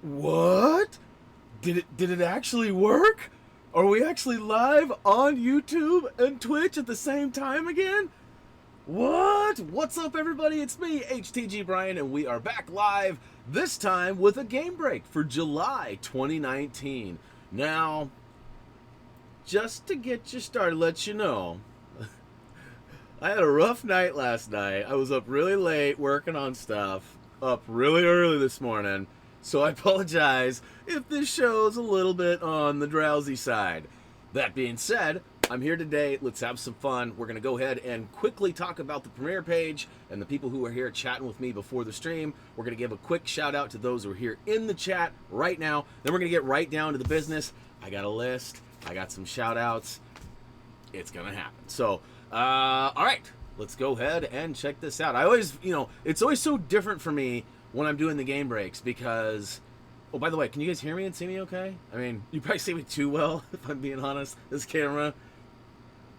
What? Did it actually work? Are we actually live on YouTube and Twitch at the same time again? What? What's up, everybody? It's me, HTG Brian, and we are back live, this time with a game break for July 2019. Now, just to get you started, let you know, I had a rough night last night. I was up really late working on stuff, up really early this morning, so I apologize if this show's a little bit on the drowsy side. That being said, I'm here today. Let's have some fun. We're going to go ahead and quickly talk about the premiere page and the people who are here chatting with me before the stream. We're going to give a quick shout out to those who are here in the chat right now. Then we're going to get right down to the business. I got a list. I got some shout outs. It's going to happen. So, all right, let's go ahead and check this out. I always, it's always so different for me when I'm doing the game breaks because, oh, by the way, can you guys hear me and see me okay? I mean, you probably see me too well, if I'm being honest. This camera,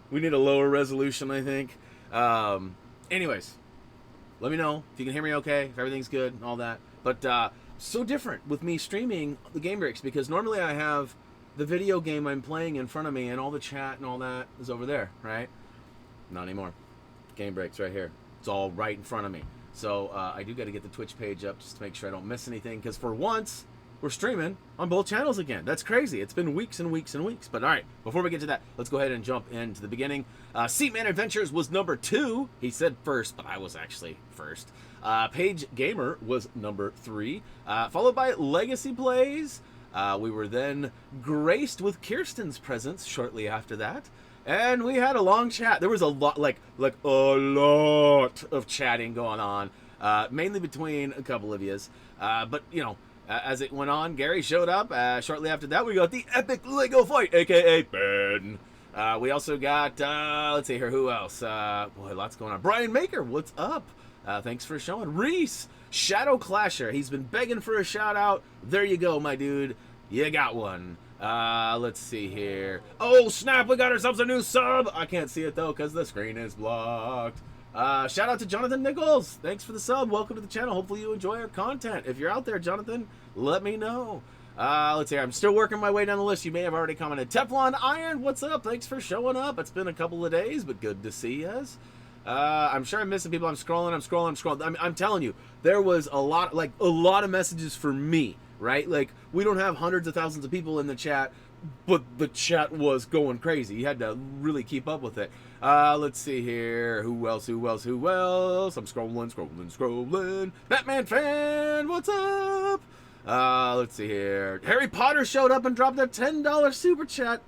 we need a lower resolution, I think. Anyways, let me know if you can hear me okay, if everything's good and all that. But so different with me streaming the game breaks because normally I have the video game I'm playing in front of me and all the chat and all that is over there, right? Not anymore. Game breaks right here. It's all right in front of me. So I do got to get the Twitch page up just to make sure I don't miss anything because for once, we're streaming on both channels again. That's crazy. It's been weeks and weeks and weeks. But all right, before we get to that, let's go ahead and jump into the beginning. Seatman Adventures was number 2. He said first, but I was actually first. Page Gamer was number 3, followed by Legacy Plays. We were then graced with Kirsten's presence shortly after that. And we had a long chat. There was a lot, like a lot of chatting going on, mainly between a couple of yous. But, as it went on, Gary showed up. Shortly after that, we got the epic Lego fight, a.k.a. Ben. We also got, let's see here, who else? Boy, lots going on. Brian Maker, what's up? Thanks for showing. Reese, Shadow Clasher. He's been begging for a shout-out. There you go, my dude. You got one. Let's see here. Oh, snap, we got ourselves a new sub. I can't see it, though, because the screen is blocked. Shout out to Jonathan Nichols. Thanks for the sub. Welcome to the channel. Hopefully you enjoy our content. If you're out there, Jonathan, let me know. Let's see. I'm still working my way down the list. You may have already commented. Teflon Iron, what's up? Thanks for showing up. It's been a couple of days, but good to see us. I'm sure I'm missing people. I'm scrolling. I'm telling you, there was a lot of messages for me, right? Like, we don't have hundreds of thousands of people in the chat, but the chat was going crazy. You had to really keep up with it. Let's see here. Who else? I'm scrolling. Batman fan, what's up? Let's see here. Harry Potter showed up and dropped a $10 super chat.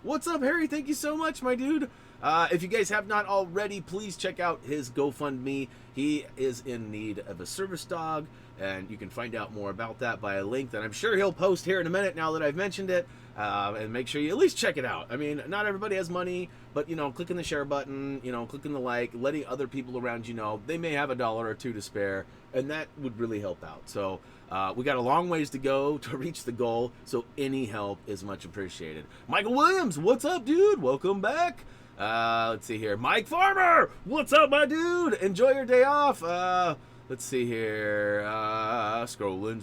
What's up, Harry? Thank you so much, my dude. If you guys have not already, please check out his GoFundMe. He is in need of a service dog, and you can find out more about that by a link that I'm sure he'll post here in a minute now that I've mentioned it. And make sure you at least check it out. I mean, not everybody has money, but, clicking the share button, clicking the like, letting other people around you know, they may have $1 or $2 to spare, and that would really help out. So, we got a long ways to go to reach the goal, so any help is much appreciated. Michael Williams, what's up, dude? Welcome back. Let's see here. Mike Farmer, what's up, my dude? Enjoy your day off. Let's see here. Scrolling.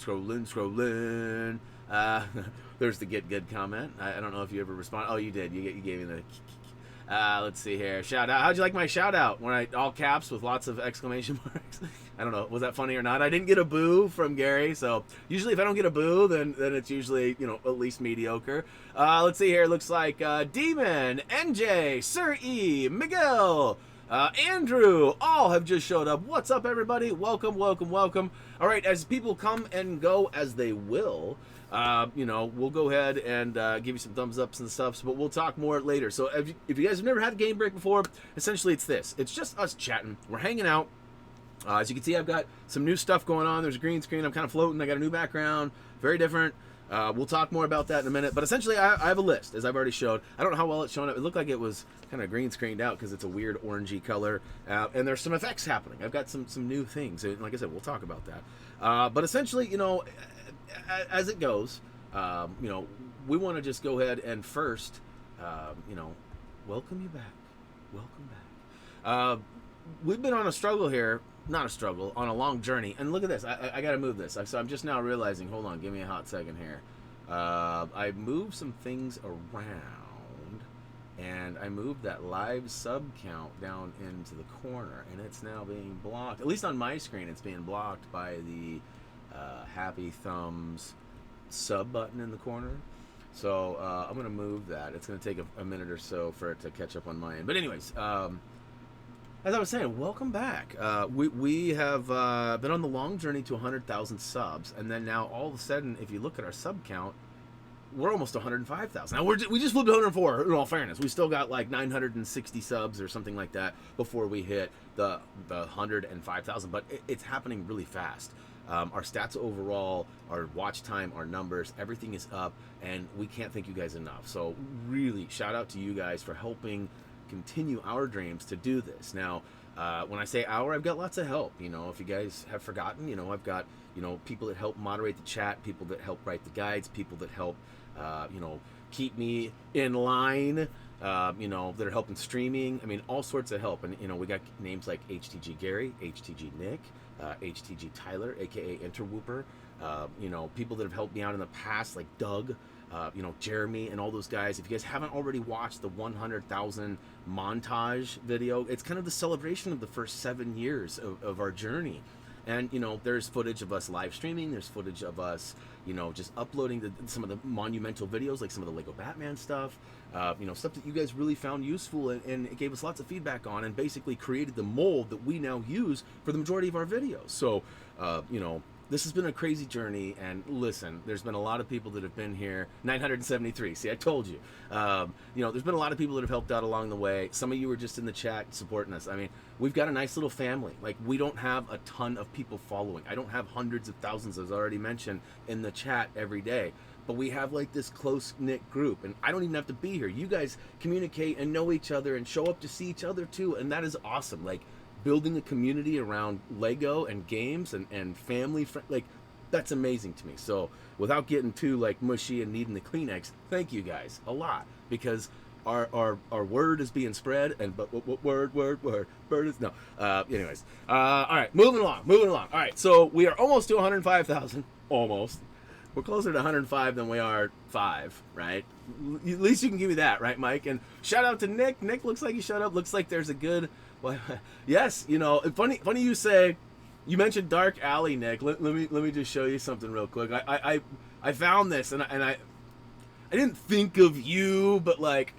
There's the get good comment. I don't know if you ever respond. Oh, you did. You gave me the. Let's see here. Shout out. How'd you like my shout out? When I all caps with lots of exclamation marks. I don't know. Was that funny or not? I didn't get a boo from Gary. So usually if I don't get a boo, then it's usually, at least mediocre. Let's see here. Looks like Demon, NJ, Sir E, Miguel, Andrew, all have just showed up. What's up, everybody? Welcome. All right, as people come and go as they will, we'll go ahead and give you some thumbs ups and stuff, but we'll talk more later. So if you guys have never had a game break before, essentially it's this. It's just us chatting. We're hanging out. As you can see, I've got some new stuff going on. There's a green screen. I'm kind of floating. I got a new background. Very different. We'll talk more about that in a minute. But essentially, I have a list, as I've already showed. I don't know how well it's showing up. It looked like it was kind of green screened out because it's a weird orangey color. And there's some effects happening. I've got some new things. And like I said, we'll talk about that. But essentially, as it goes, we want to just go ahead and first, welcome you back. Welcome back. We've been on a struggle here not a struggle, on a long journey. And look at this. I got to move this. So I'm just now realizing, hold on, give me a hot second here. I moved some things around, and I moved that live sub count down into the corner, and it's now being blocked. At least on my screen, it's being blocked by the Happy Thumbs sub button in the corner. So I'm going to move that. It's going to take a minute or so for it to catch up on my end. But anyways, as I was saying, welcome back. We have been on the long journey to 100,000 subs, and then now all of a sudden, if you look at our sub count, we're almost 105,000. Now we just flipped 104. In all fairness, we still got like 960 subs or something like that before we hit the 105,000. But it's happening really fast. Our stats overall, our watch time, our numbers, everything is up, and we can't thank you guys enough. So really, shout out to you guys for helping continue our dreams to do this. Now, when I say our, I've got lots of help. You know, if you guys have forgotten, you know, I've got, you know, people that help moderate the chat, people that help write the guides, people that help, you know, keep me in line, you know, that are helping streaming. I mean, all sorts of help. And, you know, we got names like HTG Gary, HTG Nick, HTG Tyler, aka Interwooper, you know, people that have helped me out in the past, like Doug, you know, Jeremy, and all those guys. If you guys haven't already watched the 100,000 montage video, it's kind of the celebration of the first 7 years of our journey. And, you know, there's footage of us live streaming, there's footage of us, you know, just uploading some of the monumental videos, like some of the Lego Batman stuff, you know, stuff that you guys really found useful, and it gave us lots of feedback on, and basically created the mold that we now use for the majority of our videos. So, you know, this has been a crazy journey, and listen, there's been a lot of people that have been here. 973. See, I told you. You know, there's been a lot of people that have helped out along the way. Some of you were just in the chat supporting us. I mean, we've got a nice little family. Like, we don't have a ton of people following. I don't have hundreds of thousands, as I already mentioned, in the chat every day. But we have like this close-knit group, and I don't even have to be here. You guys communicate and know each other and show up to see each other too, and that is awesome. Like, building a community around Lego and games and family friend, like, that's amazing to me. So without getting too like mushy and needing the Kleenex, thank you guys a lot, because our word is being spread, and but word bird is no. Anyways, all right, moving along. All right, so we are almost to 105,000. Almost. We're closer to 105 than we are 5, right? At least you can give me that, right, Mike? And shout out to Nick. Nick looks like he showed up. Looks like there's a good. Well, yes, you know, funny you say, you mentioned Dark Alley, Nick. Let me just show you something real quick. I found this, and I didn't think of you, but like,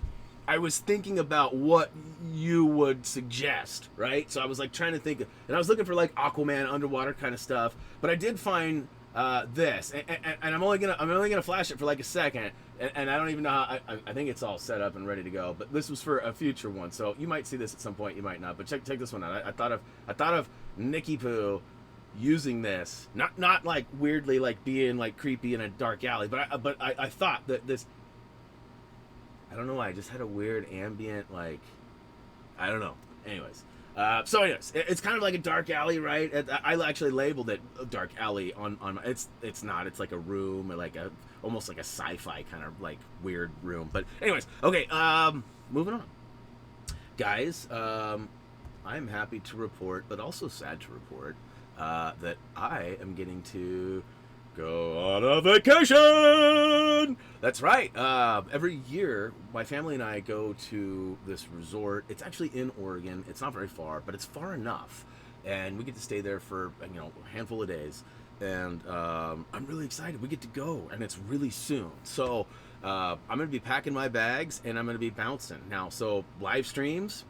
I was thinking about what you would suggest, right? So I was like trying to think, and I was looking for like Aquaman underwater kind of stuff, but I did find this, and I'm only gonna flash it for like a second, and I don't even know how. I think it's all set up and ready to go, but this was for a future one, so you might see this at some point, you might not. But check this one out. I thought of Nicky Poo using this, not like weirdly like being like creepy in a dark alley, but I thought that this. I don't know why. I just had a weird ambient, like, I don't know. Anyways. So anyways, it's kind of like a dark alley, right? I actually labeled it a dark alley on it's not. It's like a room, or like almost like a sci-fi kind of like weird room. But anyways, okay, moving on. Guys, I'm happy to report, but also sad to report, that I am getting to go on a vacation. That's right. Every year, my family and I go to this resort. It's actually in Oregon. It's not very far, but it's far enough, and we get to stay there for, you know, a handful of days. And I'm really excited. We get to go, and it's really soon. So I'm gonna be packing my bags, and I'm gonna be bouncing now. So live streams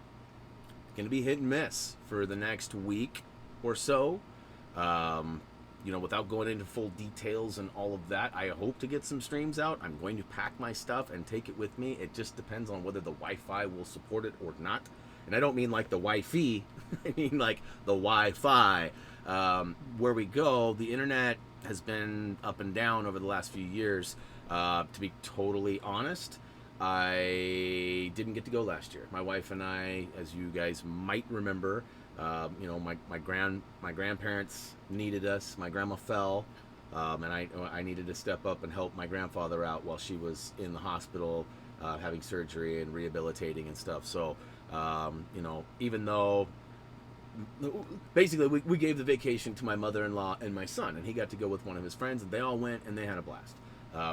gonna be hit and miss for the next week or so. You know, without going into full details and all of that, I hope to get some streams out. I'm going to pack my stuff and take it with me. It just depends on whether the Wi-Fi will support it or not. And I don't mean like the Wi-Fi, I mean like the Wi-Fi. Where we go, the internet has been up and down over the last few years. To be totally honest, I didn't get to go last year. My wife and I, as you guys might remember, you know, my grandparents needed us. My grandma fell, and I needed to step up and help my grandfather out while she was in the hospital, having surgery and rehabilitating and stuff. So, you know, even though basically we gave the vacation to my mother-in-law and my son, and he got to go with one of his friends, and they all went and they had a blast.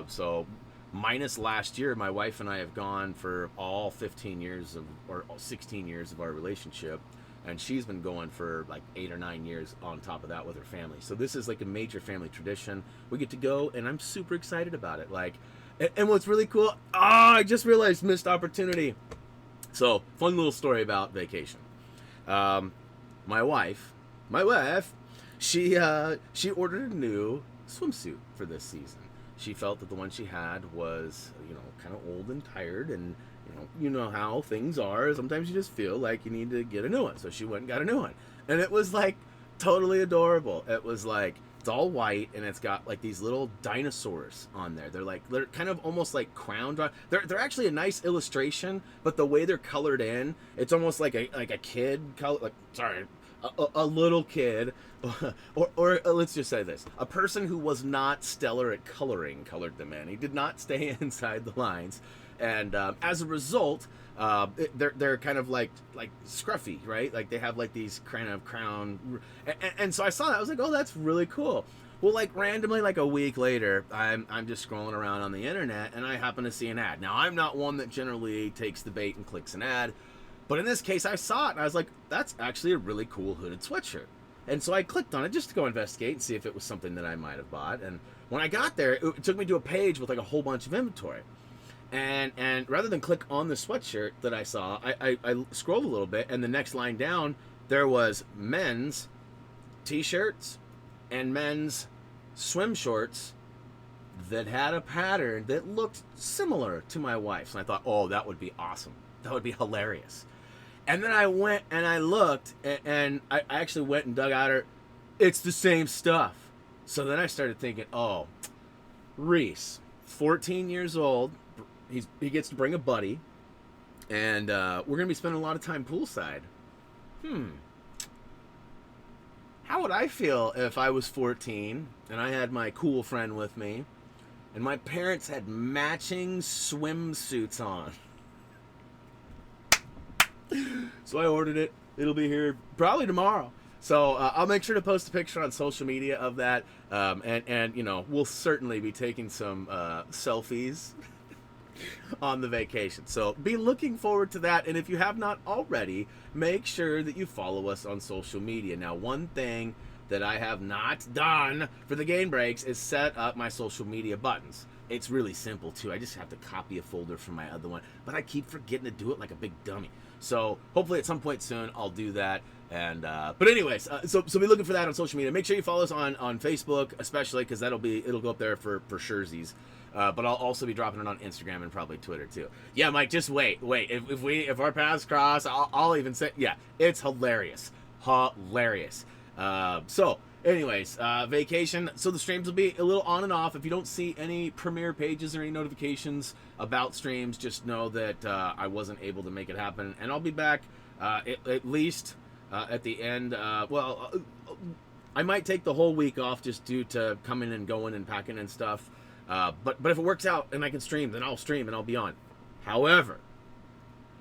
So minus last year, my wife and I have gone for all 15 years of, or 16 years of our relationship, and she's been going for like 8 or 9 years on top of that with her family. So this is like a major family tradition. We get to go, and I'm super excited about it. Like, and what's really cool, I just realized missed opportunity. So fun little story about vacation. My wife, she ordered a new swimsuit for this season. She felt that the one she had was, kind of old and tired, and you know how things are. Sometimes you just feel like you need to get a new one. So she went and got a new one. And it was like totally adorable. It was like, it's all white, and it's got like these little dinosaurs on there. They're kind of almost like crown drawn. They're actually a nice illustration, but the way they're colored in, it's almost like a kid color, a little kid, or let's just say this: a person who was not stellar at coloring colored them in. He did not stay inside the lines, and as a result, they're kind of like scruffy, right? Like they have like these kind of crown, and so I saw that. I was like, oh, that's really cool. Well, like randomly, like a week later, I'm just scrolling around on the internet, and I happen to see an ad. Now, I'm not one that generally takes the bait and clicks an ad, but in this case, I saw it, and I was like, that's actually a really cool hooded sweatshirt. And so I clicked on it just to go investigate and see if it was something that I might have bought. And when I got there, it took me to a page with like a whole bunch of inventory. And rather than click on the sweatshirt that I saw, I scrolled a little bit, and the next line down, there was men's t-shirts and men's swim shorts that had a pattern that looked similar to my wife's. And I thought, oh, that would be awesome. That would be hilarious. And then I went and I looked, and I actually went and dug out her. It's the same stuff. So then I started thinking, oh, Reese, 14 years old, he gets to bring a buddy, and we're going to be spending a lot of time poolside. How would I feel if I was 14 and I had my cool friend with me, and my parents had matching swimsuits on? So I ordered it. It'll be here probably tomorrow. So I'll make sure to post a picture on social media of that, and we'll certainly be taking some selfies on the vacation. So be looking forward to that. And if you have not already, make sure that you follow us on social media. Now, one thing that I have not done for the game breaks is set up my social media buttons. It's really simple too. I just have to copy a folder from my other one, but I keep forgetting to do it like a big dummy. So hopefully at some point soon I'll do that. And but anyways, so be looking for that on social media. Make sure you follow us on Facebook, especially because it'll go up there for surezies. But I'll also be dropping it on Instagram and probably Twitter too. Yeah, Mike, just wait. If our paths cross, I'll even say, yeah, it's hilarious. So anyways, vacation. So the streams will be a little on and off. If you don't see any premiere pages or any notifications about streams, just know that I wasn't able to make it happen. And I'll be back at least at the end. I might take the whole week off just due to coming and going and packing and stuff. But if it works out and I can stream, then I'll stream and I'll be on. However,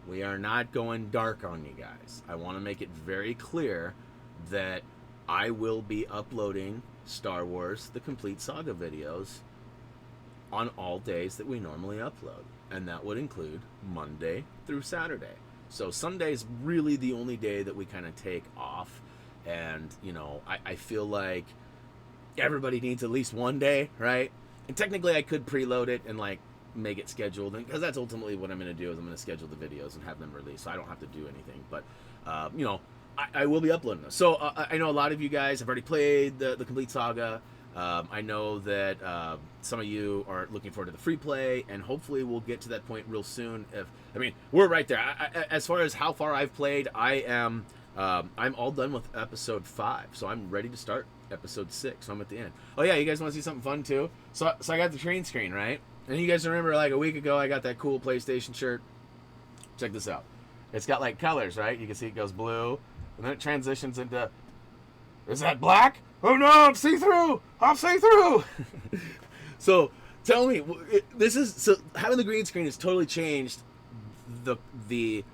we are not going dark on you guys. I want to make it very clear that I will be uploading Star Wars The Complete Saga videos on all days that we normally upload. And that would include Monday through Saturday. So Sunday is really the only day that we kind of take off. And, I feel like everybody needs at least one day, right? And technically I could preload it and make it scheduled, because that's ultimately what I'm going to do, is I'm going to schedule the videos and have them released, so I don't have to do anything. But I will be uploading those. So I know a lot of you guys have already played the Complete Saga. I know that some of you are looking forward to the free play, and hopefully we'll get to that point real soon. We're right there. As far as how far I've played, I'm all done with episode 5, so I'm ready to start episode 6. So I'm at the end. Oh yeah, you guys want to see something fun too? So I got the green screen, right? And you guys remember a week ago I got that cool PlayStation shirt? Check this out. It's got colors, right? You can see it goes blue, and then it transitions into, is that black? Oh no, I'm see-through! I'm see-through! So tell me, having the green screen has totally changed the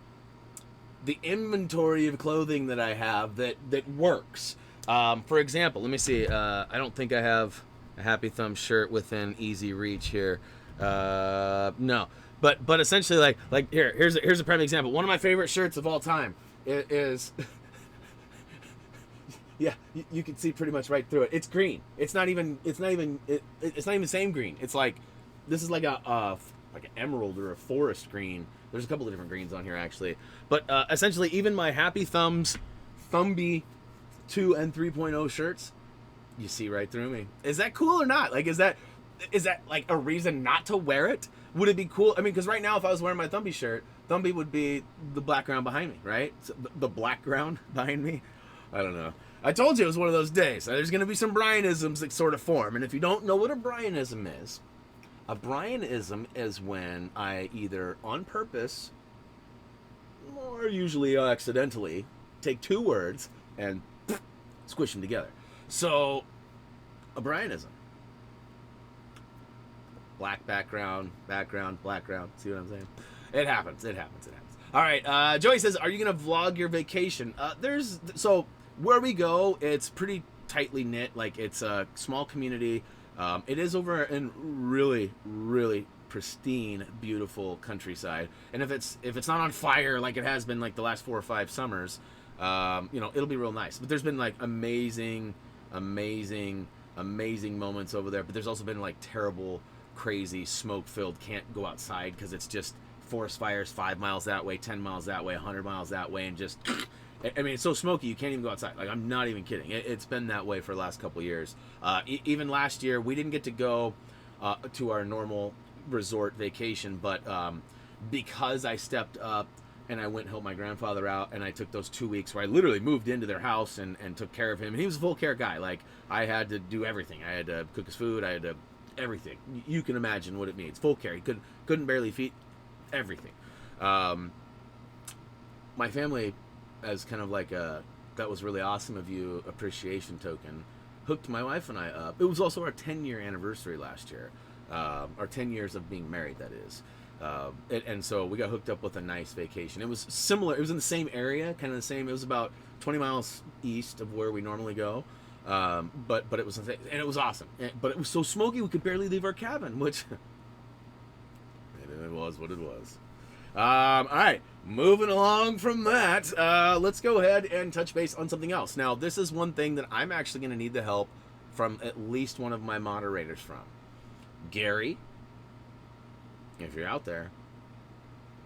the inventory of clothing that I have that works. For example, let me see. I don't think I have a Happy Thumb shirt within easy reach here. No, but essentially, here's a prime example. One of my favorite shirts of all time is yeah, you can see pretty much right through it. It's green. It's not even the same green. It's like this is like like an emerald or a forest green. There's a couple of different greens on here actually, but essentially even my Happy Thumbs Thumby 2 and 3.0 shirts, you see right through me. Is that cool or not? Like, is that like a reason not to wear it? Would it be cool? I mean, because right now if I was wearing my Thumby shirt, Thumby would be the background behind me, right? So the background behind me. I don't know. I told you it was one of those days. There's going to be some Brianisms that sort of form, and if you don't know what a Brianism is, a Brianism is when I either on purpose or usually accidentally take two words and squish them together. So, a Brianism. Black background, background. See what I'm saying? It happens. All right. Joey says, "Are you gonna vlog your vacation?" So where we go, it's pretty tightly knit. Like it's a small community. It is over in really, really pristine, beautiful countryside. And if it's not on fire like it has been like the last 4 or 5 summers, it'll be real nice. But there's been like amazing moments over there. But there's also been like terrible, crazy, smoke-filled, can't go outside because it's just forest fires 5 miles that way, 10 miles that way, 100 miles that way, and just I mean, it's so smoky you can't even go outside. Like, I'm not even kidding. It's been that way for the last couple of years. Even last year, we didn't get to go to our normal resort vacation, but because I stepped up and I went and helped my grandfather out, and I took those 2 weeks where I literally moved into their house and took care of him. And he was a full care guy. Like, I had to do everything. I had to cook his food. I had to everything. You can imagine what it means. Full care. He couldn't barely feed everything. My family, as kind of like a "that was really awesome of you" appreciation token, hooked my wife and I up. It was also our 10-year anniversary last year, our 10 years of being married, that is. And so we got hooked up with a nice vacation. It was similar. It was in the same area, kind of the same. It was about 20 miles east of where we normally go. But it was, and it was awesome. But it was so smoky we could barely leave our cabin, which it was what it was. All right, moving along from that, let's go ahead and touch base on something else. Now, this is one thing that I'm actually going to need the help from at least one of my moderators from. Gary, if you're out there,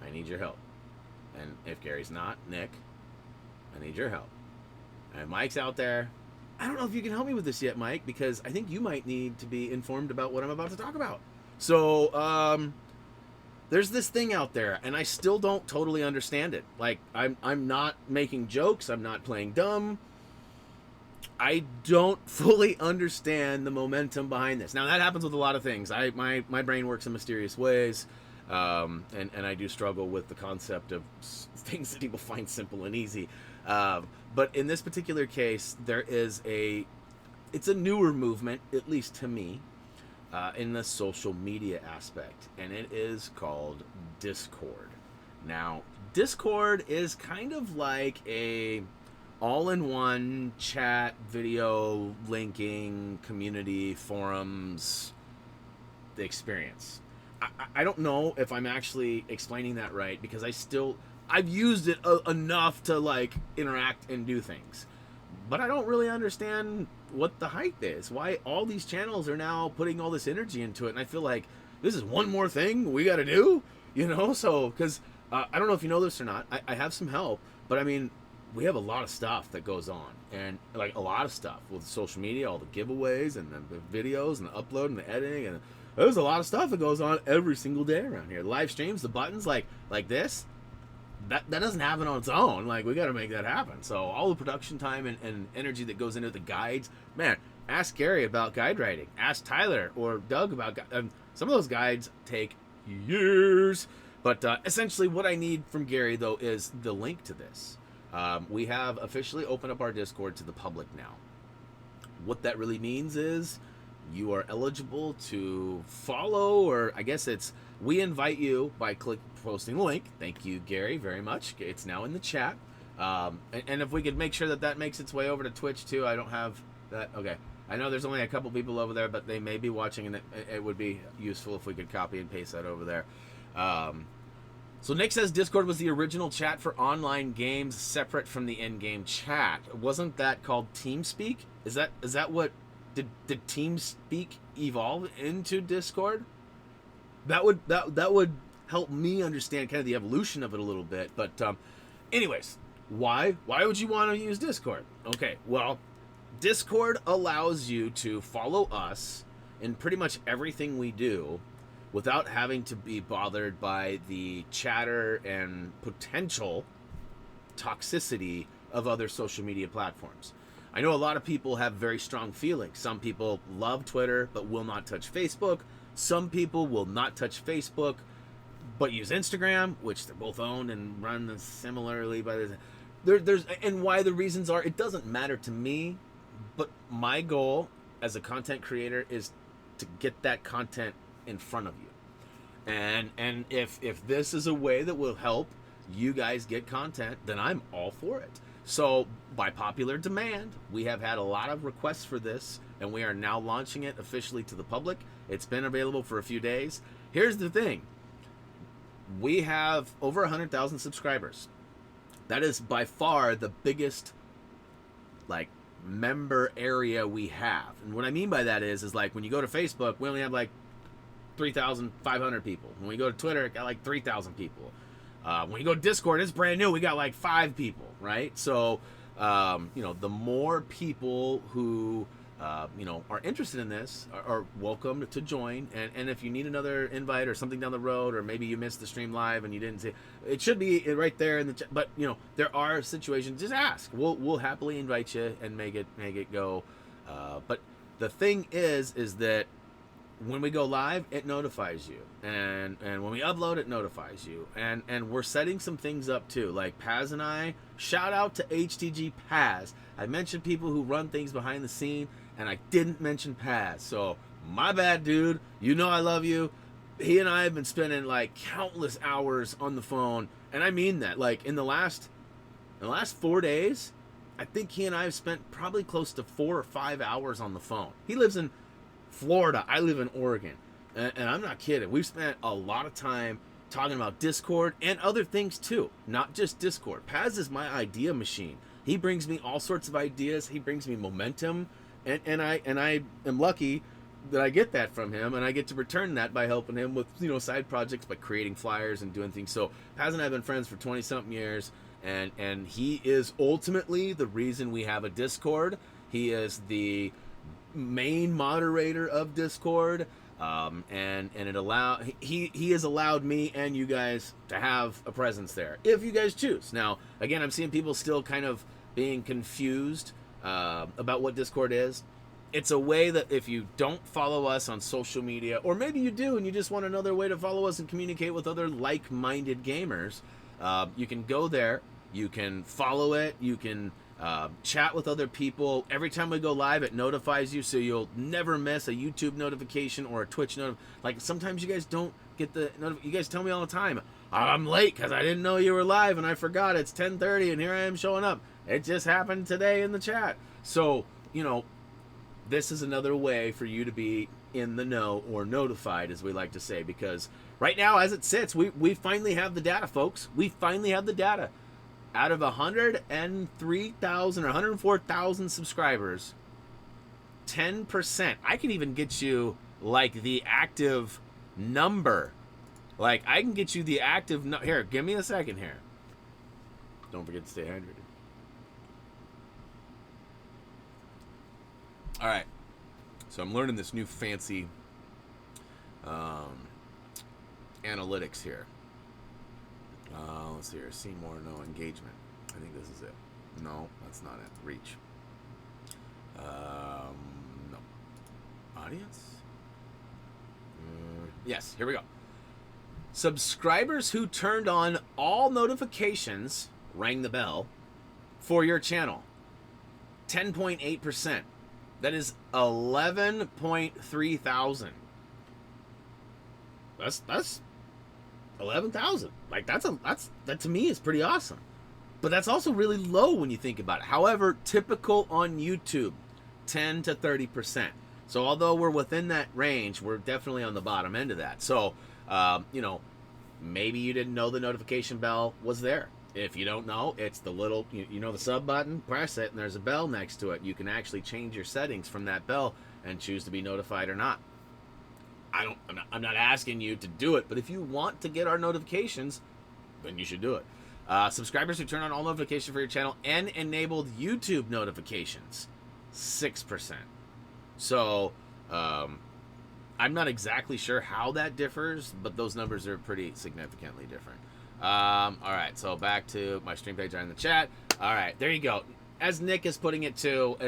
I need your help. And if Gary's not, Nick, I need your help. And Mike's out there. I don't know if you can help me with this yet, Mike, because I think you might need to be informed about what I'm about to talk about. So, there's this thing out there, and I still don't totally understand it. Like, I'm not making jokes. I'm not playing dumb. I don't fully understand the momentum behind this. Now, that happens with a lot of things. My brain works in mysterious ways, and I do struggle with the concept of things that people find simple and easy. But in this particular case, it's a newer movement, at least to me, in the social media aspect, and it is called Discord. Now, Discord is kind of like a all-in-one chat, video, linking, community, forums experience. I don't know if I'm actually explaining that right, because I've used it enough to like interact and do things, but I don't really understand what the hype is, why all these channels are now putting all this energy into it, and I feel like this is one more thing we got to do, so because I don't know if you know this or not, I have some help, but I mean, we have a lot of stuff that goes on, and like a lot of stuff with social media, all the giveaways and the videos and the upload and the editing, and there's a lot of stuff that goes on every single day around here. The live streams, the buttons like this, that doesn't happen on its own. Like, we got to make that happen. So all the production time and energy that goes into the guides, man, ask Gary about guide writing. Ask Tyler or Doug about some of those guides take years. But essentially what I need from Gary, though, is the link to this. We have officially opened up our Discord to the public now. What that really means is you are eligible to follow, or I guess it's We invite you by posting the link. Thank you, Gary, very much. It's now in the chat. And if we could make sure that that makes its way over to Twitch too. I don't have that. Okay. I know there's only a couple people over there, but they may be watching, and it would be useful if we could copy and paste that over there. So Nick says Discord was the original chat for online games separate from the in-game chat. Wasn't that called TeamSpeak? Is that what did TeamSpeak evolve into Discord? That would help me understand kind of the evolution of it a little bit. But anyways, why would you want to use Discord? Okay, well, Discord allows you to follow us in pretty much everything we do without having to be bothered by the chatter and potential toxicity of other social media platforms. I know a lot of people have very strong feelings. Some people love Twitter but will not touch Facebook. Some people will not touch Facebook but use Instagram, which they're both owned and run similarly by there's and why the reasons are, it doesn't matter to me, but my goal as a content creator is to get that content in front of you. And if this is a way that will help you guys get content, then I'm all for it. So by popular demand, we have had a lot of requests for this, and we are now launching it officially to the public. It's been available for a few days. Here's the thing. We have over 100,000 subscribers. That is by far the biggest member area we have. And what I mean by that is like when you go to Facebook, we only have like 3,500 people. When we go to Twitter, it got like 3,000 people. When you go to Discord, it's brand new. We got like 5 people, right? So, the more people who, are interested in this are welcome to join. And if you need another invite or something down the road, or maybe you missed the stream live and you didn't see it, should be right there in the chat. But, there are situations, just ask. We'll happily invite you and make it go. But the thing is that when we go live, it notifies you, and when we upload, it notifies you, and we're setting some things up too. Like Paz and I, shout out to HTG Paz. I mentioned people who run things behind the scene, and I didn't mention Paz, so my bad, dude. You know I love you. He and I have been spending like countless hours on the phone, and I mean that. Like in the last 4 days, I think he and I have spent probably close to 4 or 5 hours on the phone. He lives in Florida. I live in Oregon. And I'm not kidding. We've spent a lot of time talking about Discord and other things too. Not just Discord. Paz is my idea machine. He brings me all sorts of ideas. He brings me momentum. And I am lucky that I get that from him, and I get to return that by helping him with, side projects, by creating flyers and doing things. So Paz and I have been friends for 20-something years, and he is ultimately the reason we have a Discord. He is the main moderator of Discord, and he has allowed me and you guys to have a presence there if you guys choose. Now again, I'm seeing people still kind of being confused about what Discord is. It's a way that if you don't follow us on social media, or maybe you do and you just want another way to follow us and communicate with other like-minded gamers, you can go there, you can follow it, you can chat with other people. Every time we go live, it notifies you, so you'll never miss a YouTube notification or a Twitch Like sometimes you guys don't get the you guys tell me all the time, I'm late because I didn't know you were live and I forgot it's 10:30 and here I am showing up. It just happened today in the chat. So this is another way for you to be in the know, or notified as we like to say, because right now as it sits, we finally have the data, folks. We finally have the data. Out of 103,000 or 104,000 subscribers, 10%. I can even get you like the active number. Like I can get you the active here. Give me a second here. Don't forget to stay hydrated. All right. So I'm learning this new fancy analytics here. Let's see here. See more, no engagement. I think this is it. No, that's not it. Reach. No. Audience? Yes, here we go. Subscribers who turned on all notifications, rang the bell, for your channel. 10.8%. That is 11.3 thousand. That's 11,000. Like that to me is pretty awesome. But that's also really low when you think about it. However, typical on YouTube, 10 to 30%. So although we're within that range, we're definitely on the bottom end of that. So, you know, maybe you didn't know the notification bell was there. If you don't know, it's the little, you know, the sub button, press it, and there's a bell next to it. You can actually change your settings from that bell and choose to be notified or not. I'm not asking you to do it, but if you want to get our notifications, then you should do it. Subscribers who turn on all notifications for your channel and enabled YouTube notifications, 6%. So, I'm not exactly sure how that differs, but those numbers are pretty significantly different. All right, so back to my stream page in the chat. All right, there you go. As Nick is putting it too,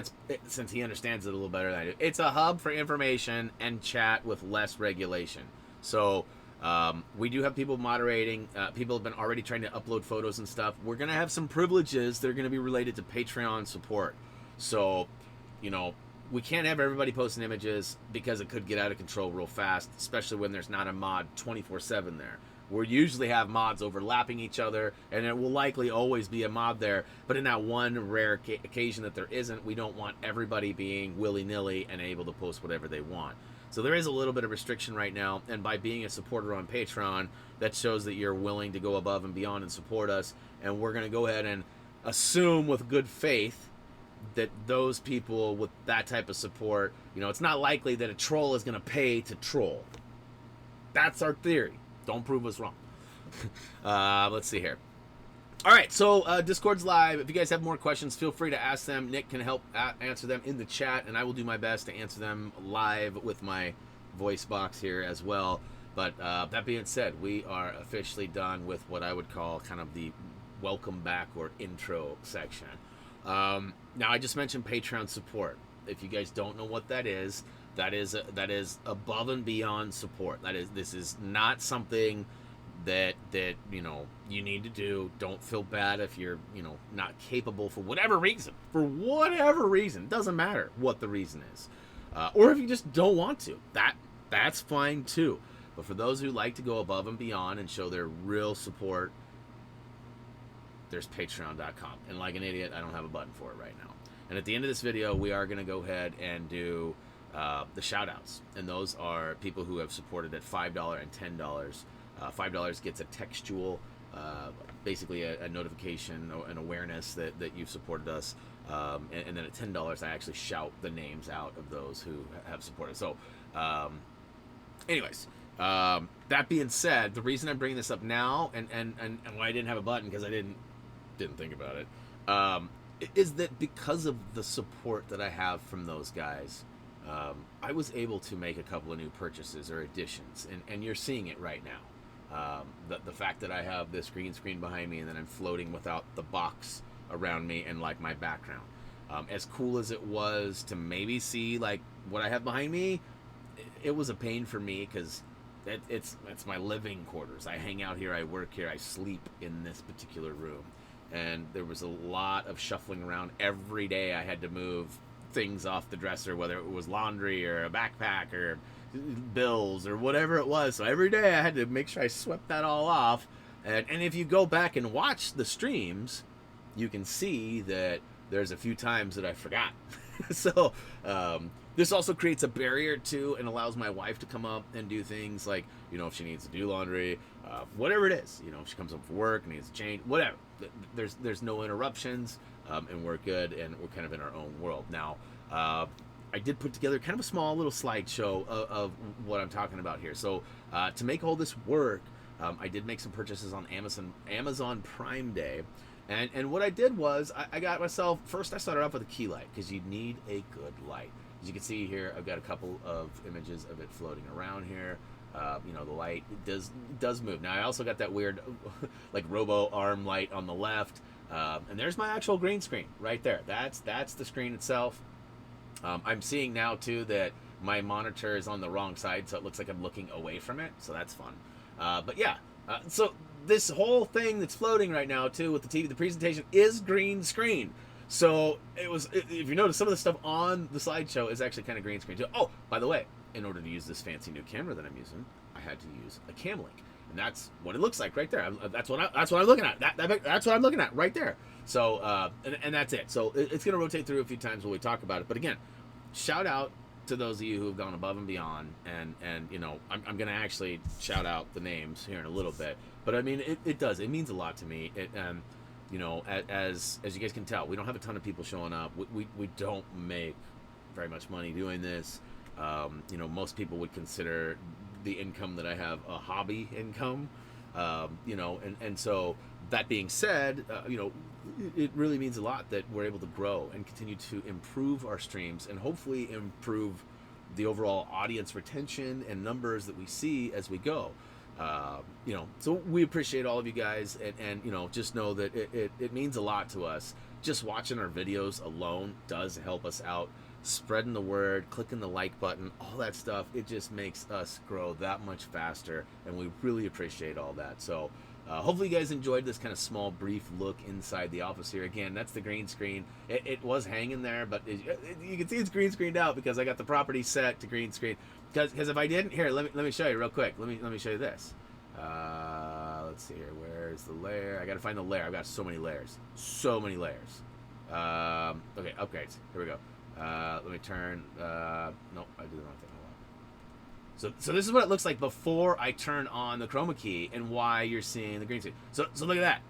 since he understands it a little better than I do, it's a hub for information and chat with less regulation. So we do have people moderating. People have been already trying to upload photos and stuff. We're going to have some privileges that are going to be related to Patreon support. So, you know, we can't have everybody posting images because it could get out of control real fast, especially when there's not a mod 24/7 there. We'll usually have mods overlapping each other, and it will likely always be a mod there. But in that one rare occasion that there isn't, we don't want everybody being willy-nilly and able to post whatever they want. So there is a little bit of restriction right now, and by being a supporter on Patreon, that shows that you're willing to go above and beyond and support us. And we're going to go ahead and assume with good faith that those people with that type of support, you know, it's not likely that a troll is going to pay to troll. That's our theory. Don't prove us wrong. Let's see here. All right, so Discord's live. If you guys have more questions, feel free to ask them. Nick can help answer them in the chat, and I will do my best to answer them live with my voice box here as well. But that being said, we are officially done with what I would call kind of the welcome back or intro section. Now, I just mentioned Patreon support. If you guys don't know what that is above and beyond support. This is not something that you know you need to do. Don't feel bad if you're, you know, not capable for whatever reason. For whatever reason, it doesn't matter what the reason is, or if you just don't want to. That's fine too. But for those who like to go above and beyond and show their real support, there's Patreon.com. And like an idiot, I don't have a button for it right now. And at the end of this video, we are going to go ahead and do the shout outs, and those are people who have supported at $5 and $10. $5 gets a textual, basically a notification, an awareness that you've supported us, and then at $10 I actually shout the names out of those who have supported. So anyways, that being said, the reason I'm bringing this up now, and why I didn't have a button, because I didn't think about it, is that because of the support that I have from those guys, I was able to make a couple of new purchases or additions, and you're seeing it right now. The fact that I have this green screen behind me and then I'm floating without the box around me and like my background. As cool as it was to maybe see like what I have behind me, it was a pain for me because it's my living quarters. I hang out here, I work here, I sleep in this particular room. And there was a lot of shuffling around every day. I had to move things off the dresser, whether it was laundry or a backpack or bills or whatever it was. So every day I had to make sure I swept that all off. And if you go back and watch the streams, you can see that there's a few times that I forgot. So this also creates a barrier too, and allows my wife to come up and do things like, you know, if she needs to do laundry, whatever it is, you know, if she comes up for work, needs to change, whatever. There's no interruptions, and we're good, and we're kind of in our own world. Now, I did put together kind of a small little slideshow of what I'm talking about here. So to make all this work, I did make some purchases on Amazon Prime Day. And what I did was I got myself, first I started off with a key light, because you need a good light. As you can see here, I've got a couple of images of it floating around here. You know, the light does move. Now I also got that weird like robo arm light on the left, and there's my actual green screen right there. That's the screen itself. I'm seeing now too that my monitor is on the wrong side, so it looks like I'm looking away from it, so that's fun. But yeah, so this whole thing that's floating right now too with the TV, the presentation is green screen. So if you notice, some of the stuff on the slideshow is actually kind of green screen too. Oh, by the way, in order to use this fancy new camera that I'm using, I had to use a cam link. and that's what it looks like right there. That's what I'm looking at. That's what I'm looking at right there. So and that's it. So it's gonna rotate through a few times when we talk about it. But again, shout out to those of you who have gone above and beyond, and you know, I'm gonna actually shout out the names here in a little bit. But I mean, it means a lot to me. You know, as you guys can tell, we don't have a ton of people showing up. We don't make very much money doing this. You know, most people would consider the income that I have a hobby income. You know, and so that being said, you know, it really means a lot that we're able to grow and continue to improve our streams and hopefully improve the overall audience retention and numbers that we see as we go. You know, so we appreciate all of you guys, and you know, just know that it means a lot to us. Just watching our videos alone does help us out. Spreading the word, clicking the like button, all that stuff, it just makes us grow that much faster, and we really appreciate all that. So hopefully you guys enjoyed this kind of small brief look inside the office here. Again, that's the green screen. It was hanging there, but you can see it's green screened out because I got the property set to green screen. Because if I didn't, here, let me show you real quick. Let me show you this. Let's see here. Where's the layer? I gotta find the layer. I've got so many layers. So many layers. Okay, upgrades. Here we go. Let me turn. Nope, I did the wrong thing. So this is what it looks like before I turn on the chroma key, and why you're seeing the green screen. So look at that.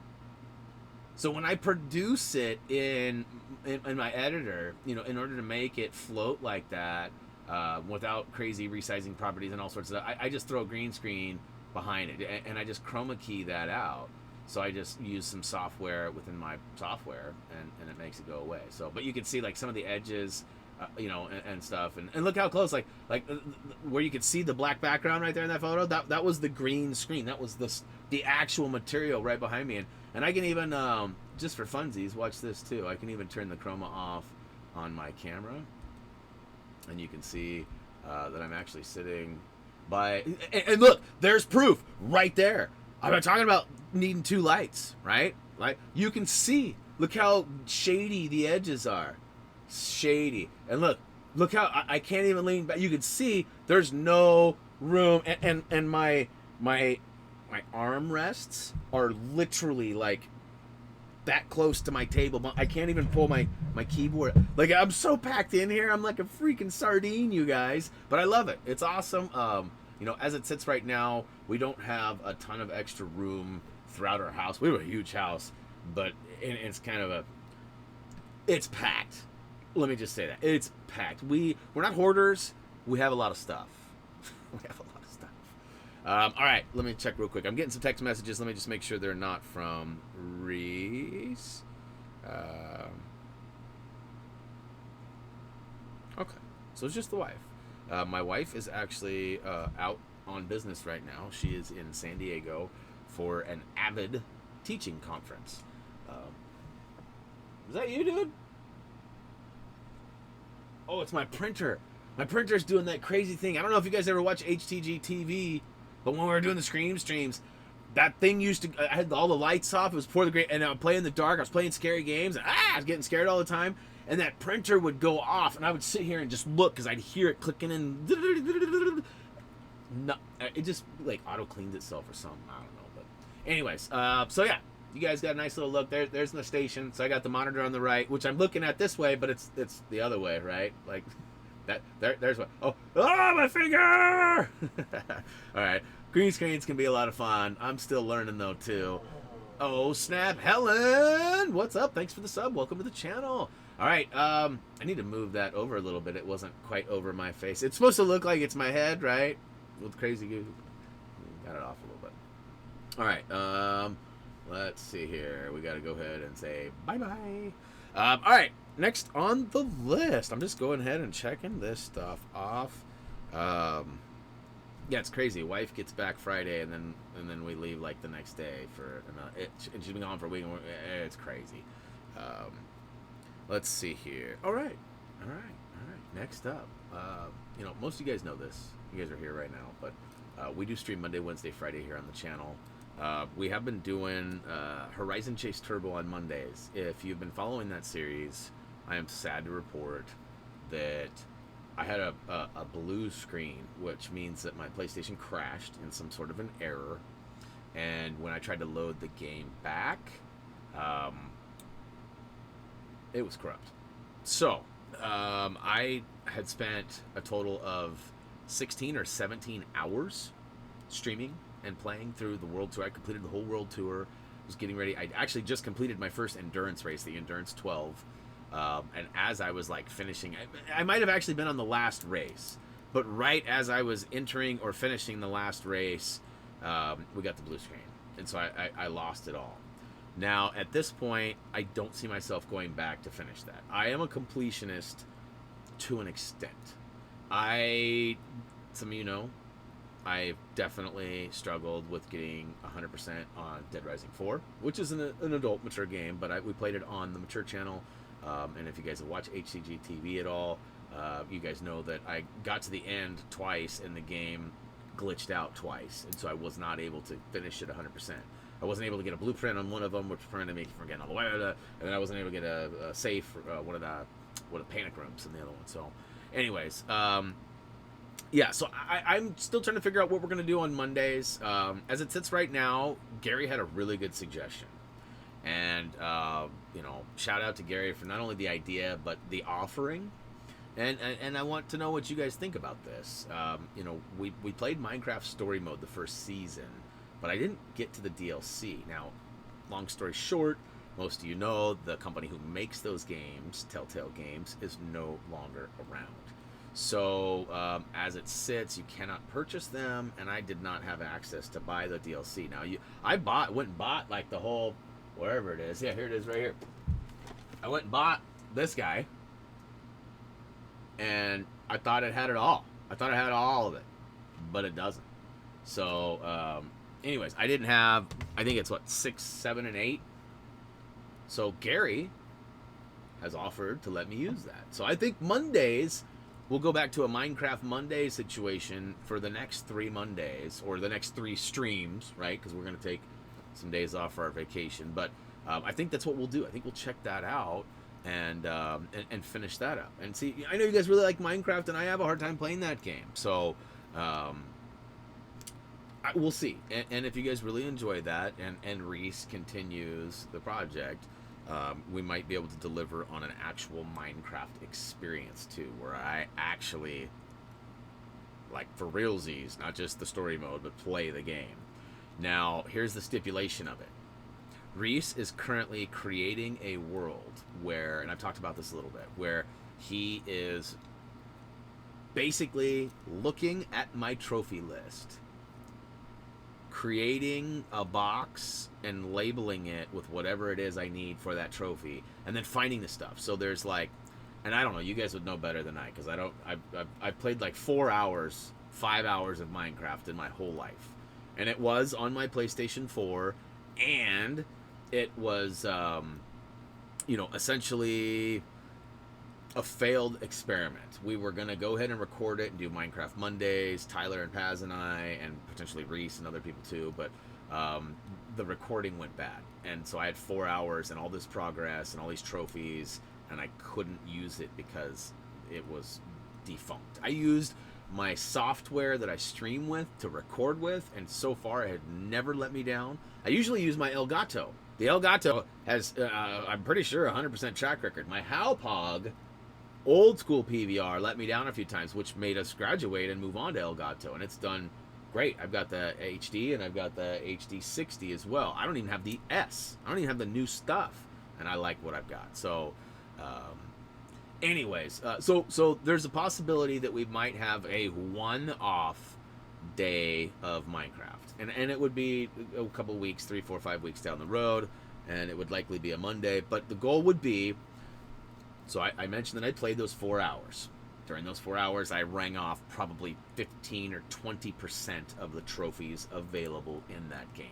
So when I produce it in my editor, you know, in order to make it float like that, without crazy resizing properties and all sorts of stuff, I just throw a green screen behind it, and I just chroma key that out. So I just use some software within my software, and it makes it go away. So, but you can see like some of the edges, you know, and stuff, and look how close, like where you could see the black background right there in that photo. That was the green screen. That was the actual material right behind me, and I can even just for funsies watch this too. I can even turn the chroma off on my camera, and you can see that I'm actually sitting by. And look, there's proof right there. I'm not talking about needing two lights, right? Like you can see, look how shady the edges are. Shady. And look how I can't even lean back. You can see there's no room, and my arm rests are literally like that close to my table. I can't even pull my keyboard. Like I'm so packed in here. I'm like a freaking sardine, you guys. But I love it. It's awesome. You know, as it sits right now, we don't have a ton of extra room throughout our house. We have a huge house, but it's kind of it's packed. Let me just say that. It's packed. We're not hoarders. We have a lot of stuff. We have a lot of stuff. All right, let me check real quick. I'm getting some text messages. Let me just make sure they're not from Reese. Okay, so it's just the wife. My wife is actually out on business right now. She is in San Diego for an Avid teaching conference. Is that you, dude? Oh, it's my printer. My printer's doing that crazy thing. I don't know if you guys ever watch HTG TV, but when we were doing the Scream streams, that thing used to. I had all the lights off. It was before the great, and I would play in the dark. I was playing scary games, and I was getting scared all the time. And that printer would go off, and I would sit here and just look because I'd hear it clicking and. No, it just like auto cleans itself or something. I don't know, but anyways, so yeah, you guys got a nice little look there. There's the station. So I got the monitor on the right, which I'm looking at this way, but it's the other way, right? Like that. There's what. Oh, my finger! All right, green screens can be a lot of fun. I'm still learning though too. Oh snap, Helen! What's up? Thanks for the sub. Welcome to the channel. All right, I need to move that over a little bit. It wasn't quite over my face. It's supposed to look like it's my head, right? With crazy goo. Got it off a little bit. All right, let's see here. We got to go ahead and say bye-bye. All right, next on the list. I'm just going ahead and checking this stuff off. Yeah, it's crazy. Wife gets back Friday, and then we leave like the next day for and she's been gone for a week. And it's crazy. Let's see here. All right. Next up, you know, most of you guys know this. You guys are here right now, but we do stream Monday, Wednesday, Friday here on the channel. We have been doing Horizon Chase Turbo on Mondays. If you've been following that series, I am sad to report that I had a blue screen, which means that my PlayStation crashed in some sort of an error. and when I tried to load the game back, it was corrupt. So I had spent a total of 16 or 17 hours streaming and playing through the world tour. I completed the whole world tour. Was getting ready. I actually just completed my first endurance race, the Endurance 12. And as I was like finishing, I might have actually been on the last race, but right as I was entering or finishing the last race, we got the blue screen, and so I lost it all. Now at this point, I don't see myself going back to finish that. I am a completionist to an extent. Some of you know, I've definitely struggled with getting 100% on Dead Rising 4, which is an adult, mature game, but we played it on the mature channel. And if you guys have watched HTG TV at all, you guys know that I got to the end twice and the game glitched out twice, and so I was not able to finish it 100%. I wasn't able to get a blueprint on one of them, which prevented me from getting all the way, and then I wasn't able to get a safe, one of the panic rooms in the other one. So, anyways, yeah, so I'm still trying to figure out what we're going to do on Mondays. As it sits right now, Gary had a really good suggestion. And, you know, shout out to Gary for not only the idea, but the offering. And I want to know what you guys think about this. You know, we played Minecraft Story Mode the first season, but I didn't get to the DLC. Now, long story short, most of you know the company who makes those games, Telltale Games, is no longer around. So as it sits, you cannot purchase them, and I did not have access to buy the DLC. Now, I went and bought like the whole, wherever it is. Yeah, here it is right here. I went and bought this guy, and I thought it had it all. I thought it had all of it, but it doesn't. So, anyways, I didn't have, I think it's what, 6, 7, and 8. So Gary has offered to let me use that. So I think Mondays, we'll go back to a Minecraft Monday situation for the next 3 Mondays, or the next 3 streams, right? Because we're going to take some days off for our vacation. But I think that's what we'll do. I think we'll check that out and finish that up. And see, I know you guys really like Minecraft, and I have a hard time playing that game. So we'll see. And if you guys really enjoy that, and Reese continues the project, we might be able to deliver on an actual Minecraft experience too, where I actually, like, for realsies, not just the story mode, but play the game. Now, here's the stipulation of it. Reese is currently creating a world where, and I've talked about this a little bit, where he is basically looking at my trophy list, creating a box and labeling it with whatever it is I need for that trophy, and then finding the stuff. So there's like, and I don't know, you guys would know better than I, because I've played like 4 hours, 5 hours of Minecraft in my whole life, and it was on my PlayStation 4, and it was you know, essentially a failed experiment. We were going to go ahead and record it and do Minecraft Mondays, Tyler and Paz and I, and potentially Reese and other people too, but the recording went bad. And so I had 4 hours and all this progress and all these trophies, and I couldn't use it because it was defunct. I used my software that I stream with to record with, and so far it had never let me down. I usually use my Elgato. The Elgato has, I'm pretty sure, 100% track record. My Halpog old school PVR let me down a few times, which made us graduate and move on to Elgato, and it's done great. I've got the HD and I've got the HD 60 as well. I don't even have the S. I don't even have the new stuff, and I like what I've got. So anyways, so there's a possibility that we might have a one-off day of Minecraft, and it would be a couple weeks, 3, 4, 5 weeks down the road, and it would likely be a Monday. But the goal would be, so I mentioned that I played those 4 hours. During those 4 hours, I rang off probably 15 or 20% of the trophies available in that game.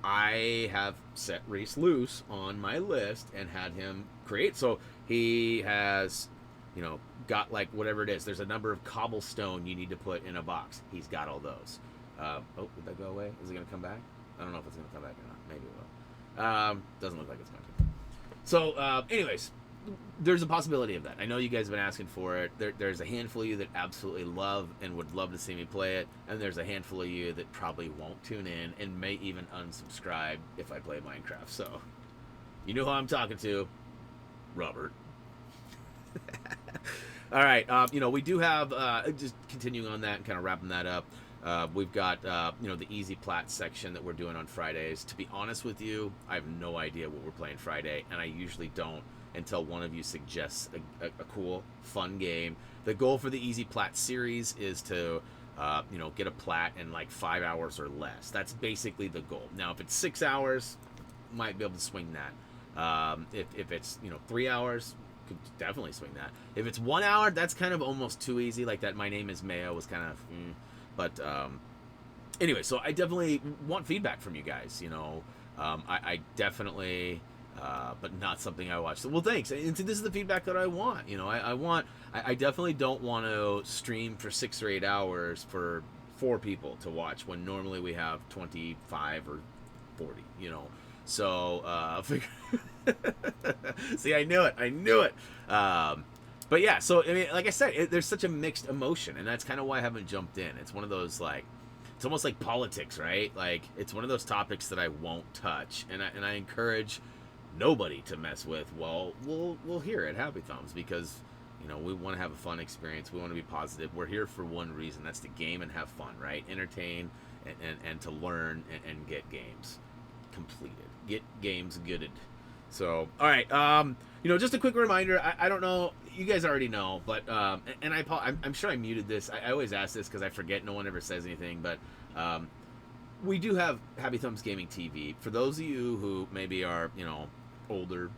I have set Reese loose on my list and had him create. So he has, you know, got like whatever it is. There's a number of cobblestone you need to put in a box. He's got all those. Oh, did that go away? Is it going to come back? I don't know if it's going to come back or not. Maybe it will. Doesn't look like it's going to. So, anyways, there's a possibility of that. I know you guys have been asking for it. There's a handful of you that absolutely love and would love to see me play it, and there's a handful of you that probably won't tune in and may even unsubscribe if I play Minecraft. So, you know who I'm talking to, Robert. All right, we do have, just continuing on that and kind of wrapping that up, we've got, the easy plat section that we're doing on Fridays. To be honest with you, I have no idea what we're playing Friday, and I usually don't until one of you suggests a cool, fun game. The goal for the easy plat series is to, get a plat in like 5 hours or less. That's basically the goal. Now, if it's 6 hours, might be able to swing that. If it's 3 hours, could definitely swing that. If it's 1 hour, that's kind of almost too easy. Like that, My Name Is Mayo was kind of, but anyway. So I definitely want feedback from you guys. I definitely, but not something I watch. So, well, thanks. And this is the feedback that I want. I definitely don't want to stream for 6 or 8 hours for 4 people to watch when normally we have 25 or 40. So, see, I knew it. But yeah, so, I mean, like I said, there's such a mixed emotion, and that's kind of why I haven't jumped in. It's one of those, like, it's almost like politics, right? Like, it's one of those topics that I won't touch, and I encourage nobody to mess with. Well, we'll hear at Happy Thumbs, because, we want to have a fun experience. We want to be positive. We're here for one reason. That's to game and have fun, right? Entertain and to learn and get games completed. Get games gooded. So, all right. Just a quick reminder. I don't know. You guys already know, but and I'm sure I muted this. I always ask this because I forget. No one ever says anything. But we do have HappyThumbsGaming TV. For those of you who maybe are older,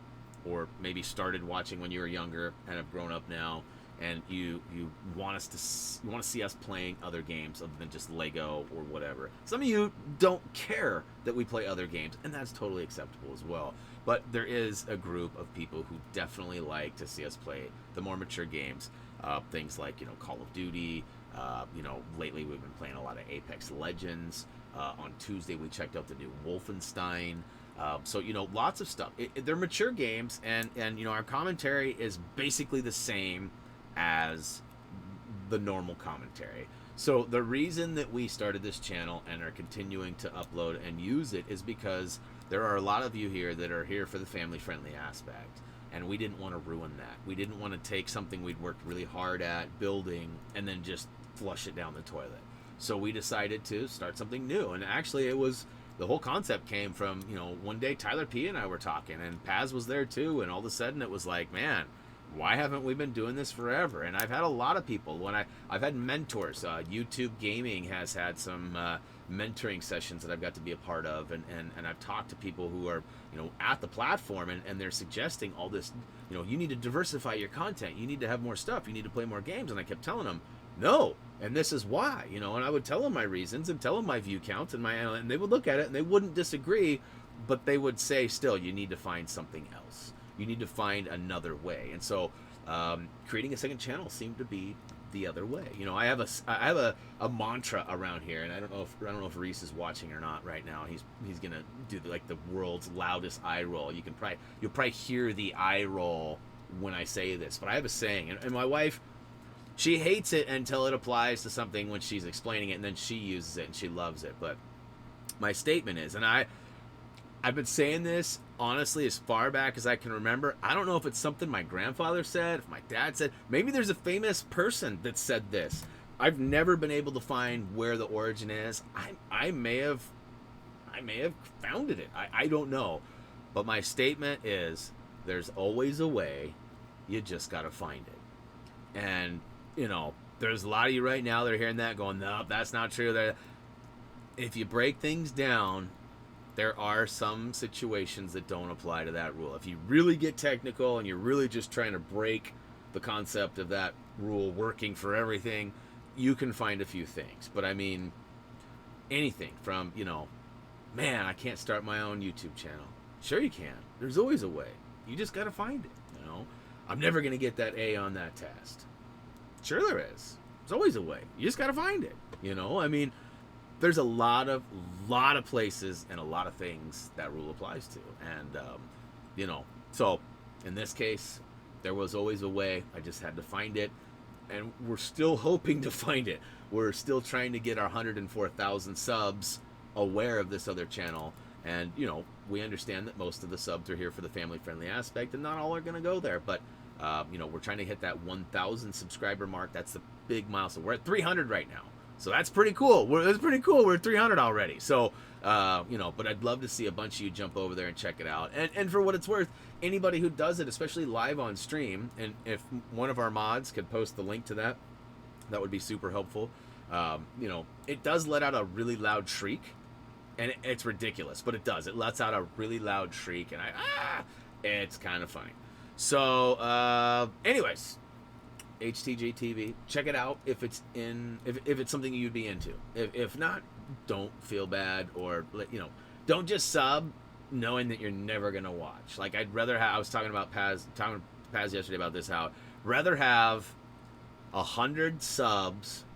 or maybe started watching when you were younger and have grown up now, and you want to see us playing other games other than just Lego or whatever. Some of you don't care that we play other games, and that's totally acceptable as well. But there is a group of people who definitely like to see us play the more mature games, things like Call of Duty. Lately we've been playing a lot of Apex Legends. On Tuesday we checked out the new Wolfenstein. So lots of stuff. They're mature games, and our commentary is basically the same as the normal commentary. So the reason that we started this channel and are continuing to upload and use it is because there are a lot of you here that are here for the family-friendly aspect, and we didn't want to ruin that. We didn't want to take something we'd worked really hard at building and then just flush it down the toilet. So we decided to start something new, and actually the whole concept came from, one day Tyler P and I were talking, and Paz was there too, and all of a sudden it was like, man, why haven't we been doing this forever? And I've had a lot of people, I've had mentors. YouTube Gaming has had some mentoring sessions that I've got to be a part of, and I've talked to people who are, at the platform, and they're suggesting all this, you need to diversify your content, you need to have more stuff, you need to play more games, and I kept telling them, no, and this is why, and I would tell them my reasons and tell them my view counts, and they would look at it and they wouldn't disagree, but they would say, still, you need to find something else. You need to find another way. And so creating a second channel seemed to be the other way. I have a mantra around here, and I don't know if Reese is watching or not right now. He's gonna do the world's loudest eye roll. You'll probably hear the eye roll when I say this, but I have a saying, and my wife, she hates it until it applies to something when she's explaining it, and then she uses it and she loves it. But my statement is, and I've been saying this honestly as far back as I can remember. I don't know if it's something my grandfather said, if my dad said, maybe there's a famous person that said this. I've never been able to find where the origin is. I may have founded it. I don't know. But my statement is, there's always a way. You just got to find it. And there's a lot of you right now that are hearing that going, no, that's not true. If you break things down, there are some situations that don't apply to that rule. If you really get technical and you're really just trying to break the concept of that rule working for everything, you can find a few things. But I mean, anything from, man, I can't start my own YouTube channel. Sure you can. There's always a way. You just got to find it, I'm never going to get that A on that test. Sure there is. There's always a way. You just got to find it. I mean, there's a lot of places and a lot of things that rule applies to. And, so in this case, There was always a way. I just had to find it, and we're still hoping to find it. We're still trying to get our 104,000 subs aware of this other channel, and we understand that most of the subs are here for the family-friendly aspect, and not all are going to go there. But we're trying to hit that 1,000 subscriber mark. That's the big milestone. We're at 300 right now, so that's pretty cool. That's pretty cool. We're at 300 already. So but I'd love to see a bunch of you jump over there and check it out. And for what it's worth, anybody who does it, especially live on stream, and if one of our mods could post the link to that, that would be super helpful. It does let out a really loud shriek, and it's ridiculous, but it does. It lets out a really loud shriek, and it's kind of funny. So, anyways, HTG TV, check it out if it's something you'd be into. If not, don't feel bad, or don't just sub knowing that you're never gonna watch. Like, I'd rather have. I was talking to Paz yesterday about this. How rather have 100 subs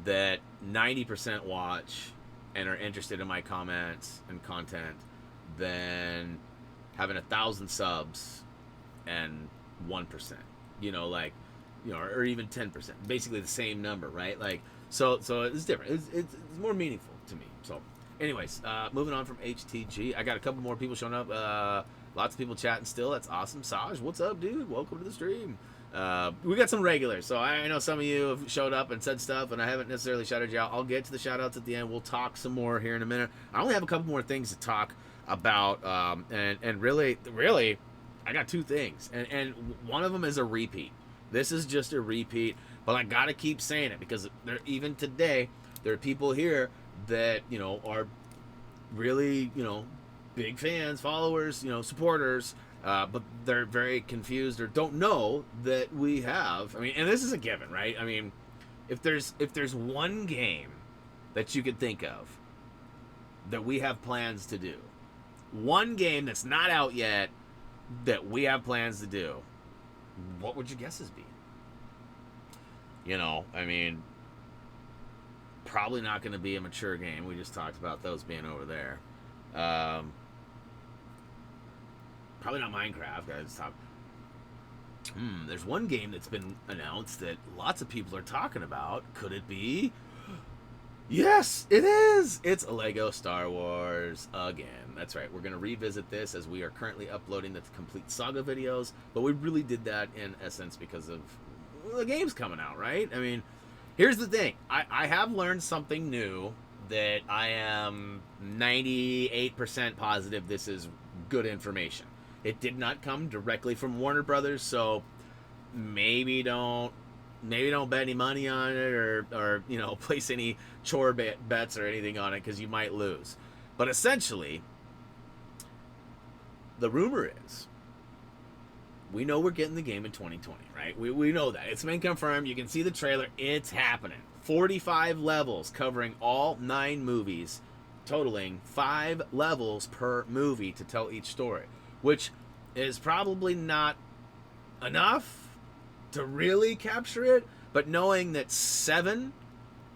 that 90% watch and are interested in my comments and content than having 1,000 subs and 1%. Or even 10%. Basically the same number, right? Like, so it's different. It's more meaningful to me. So, anyways, moving on from HTG, I got a couple more people showing up. Lots of people chatting still. That's awesome. Saj, what's up, dude? Welcome to the stream. We got some regulars, so I know some of you have showed up and said stuff, and I haven't necessarily shouted you out. I'll get to the shout-outs at the end. We'll talk some more here in a minute. I only have a couple more things to talk about, and really, I got two things, and one of them is a repeat. This is just a repeat, but I gotta keep saying it because even today, there are people here that are really big fans, followers, supporters. But they're very confused or don't know that we have. I mean, and this is a given, right? I mean, if there's one game that you could think of that we have plans to do, one game that's not out yet that we have plans to do, what would your guesses be? I mean, probably not going to be a mature game. We just talked about those being over there. Probably not Minecraft. There's one game that's been announced that lots of people are talking about. Could it be? Yes, it is. It's a Lego Star Wars again. That's right. We're going to revisit this as we are currently uploading the complete saga videos. But we really did that in essence because of the game's coming out, right? I mean, here's the thing. I have learned something new that I am 98% positive this is good information. It did not come directly from Warner Brothers, so maybe don't bet any money on it, or place any chore bets or anything on it, because you might lose. But essentially, the rumor is, we know we're getting the game in 2020, right? We know that. It's been confirmed. You can see the trailer. It's happening. 45 levels covering all 9 movies, totaling 5 levels per movie to tell each story, which is probably not enough to really capture it, but knowing that 7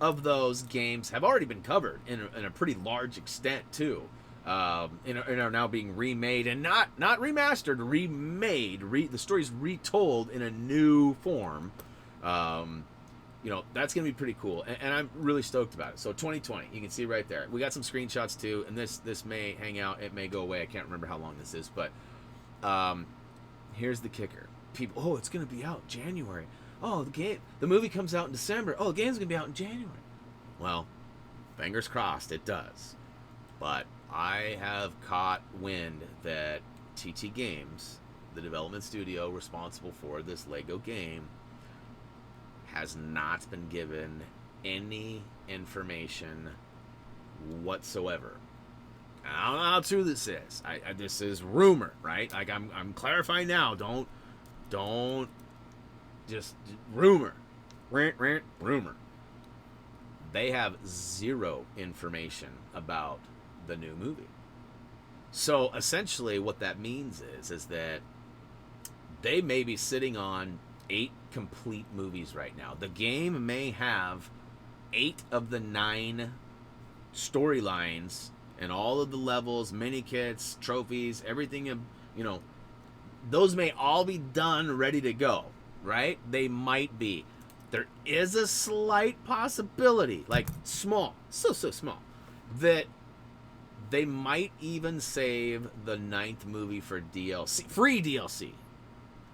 of those games have already been covered in a pretty large extent too, and are now being remade, and not remastered, remade. The story's retold in a new form. That's gonna be pretty cool, and I'm really stoked about it. So 2020, you can see right there. We got some screenshots too, and this may hang out, it may go away. I can't remember how long this is, but here's the kicker. People, it's gonna be out January. The movie comes out in December. The game's gonna be out in January. Well, fingers crossed it does. But I have caught wind that TT Games, the development studio responsible for this Lego game, has not been given any information whatsoever. I don't know how true this is. This is rumor, right? Like, I'm clarifying now. Don't just rumor. Rumor. They have 0 information about the new movie. So essentially what that means is that they may be sitting on 8 complete movies right now. The game may have 8 of the 9 storylines and all of the levels, mini kits, trophies, everything, those may all be done, ready to go, right? They might be. There is a slight possibility, like small, so small, that they might even save the 9th movie for DLC, free DLC,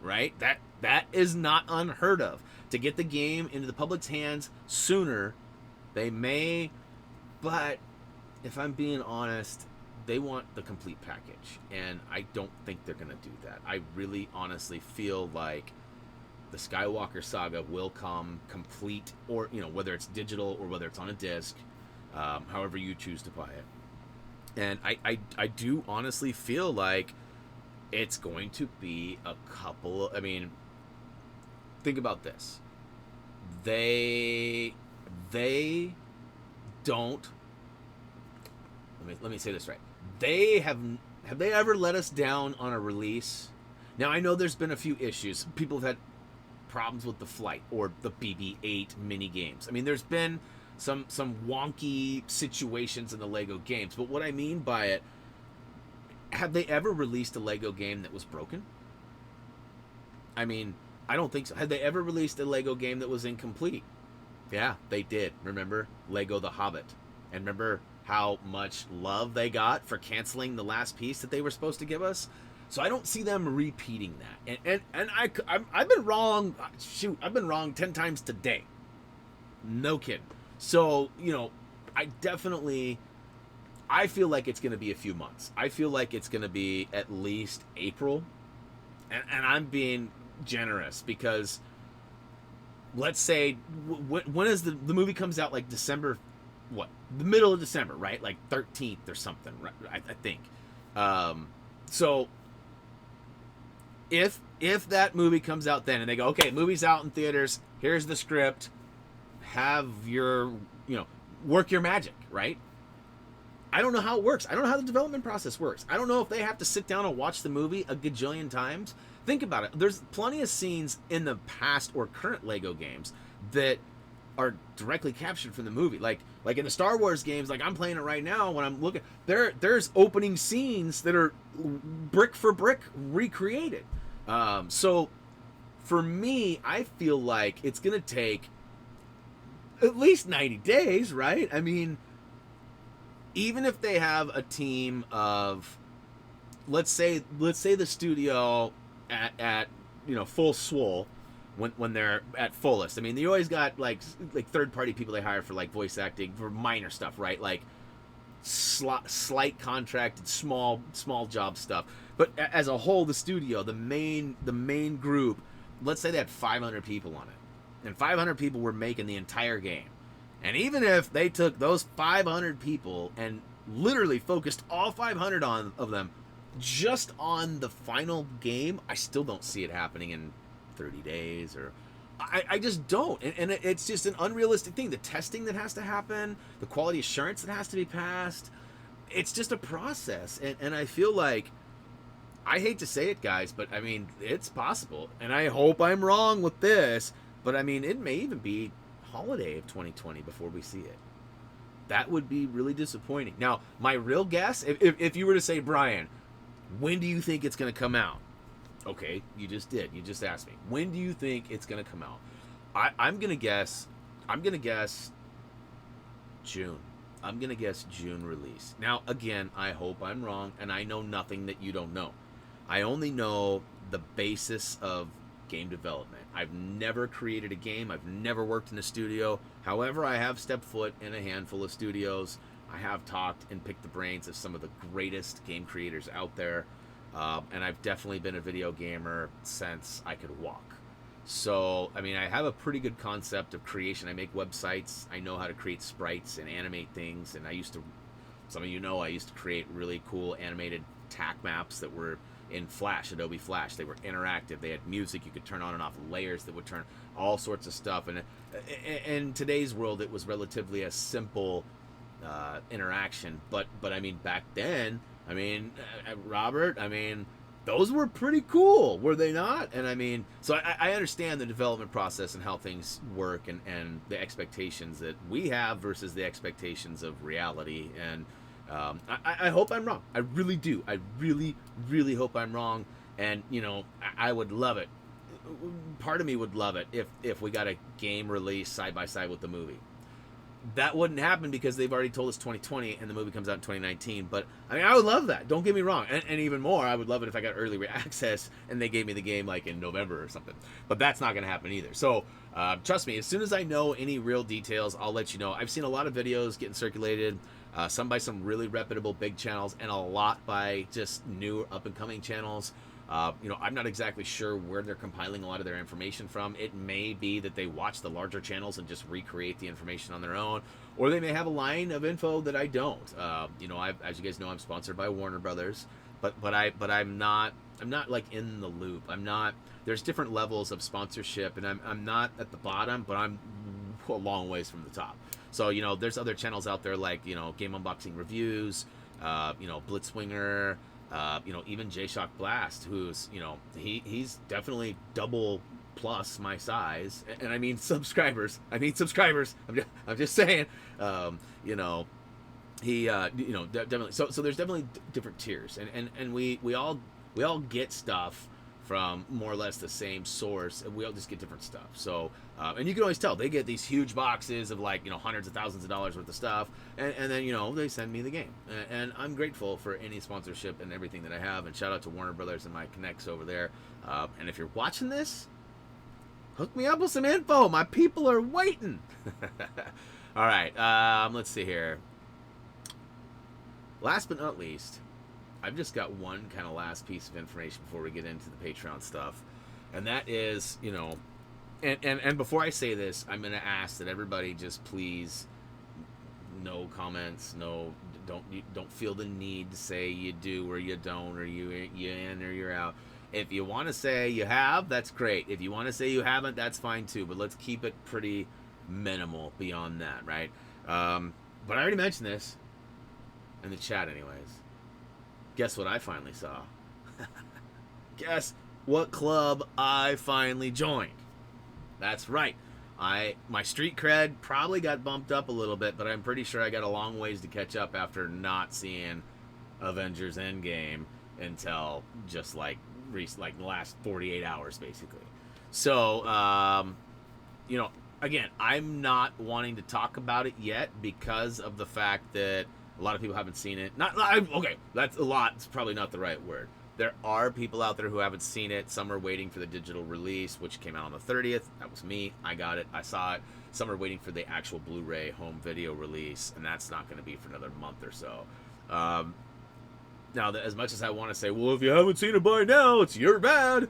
right? That is not unheard of. To get the game into the public's hands sooner, they may, but if I'm being honest, they want the complete package, and I don't think they're going to do that. I really honestly feel like the Skywalker saga will come complete, or whether it's digital or whether it's on a disc, however you choose to buy it. And I do honestly feel like it's going to be a couple. I mean, think about this. They don't. Let me say this right. They have they ever let us down on a release? Now I know there's been a few issues. People have had problems with the flight or the BB-8 mini games. I mean, there's been some wonky situations in the Lego games, but what I mean by it, have they ever released a Lego game that was broken? I mean, I don't think so. Had they ever released a Lego game that was incomplete? Yeah, they did. Remember Lego the Hobbit? And remember how much love they got for canceling the last piece that they were supposed to give us? So I don't see them repeating that. And I've been wrong. Shoot, I've been wrong 10 times today. No kidding. So, I feel like it's going to be a few months. I feel like it's going to be at least April. And I'm being generous because let's say, when is the movie comes out, like December, what? The middle of December, right? Like 13th or something, right? I think. So if that movie comes out then and they go, okay, movie's out in theaters, here's the script, have your, work your magic, right? I don't know how it works. I don't know how the development process works. I don't know if they have to sit down and watch the movie a gajillion times. Think about it. There's plenty of scenes in the past or current Lego games that are directly captured from the movie. Like in the Star Wars games, like I'm playing it right now when I'm looking, there's opening scenes that are brick for brick recreated. So for me, I feel like it's going to take at least 90 days, right? I mean, even if they have a team of, let's say the studio at full swole when they're at fullest. I mean, you always got like third party people they hire for like voice acting for minor stuff, right? Like slight contracted small job stuff. But as a whole, the studio, the main group, let's say they had 500 people on it. And 500 people were making the entire game. And even if they took those 500 people and literally focused all 500 of them just on the final game, I still don't see it happening in 30 days. Or I just don't. And it's just an unrealistic thing. The testing that has to happen, the quality assurance that has to be passed, it's just a process. And I feel like, I hate to say it, guys, but I mean, it's possible. And I hope I'm wrong with this. But I mean, it may even be holiday of 2020 before we see it. That would be really disappointing. Now, my real guess, if you were to say, Brian, when do you think it's going to come out? Okay, you just did. You just asked me. When do you think it's going to come out? I'm going to guess June. I'm going to guess June release. Now, again, I hope I'm wrong, and I know nothing that you don't know. I only know the basis of game development. I've never created a game. I've never worked in a studio. However, I have stepped foot in a handful of studios. I have talked and picked the brains of some of the greatest game creators out there. And I've definitely been a video gamer since I could walk. So, I mean, I have a pretty good concept of creation. I make websites. I know how to create sprites and animate things. And some of you know, I used to create really cool animated tack maps that were in Flash, Adobe Flash. They were interactive. They had music you could turn on and off, layers that would turn, all sorts of stuff. And in today's world, it was relatively a simple interaction. But I mean, back then, I mean, Robert, I mean, those were pretty cool, were they not? And I mean, so I understand the development process and how things work and the expectations that we have versus the expectations of reality. And I hope I'm wrong. I really do. I really, really hope I'm wrong. And you know, I would love it. Part of me would love it if we got a game release side by side with the movie. That wouldn't happen because they've already told us 2020 and the movie comes out in 2019. But I mean, I would love that. Don't get me wrong. And even more, I would love it if I got early access and they gave me the game like in November or something. But that's not going to happen either. So trust me, as soon as I know any real details, I'll let you know. I've seen a lot of videos getting circulated, some by some really reputable big channels, and a lot by just new up and coming channels. You know, I'm not exactly sure where they're compiling a lot of their information from. It may be that they watch the larger channels and just recreate the information on their own, or they may have a line of info that I don't. You know, as you guys know, I'm sponsored by Warner Brothers, but I'm not like in the loop. I'm not. There's different levels of sponsorship, and I'm not at the bottom, but I'm a long ways from the top. So you know, there's other channels out there like, you know, Game Unboxing Reviews, you know, Blitzwinger. You know, even J-Shock Blast, who's, you know, he's definitely double plus my size, and I mean subscribers. I'm just saying, you know, he, you know, definitely. So there's definitely different tiers, and we all get stuff from more or less the same source, and we all just get different stuff. So, and you can always tell they get these huge boxes of like, you know, hundreds of thousands of dollars worth of stuff, and then, you know, they send me the game, and I'm grateful for any sponsorship and everything that I have. And shout out to Warner Brothers and my connects over there. And if you're watching this, hook me up with some info. My people are waiting. All right, let's see here. Last but not least, I've just got one kind of last piece of information before we get into the Patreon stuff, and that is, you know, and before I say this, I'm going to ask that everybody just please, no comments, no, don't feel the need to say you do or you don't, or you in or you're out. If you want to say you have, that's great. If you want to say you haven't, that's fine too. But let's keep it pretty minimal beyond that, right? But I already mentioned this in the chat, anyways. Guess what I finally saw? Guess what club I finally joined? That's right. My street cred probably got bumped up a little bit, but I'm pretty sure I got a long ways to catch up after not seeing Avengers Endgame until just like the last 48 hours, basically. So, you know, again, I'm not wanting to talk about it yet because of the fact that a lot of people haven't seen it. Okay, that's a lot. It's probably not the right word. There are people out there who haven't seen it. Some are waiting for the digital release, which came out on the 30th. That was me. I got it. I saw it. Some are waiting for the actual Blu-ray home video release, and that's not going to be for another month or so. Now, as much as I want to say, well, if you haven't seen it by now, it's your bad.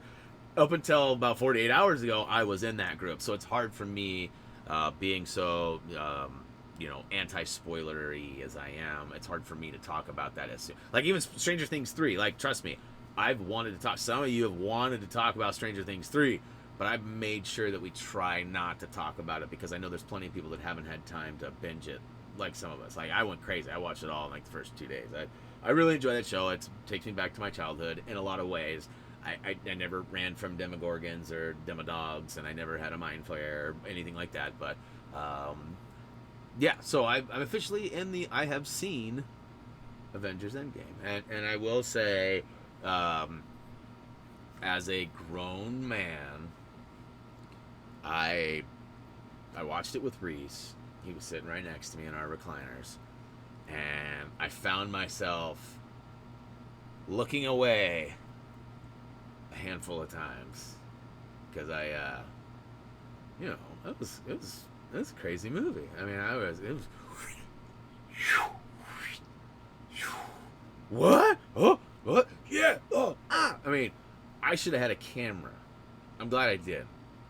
Up until about 48 hours ago, I was in that group. So it's hard for me, being so... you know, anti-spoilery as I am, it's hard for me to talk about that as soon. Like, even Stranger Things 3, like, trust me, I've wanted to talk, some of you have wanted to talk about Stranger Things 3, but I've made sure that we try not to talk about it because I know there's plenty of people that haven't had time to binge it, like some of us. Like, I went crazy. I watched it all in, like, the first 2 days. I really enjoy that show. It takes me back to my childhood in a lot of ways. I never ran from Demogorgons or Demodogs, and I never had a mind flare or anything like that, but, yeah, so I'm officially in the... I have seen Avengers Endgame. And I will say, as a grown man, I watched it with Reese. He was sitting right next to me in our recliners. And I found myself looking away a handful of times. Because you know, it was a crazy movie. I mean, it was what? Oh, what? Yeah. Oh, ah. I mean, I should have had a camera. I'm glad I did,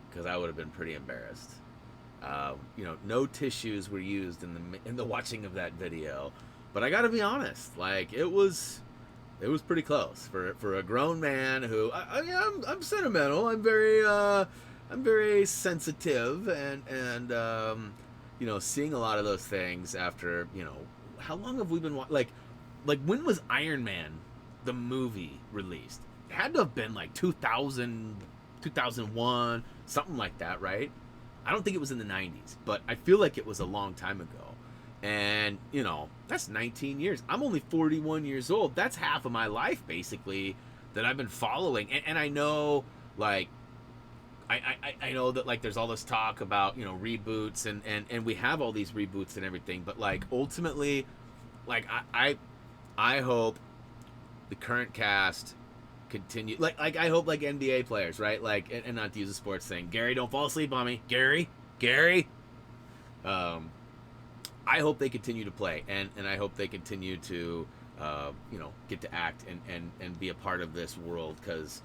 because I would have been pretty embarrassed. You know, no tissues were used in the watching of that video, but I got to be honest, like it was pretty close for a grown man who I'm sentimental. I'm very sensitive, and you know, seeing a lot of those things after, you know, how long have we been like when was Iron Man the movie released? It had to have been like 2000, 2001, something like that, right? I don't think it was in the 90s, but I feel like it was a long time ago. And, you know, that's 19 years. I'm only 41 years old. That's half of my life, basically, that I've been following, and I know like I know that like there's all this talk about, you know, reboots, and we have all these reboots and everything, but like ultimately, like I hope the current cast continue, like I hope like NBA players, right? Like, and not to use a sports thing. Gary, don't fall asleep on me. Gary. Um, I hope they continue to play, and I hope they continue to, you know, get to act and be a part of this world, because,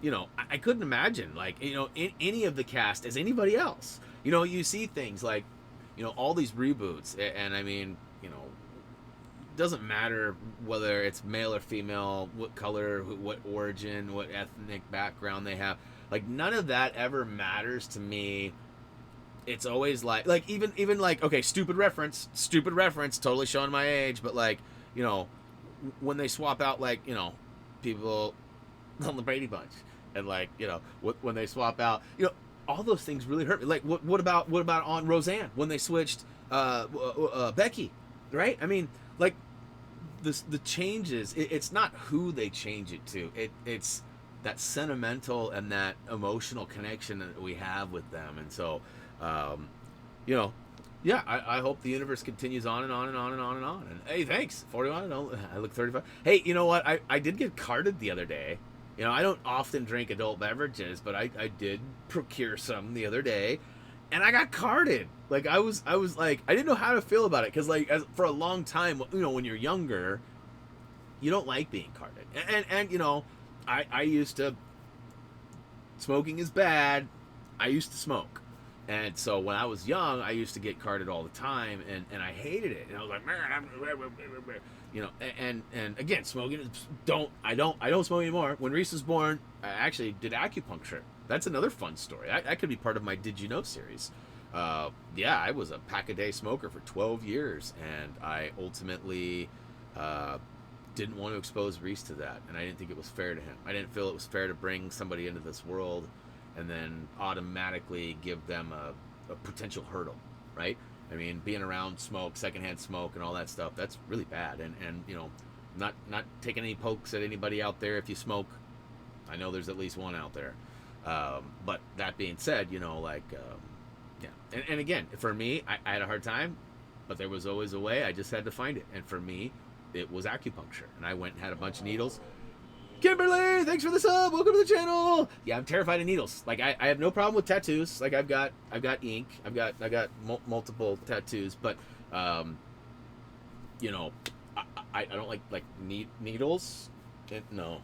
you know, I couldn't imagine, like, you know, any of the cast as anybody else. You know, you see things like, you know, all these reboots, and I mean, you know, doesn't matter whether it's male or female, what color, what origin, what ethnic background they have. Like, none of that ever matters to me. It's always like even like, okay, stupid reference, totally showing my age, but like, you know, when they swap out, like, you know, people on the Brady Bunch, and like, you know, when they swap out, you know, all those things really hurt me. Like, what about on Roseanne when they switched Becky, right? I mean, like, the changes, it's not who they change it to, it's that sentimental and that emotional connection that we have with them. And so, you know, yeah, I hope the universe continues on and on and on and on and on. And hey, thanks, 41. I look 35. Hey, you know what? I did get carded the other day. You know, I don't often drink adult beverages, but I did procure some the other day, and I got carded. Like, I was like, I didn't know how to feel about it, because like, for a long time, you know, when you're younger, you don't like being carded, and you know, I used to, smoking is bad. I used to smoke. And so when I was young, I used to get carded all the time, and I hated it. And I was like, man, you know, and again, smoking is, I don't smoke anymore. When Reese was born, I actually did acupuncture. That's another fun story. That could be part of my Did You Know series. Yeah, I was a pack-a-day smoker for 12 years, and I ultimately didn't want to expose Reese to that, and I didn't think it was fair to him. I didn't feel it was fair to bring somebody into this world and then automatically give them a potential hurdle, right? I mean, being around smoke, secondhand smoke, and all that stuff, that's really bad. And you know, not taking any pokes at anybody out there if you smoke. I know there's at least one out there. But that being said, you know, like, yeah. And again, for me, I had a hard time, but there was always a way. I just had to find it. And for me, it was acupuncture. And I went and had a bunch of needles. Kimberly, thanks for the sub. Welcome to the channel. Yeah, I'm terrified of needles. Like, I have no problem with tattoos. Like, I've got ink. I've got multiple tattoos. But, you know, I don't like needles. No.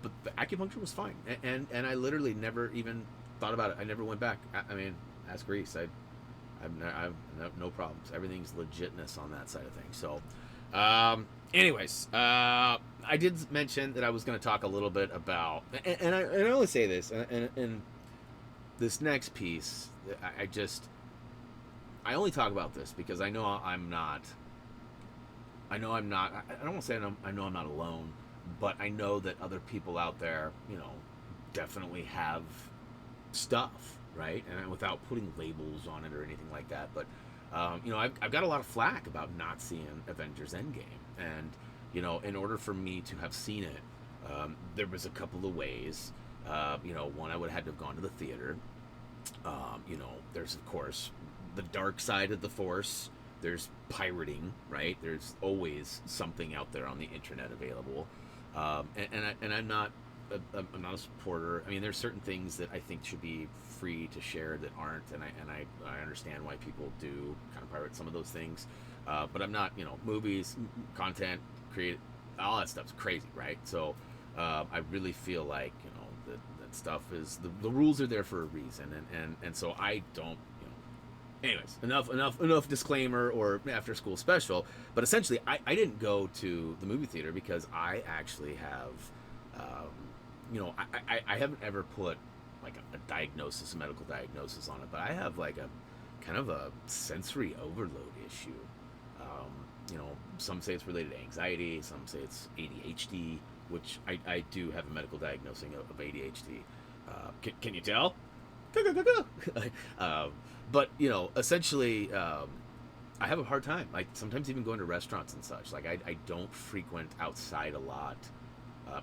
But the acupuncture was fine, and I literally never even thought about it. I never went back. I mean, ask Reese. I've no problems. Everything's legitness on that side of things. So, anyways, I did mention that I was going to talk a little bit about, and I only say this, and this next piece, I only talk about this because I know I'm not. I don't want to say I know I'm not alone, but I know that other people out there, you know, definitely have stuff, right? And without putting labels on it or anything like that, but you know, I've got a lot of flack about not seeing Avengers Endgame, and you know, in order for me to have seen it, there was a couple of ways. You know, one, I would have had to have gone to the theater. You know, there's of course the dark side of the Force. There's pirating, right? There's always something out there on the internet available, and I'm not a supporter. I mean, there's certain things that I think should be free to share that aren't, and I understand why people do kind of pirate some of those things, but I'm not. You know, movies, content, create, all that stuff's crazy, right? So I really feel like, you know, that stuff is, the rules are there for a reason, and so I don't. Anyways, enough disclaimer or after school special. But essentially, I didn't go to the movie theater because I actually have, you know, I haven't ever put like a diagnosis, a medical diagnosis on it, but I have like a kind of a sensory overload issue. You know, some say it's related to anxiety, some say it's ADHD, which I do have a medical diagnosing of ADHD. Can you tell? But you know, essentially, I have a hard time. Like, sometimes even going to restaurants and such. Like, I don't frequent outside a lot.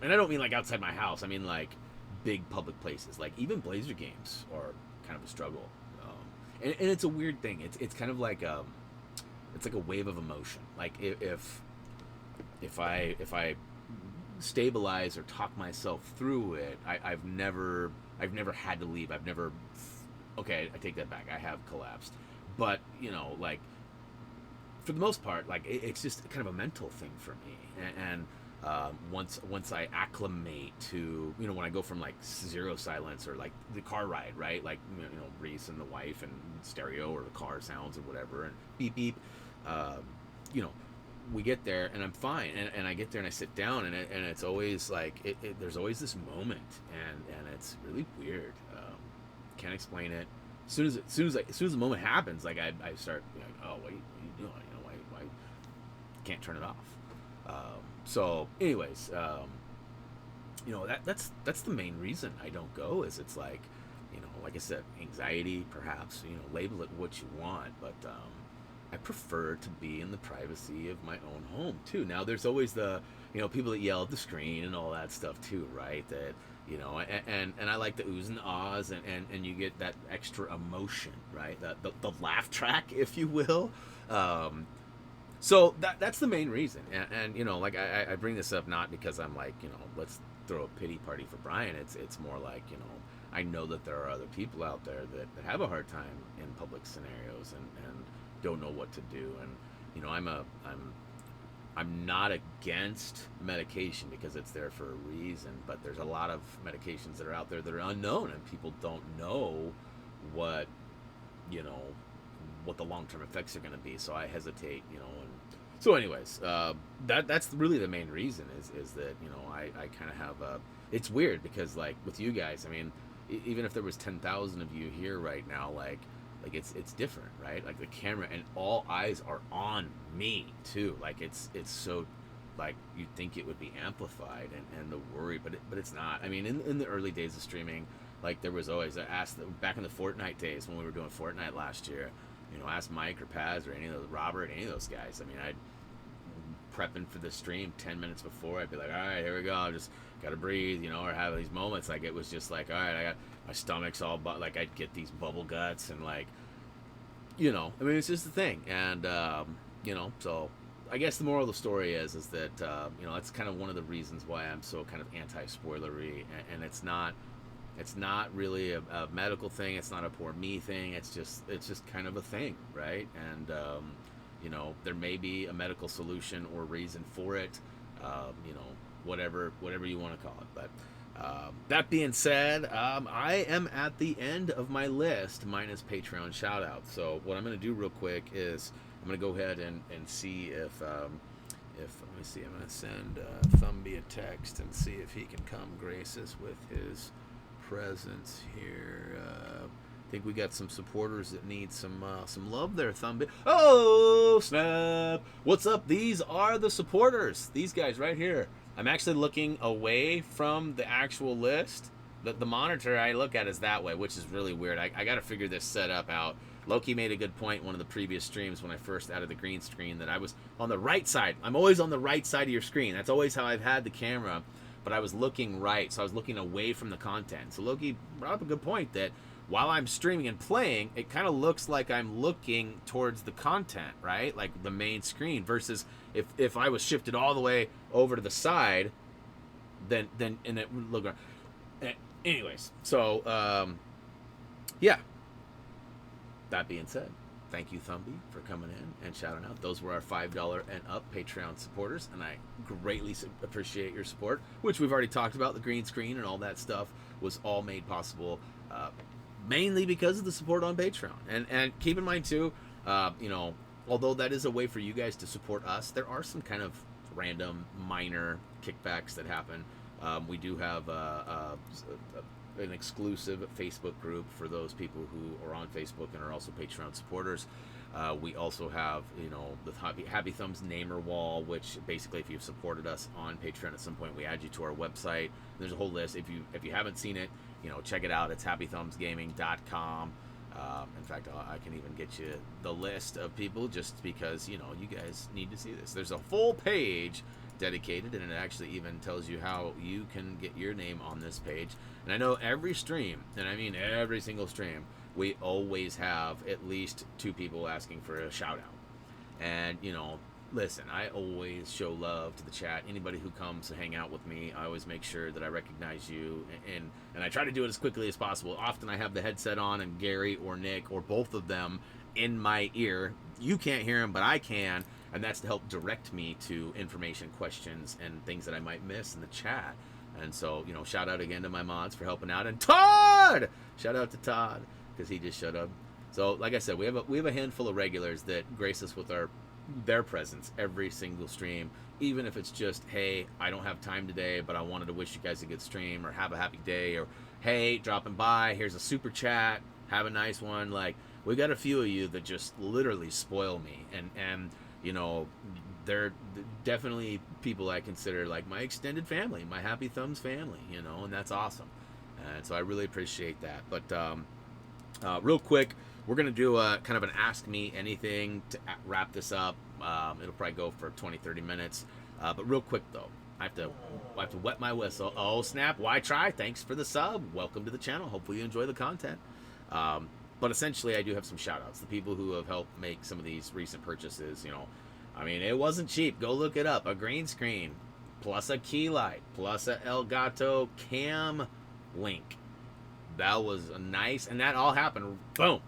And I don't mean like outside my house. I mean like big public places. Like even Blazer games are kind of a struggle. And it's a weird thing. It's kind of like it's like a wave of emotion. Like if I stabilize or talk myself through it, I've never had to leave. I've never. Okay, I take that back. I have collapsed, but you know, like for the most part, like it's just kind of a mental thing for me. And once I acclimate to, you know, when I go from like zero silence or like the car ride, right? Like you know, Reese and the wife and stereo or the car sounds or whatever, and beep beep. You know, we get there and I'm fine, and I get there and I sit down and it's always like there's always this moment, and it's really weird. Can't explain it. As soon as the moment happens, like I start like, oh, what are you doing? You know, why can't turn it off. So anyways, you know, that's the main reason I don't go, is it's like, you know, like I said, anxiety, perhaps, you know, label it what you want, but I prefer to be in the privacy of my own home too. Now there's always the, you know, people that yell at the screen and all that stuff too, right? That, you know, and I like the oohs and ahs, and you get that extra emotion, right? The laugh track, if you will. So that's the main reason, and you know, like I bring this up not because I'm like, you know, let's throw a pity party for Brian. It's more like, you know, I know that there are other people out there that have a hard time in public scenarios and don't know what to do, and you know, I'm not against medication because it's there for a reason, but there's a lot of medications that are out there that are unknown, and people don't know what, you know, what the long-term effects are going to be. So I hesitate, you know. And so anyways, that's really the main reason is that, you know, I kind of have a, it's weird because like with you guys, I mean, even if there was 10,000 of you here right now, like it's different, right? Like the camera and all eyes are on me too. Like it's so, like you'd think it would be amplified and the worry, but it's not. I mean, in the early days of streaming, like there was always, I asked back in the Fortnite days when we were doing Fortnite last year, you know, ask Mike or Paz or any of those, Robert, any of those guys. I mean, I'd prepping for the stream 10 minutes before, I'd be like, all right, here we go, I just gotta breathe, you know, or have these moments. Like it was just like, all right, I got my stomach's all, but like I'd get these bubble guts and like, you know, I mean, it's just the thing. And you know, so I guess the moral of the story is that you know, that's kind of one of the reasons why I'm so kind of anti-spoilery, and it's not really a medical thing, it's not a poor me thing, it's just kind of a thing, right? And you know, there may be a medical solution or reason for it, you know, whatever you want to call it. But that being said, I am at the end of my list minus Patreon shout out. So what I'm going to do real quick is I'm going to go ahead and see if let me see, I'm going to send Thumbie a text and see if he can come grace us with his presence here. I think we got some supporters that need some love there, Thumbie. Oh, snap! What's up? These are the supporters. These guys right here. I'm actually looking away from the actual list. The monitor I look at is that way, which is really weird. I got to figure this setup out. Loki made a good point in one of the previous streams when I first added the green screen that I was on the right side. I'm always on the right side of your screen. That's always how I've had the camera, but I was looking right, so I was looking away from the content. So Loki brought up a good point that while I'm streaming and playing, it kind of looks like I'm looking towards the content, right? Like the main screen, versus if I was shifted all the way over to the side, then and it would look. Anyways, so yeah. That being said, thank you, Thumbie, for coming in and shouting out. Those were our $5 and up Patreon supporters, and I greatly appreciate your support, which we've already talked about. The green screen and all that stuff was all made possible mainly because of the support on Patreon. And keep in mind, too, you know, although that is a way for you guys to support us, there are some kind of random minor kickbacks that happen. We do have an exclusive Facebook group for those people who are on Facebook and are also Patreon supporters. We also have, you know, the Happy Thumbs Namer Wall, which basically, if you've supported us on Patreon at some point, we add you to our website. There's a whole list. If you haven't seen it, you know, check it out. It's HappyThumbsGaming.com. In fact, I can even get you the list of people just because, you know, you guys need to see this. There's a full page dedicated, and it actually even tells you how you can get your name on this page. And I know every stream, and I mean every single stream, we always have at least 2 people asking for a shout out. And, you know, listen, I always show love to the chat. Anybody who comes to hang out with me, I always make sure that I recognize you, and I try to do it as quickly as possible. Often I have the headset on, and Gary or Nick or both of them in my ear. You can't hear them, but I can, and that's to help direct me to information, questions, and things that I might miss in the chat. And so, you know, shout out again to my mods for helping out, and Todd! Shout out to Todd, because he just showed up. So, like I said, we have a handful of regulars that grace us with their presence every single stream, even if it's just, hey, I don't have time today, but I wanted to wish you guys a good stream, or have a happy day, or hey, dropping by, here's a super chat, have a nice one. Like, we got a few of you that just literally spoil me, and you know, they're definitely people I consider like my extended family, my Happy Thumbs family, you know, and that's awesome. And so I really appreciate that. But real quick, we're going to do a kind of an Ask Me Anything to wrap this up. It'll probably go for 20-30 minutes. But real quick, though, I have to wet my whistle. Oh, snap. Why try? Thanks for the sub. Welcome to the channel. Hopefully you enjoy the content. But essentially, I do have some shout-outs. The people who have helped make some of these recent purchases, you know. I mean, it wasn't cheap. Go look it up. A green screen, plus a key light, plus a Elgato cam link. That was nice. And that all happened, boom,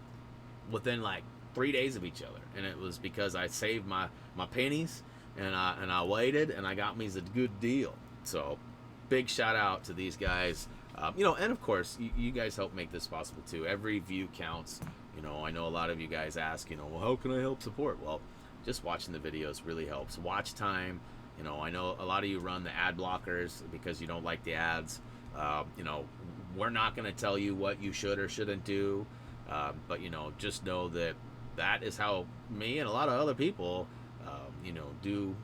within like 3 days of each other, and it was because I saved my pennies, and I waited, and I got me a good deal. So big shout out to these guys, you know, and of course you guys help make this possible too. Every view counts. You know, I know a lot of you guys ask, you know, well, how can I help support? Well, just watching the videos really helps. Watch time. You know, I know a lot of you run the ad blockers because you don't like the ads. You know, we're not going to tell you what you should or shouldn't do. But, you know, just know that that is how me and a lot of other people, you know, do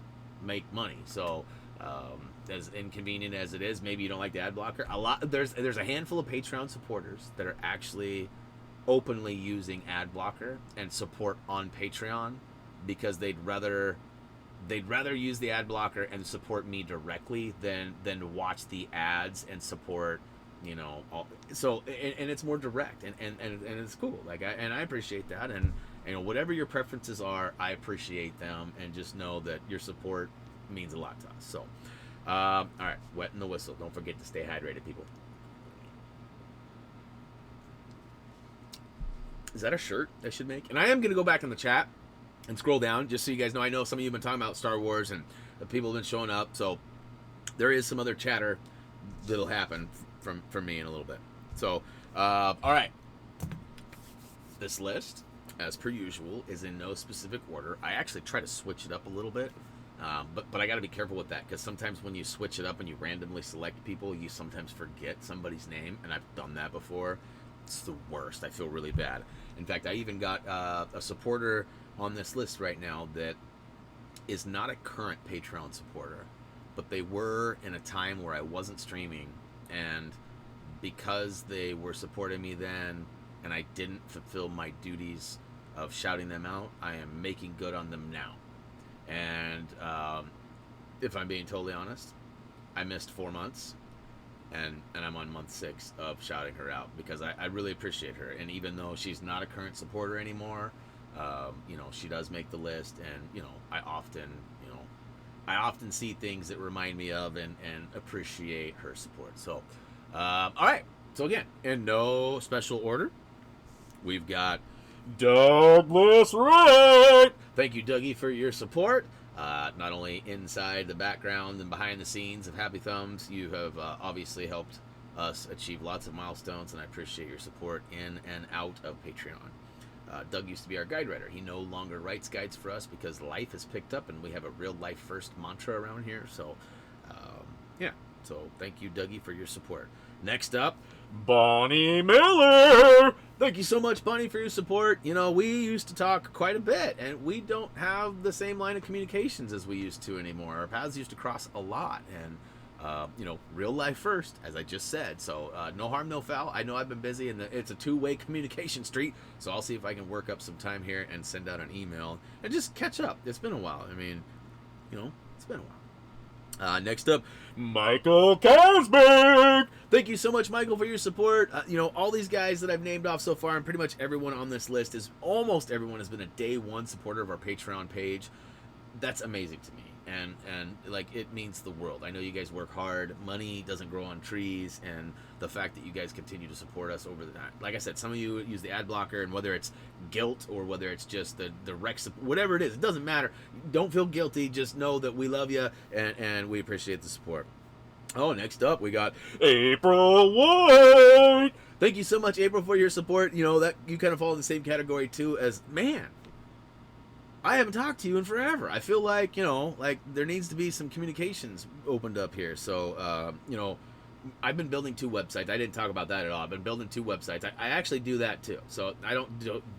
make money. So, as inconvenient as it is, maybe you don't like the ad blocker. There's a handful of Patreon supporters that are actually openly using ad blocker and support on Patreon because they'd rather use the ad blocker and support me directly than watch the ads and support, you know, so and it's more direct and it's cool. Like I appreciate that, and you know, whatever your preferences are, I appreciate them, and just know that your support means a lot to us. So all right, wetting the whistle. Don't forget to stay hydrated, people. Is that a shirt I should make? And I am gonna go back in the chat and scroll down just so you guys know. I know some of you have been talking about Star Wars, and the people have been showing up, so there is some other chatter that'll happen from me in a little bit. So, all right. This list, as per usual, is in no specific order. I actually try to switch it up a little bit, but I got to be careful with that, because sometimes when you switch it up and you randomly select people, you sometimes forget somebody's name, and I've done that before. It's the worst. I feel really bad. In fact, I even got a supporter on this list right now that is not a current Patreon supporter, but they were in a time where I wasn't streaming, and because they were supporting me then and I didn't fulfill my duties of shouting them out, I am making good on them now. And if I'm being totally honest, I missed 4 months, and I'm on month 6 of shouting her out because I really appreciate her. And even though she's not a current supporter anymore, you know, she does make the list, and you know, I often see things that remind me of and appreciate her support. So all right, so again, in no special order, we've got Douglas Wright. Thank you, Dougie, for your support, not only inside the background and behind the scenes of Happy Thumbs. You have obviously helped us achieve lots of milestones, and I appreciate your support in and out of Patreon. Doug used to be our guide writer. He no longer writes guides for us because life has picked up, and we have a real life first mantra around here. So, yeah. So thank you, Dougie, for your support. Next up, Bonnie Miller. Thank you so much, Bonnie, for your support. You know, we used to talk quite a bit, and we don't have the same line of communications as we used to anymore. Our paths used to cross a lot, and you know, real life first, as I just said. So no harm, no foul. I know I've been busy, and it's a two-way communication street, so I'll see if I can work up some time here and send out an email and just catch up. It's been a while. I mean, you know, it's been a while. Next up, Michael Gamebreak. Thank you so much, Michael, for your support. You know, all these guys that I've named off so far, and pretty much everyone on this list is almost everyone has been a day one supporter of our Patreon page. That's amazing to me, and like it means the world. I know you guys work hard. Money doesn't grow on trees, and the fact that you guys continue to support us over the time. Like I said, some of you use the ad blocker, and whether it's guilt or whether it's just the rec, whatever it is, it doesn't matter. Don't feel guilty. Just know that we love you, and we appreciate the support. Oh, next up we got April White. Thank you so much, April, for your support. You know that you kind of fall in the same category too as man. I haven't talked to you in forever. I feel like, you know, like there needs to be some communications opened up here. So, you know, I've been building 2 websites. I didn't talk about that at all. I've been building 2 websites. I actually do that too. So I don't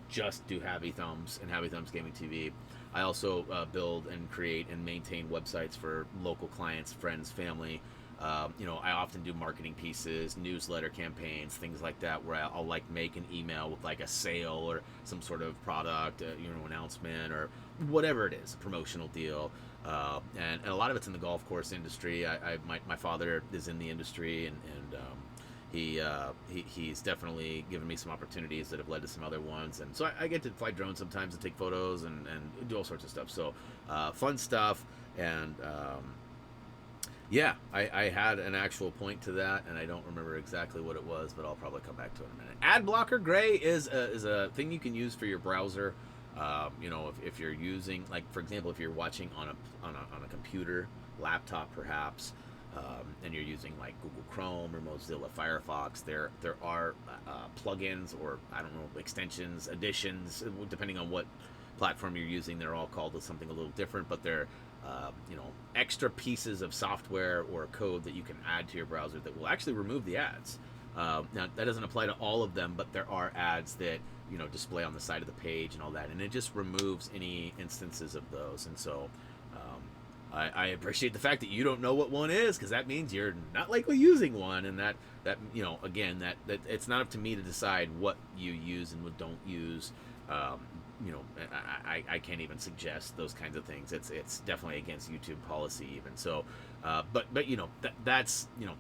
just do Happy Thumbs and Happy Thumbs Gaming TV. I also build and create and maintain websites for local clients, friends, family. You know, I often do marketing pieces, newsletter campaigns, things like that, where I'll like make an email with like a sale or some sort of product, you know, announcement or whatever it is, a promotional deal. And a lot of it's in the golf course industry. My father is in the industry, and he's definitely given me some opportunities that have led to some other ones. And so I get to fly drones sometimes and take photos and do all sorts of stuff. So fun stuff. And yeah, I had an actual point to that, and I don't remember exactly what it was, but I'll probably come back to it in a minute. Ad blocker gray is a thing you can use for your browser. You know, if you're using, like for example, if you're watching on a computer, laptop perhaps, and you're using like Google Chrome or Mozilla Firefox, there are plugins or I don't know, extensions, additions, depending on what platform you're using. They're all called something a little different, but they're you know, extra pieces of software or code that you can add to your browser that will actually remove the ads. Now that doesn't apply to all of them, but there are ads that, you know, display on the side of the page and all that, and it just removes any instances of those. And so I appreciate the fact that you don't know what one is, because that means you're not likely using one, and that you know, again, that it's not up to me to decide what you use and what don't use. You know, I can't even suggest those kinds of things. It's definitely against YouTube policy even. So, but you know, that's, you know,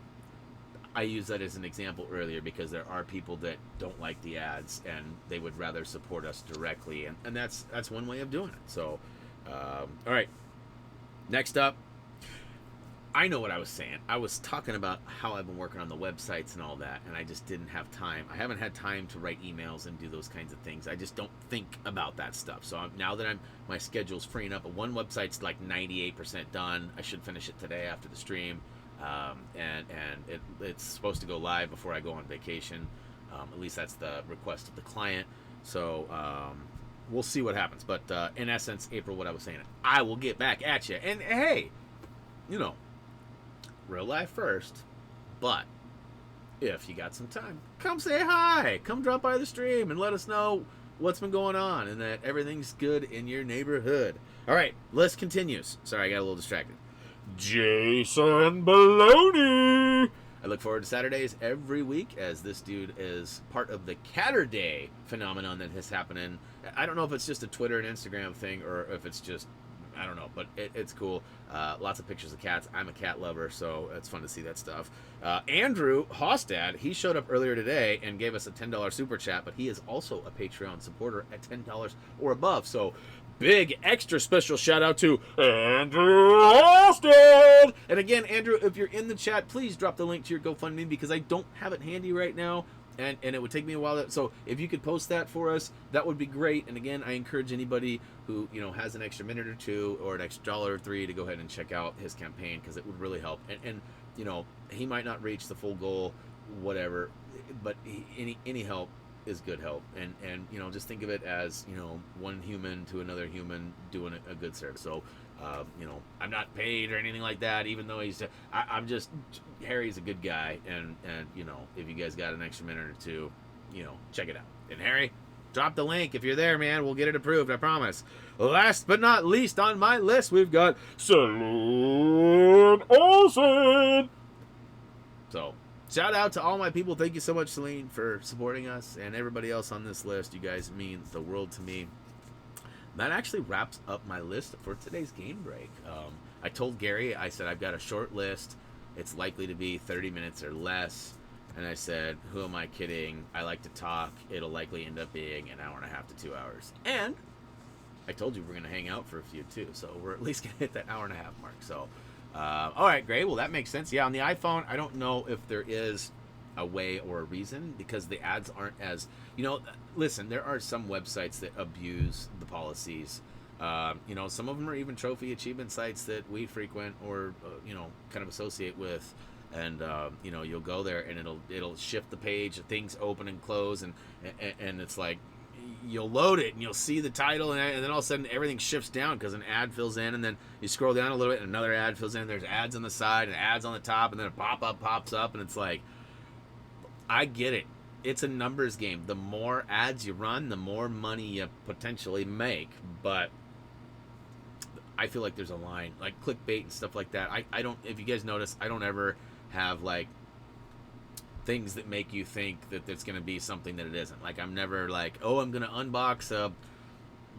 I use that as an example earlier because there are people that don't like the ads and they would rather support us directly, and that's one way of doing it. So, all right, next up. I know what I was saying. I was talking about how I've been working on the websites and all that, and I just didn't have time. I haven't had time to write emails and do those kinds of things. I just don't think about that stuff. So now that my schedule's freeing up, one website's like 98% done. I should finish it today after the stream, and it's supposed to go live before I go on vacation. At least that's the request of the client. So we'll see what happens. But in essence, April, what I was saying, I will get back at you. And hey, you know, real life first, but if you got some time, come say hi, come drop by the stream and let us know what's been going on and that everything's good in your neighborhood. All right, list continues. Sorry, I got a little distracted. Jason Baloney. I look forward to Saturdays every week, as this dude is part of the Catterday phenomenon that is happening. I don't know if it's just a Twitter and Instagram thing or if it's just, I don't know, but it's cool. Lots of pictures of cats. I'm a cat lover, so it's fun to see that stuff. Andrew Hostad, he showed up earlier today and gave us a $10 super chat, but he is also a Patreon supporter at $10 or above. So big extra special shout out to Andrew Hostad. And again, Andrew, if you're in the chat, please drop the link to your GoFundMe because I don't have it handy right now. And it would take me a while. So if you could post that for us, that would be great. And again, I encourage anybody who, you know, has an extra minute or two or an extra $1 or $3 to go ahead and check out his campaign because it would really help. And you know, he might not reach the full goal, whatever, but any help is good help. And you know, just think of it as, you know, one human to another human doing a good service. So you know, I'm not paid or anything like that, even though I'm just, Harry's a good guy, and you know, if you guys got an extra minute or two, you know, check it out. And Harry, drop the link if you're there, man. We'll get it approved, I promise. Last but not least on my list, we've got Celine Olsen. So shout out to all my people. Thank you so much, Celine, for supporting us, and everybody else on this list. You guys mean the world to me. That actually wraps up my list for today's game break. I told Gary, I said, I've got a short list. It's likely to be 30 minutes or less. And I said, who am I kidding? I like to talk. It'll likely end up being an hour and a half to 2 hours. And I told you we're going to hang out for a few too. So we're at least going to hit that hour and a half mark. So, all right, great. Well, that makes sense. Yeah, on the iPhone, I don't know if there is a way or a reason, because the ads aren't as, listen, there are some websites that abuse the policies. Some of them are even trophy achievement sites that we frequent or kind of associate with, and you'll go there and it'll shift the page, things open and close, and it's like you'll load it and you'll see the title, and then all of a sudden everything shifts down because an ad fills in, and then you scroll down a little bit and another ad fills in. There's ads on the side and ads on the top, and then a pop-up pops up, and it's like, I get it. It's a numbers game. The more ads you run, the more money you potentially make. But I feel like there's a line, like clickbait and stuff like that. I don't, if you guys notice, I don't ever have like things that make you think that it's going to be something that it isn't. Like, I'm never like, oh, I'm going to unbox a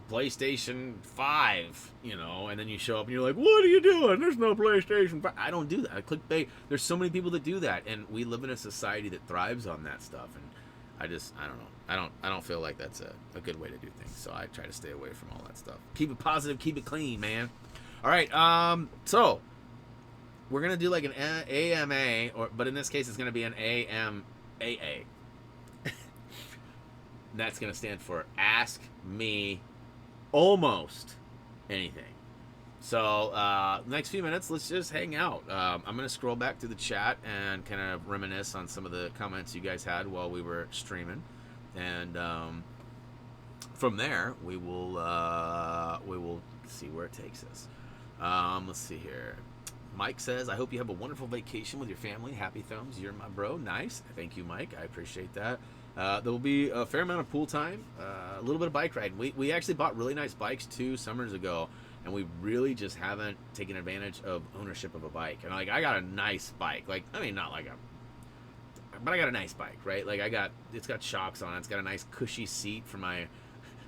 PlayStation 5, and then you show up and you're like, what are you doing? There's no PlayStation 5. I don't do that. I clickbait. There's so many people that do that, and we live in a society that thrives on that stuff, and I don't know. I don't feel like that's a good way to do things, so I try to stay away from all that stuff. Keep it positive, keep it clean, man. All right, so we're gonna do like an AMA, but in this case it's gonna be an AMAA. That's gonna stand for Ask Me Almost Anything. So next few minutes, let's just hang out. I'm going to scroll back through the chat and kind of reminisce on some of the comments you guys had while we were streaming, and from there we will see where it takes us. Let's see here. Mike says, I hope you have a wonderful vacation with your family. Happy thumbs, you're my bro. Nice. Thank you, Mike. I appreciate that. There will be a fair amount of pool time, a little bit of bike riding. We actually bought really nice bikes 2 summers ago, and we really just haven't taken advantage of ownership of a bike. And like, I got a nice bike. Like, I mean, not like but I got a nice bike, right? Like, it's got shocks on it. It's got a nice cushy seat for my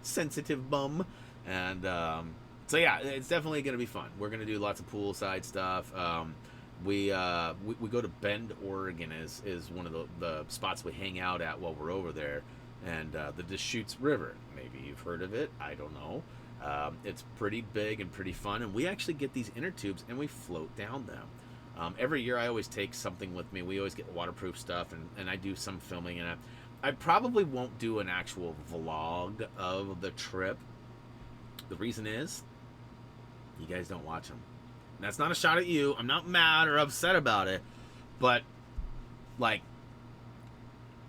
sensitive bum. And so yeah, it's definitely going to be fun. We're going to do lots of poolside stuff. We go to Bend, Oregon is one of the spots we hang out at while we're over there, and the Deschutes River. Maybe you've heard of it. I don't know. It's pretty big and pretty fun, and we actually get these inner tubes and we float down them. Every year I always take something with me. We always get waterproof stuff, and I do some filming, and I probably won't do an actual vlog of the trip. The reason is, you guys don't watch them. That's not a shot at you. I'm not mad or upset about it. But, like,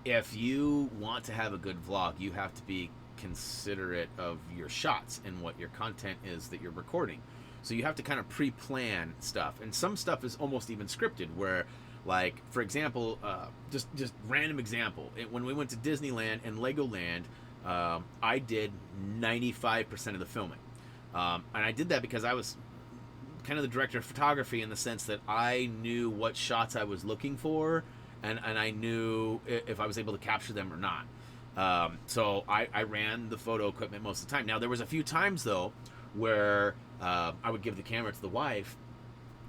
if you want to have a good vlog, you have to be considerate of your shots and what your content is that you're recording. So you have to kind of pre-plan stuff. And some stuff is almost even scripted, where, like, for example, just random example. When we went to Disneyland and Legoland, I did 95% of the filming. And I did that because I was kind of the director of photography, in the sense that I knew what shots I was looking for, and I knew if I was able to capture them or not. So I ran the photo equipment most of the time. Now, there was a few times, though, where I would give the camera to the wife,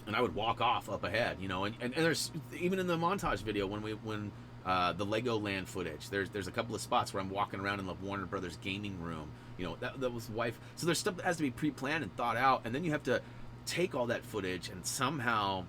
and I would walk off up ahead, and there's, even in the montage video, when the Legoland footage, there's a couple of spots where I'm walking around in the Warner Brothers gaming room, that was the wife. So there's stuff that has to be pre-planned and thought out, and then you have to take all that footage and somehow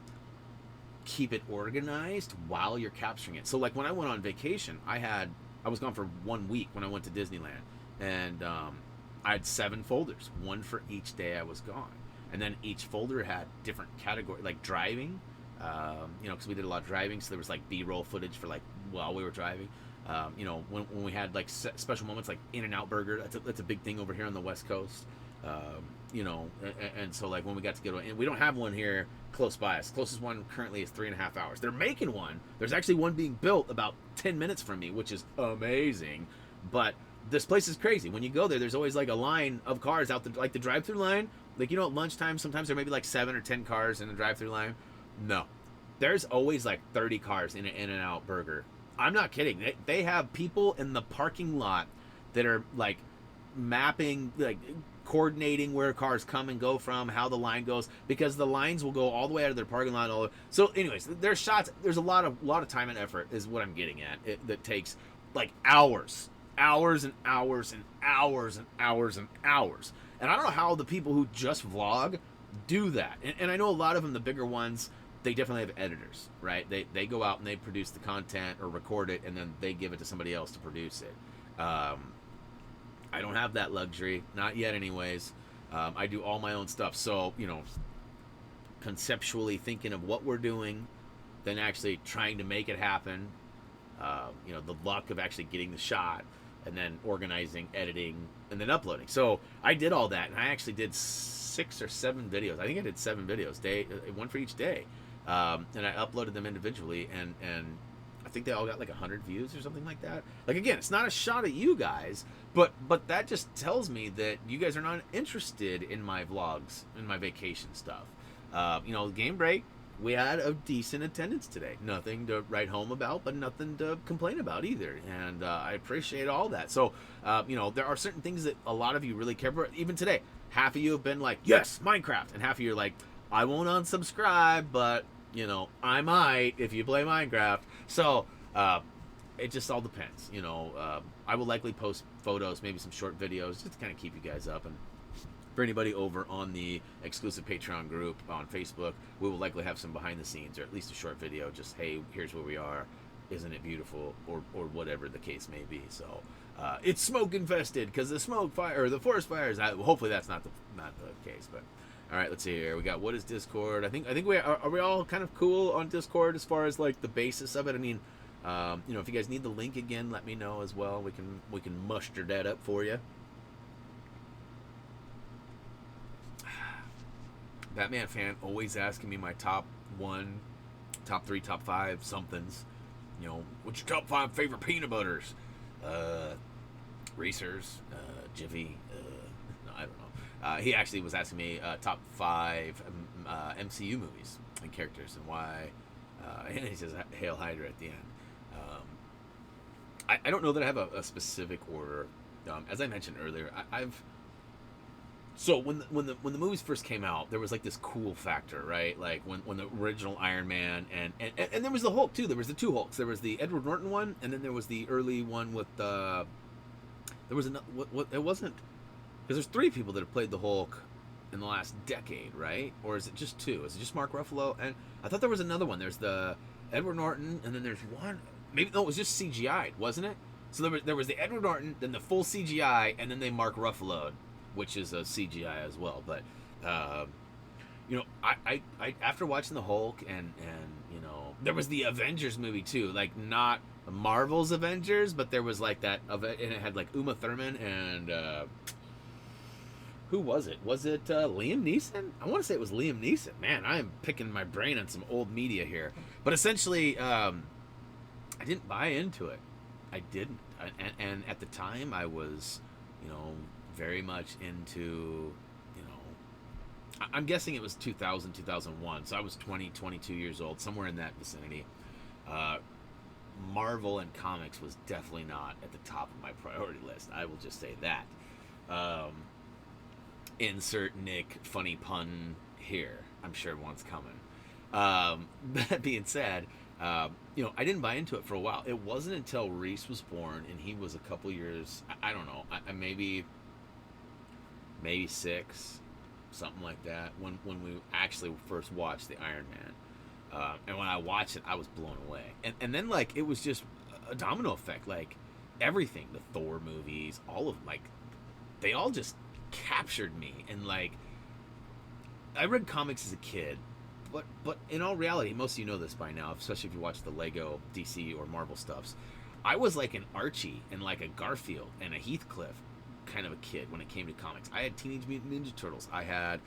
keep it organized while you're capturing it. So, like, when I went on vacation, I was gone for 1 week when I went to Disneyland, and I had 7 folders, one for each day I was gone, and then each folder had different category, like driving, because we did a lot of driving, so there was like B-roll footage for, like, while we were driving. When we had like special moments, like In-N-Out Burger, that's a big thing over here on the West Coast. And so, like, when we got to go, and we don't have one here close by us. Closest one currently is 3.5 hours. They're making one. There's actually one being built about 10 minutes from me, which is amazing. But this place is crazy. When you go there, there's always like a line of cars out the, like the drive-through line. Like, at lunchtime, sometimes there may be like 7 or 10 cars in the drive-through line. No, there's always like 30 cars in an In-N-Out Burger. I'm not kidding. They have people in the parking lot that are like mapping, like coordinating where cars come and go from, how the line goes, because the lines will go all the way out of their parking lot. So, anyways, there's shots. There's a lot of time and effort, is what I'm getting at. That takes like hours and hours and hours and hours and hours. And I don't know how the people who just vlog do that. And I know a lot of them, the bigger ones, they definitely have editors, right? They go out and they produce the content or record it, and then they give it to somebody else to produce it. I don't have that luxury, not yet anyways. I do all my own stuff. So, you know, conceptually thinking of what we're doing, then actually trying to make it happen, you know, the luck of actually getting the shot, and then organizing, editing, and then uploading. So I did all that, and I actually did 6 or 7 videos. I think I did 7 videos, one for each day. And I uploaded them individually, and I think they all got like 100 views or something like that. Like, again, it's not a shot at you guys, but that just tells me that you guys are not interested in my vlogs, in my vacation stuff. You know, Gamebreak, we had a decent attendance today. Nothing to write home about, but nothing to complain about either. And I appreciate all that. So, you know, there are certain things that a lot of you really care about. Even today, half of you have been like, yes, Minecraft. And half of you are like, I won't unsubscribe, but, you know, I might if you play Minecraft. So, it just all depends. You know, I will likely post photos, maybe some short videos, just to kind of keep you guys up. And for anybody over on the exclusive Patreon group on Facebook, we will likely have some behind the scenes, or at least a short video, just, hey, here's where we are, isn't it beautiful, or whatever the case may be. So it's smoke infested because the smoke fire, or the forest fires. Hopefully that's not the case. But all right, let's see here. We got, what is Discord? I think we are we all kind of cool on Discord as far as like the basis of it. I mean, you know, if you guys need the link again, let me know as well. We can muster that up for you. Batman fan always asking me my top 1, top 3, top 5 somethings. You know, what's your top 5 favorite peanut butters? Racers, Jiffy. No, I don't know. He actually was asking me top 5 MCU movies and characters and why. And he says Hail Hydra at the end. I don't know that I have a specific order. As I mentioned earlier, So when the movies first came out, there was like this cool factor, right? Like when the original Iron Man and there was the Hulk too. There was the 2 Hulks. There was the Edward Norton one, and then there was the early one with there was another. What it wasn't, because there's 3 people that have played the Hulk in the last decade, right? Or is it just 2? Is it just Mark Ruffalo? And I thought there was another one. There's the Edward Norton, and then there's one. Maybe no, it was just CGI'd, wasn't it? So there was the Edward Norton, then the full CGI, and then they Mark Ruffalo'd, which is a CGI as well. But you know, I after watching the Hulk and you know, there was the Avengers movie too, like not Marvel's Avengers, but there was like that of it, and it had like Uma Thurman and who was it? Was it Liam Neeson? I want to say it was Liam Neeson. Man, I am picking my brain on some old media here. But essentially, I didn't buy into it. I didn't, and at the time I was, you know, very much into, you know, I'm guessing it was 2000, 2001, so I was 20, 22 years old, somewhere in that vicinity. Marvel and comics was definitely not at the top of my priority list. I will just say that. Insert Nick funny pun here. I'm sure one's coming. That being said, you know, I didn't buy into it for a while. It wasn't until Reese was born, and he was a couple years, I don't know, maybe 6, something like that, when we actually first watched the Iron Man. And when I watched it, I was blown away. And then, like, it was just a domino effect. Like, everything, the Thor movies, all of them, like, they all just captured me. And, like, I read comics as a kid, but in all reality, most of you know this by now, especially if you watch the Lego, DC, or Marvel stuffs. I was like an Archie and like a Garfield and a Heathcliff kind of a kid when it came to comics. I had Teenage Mutant Ninja Turtles. I had,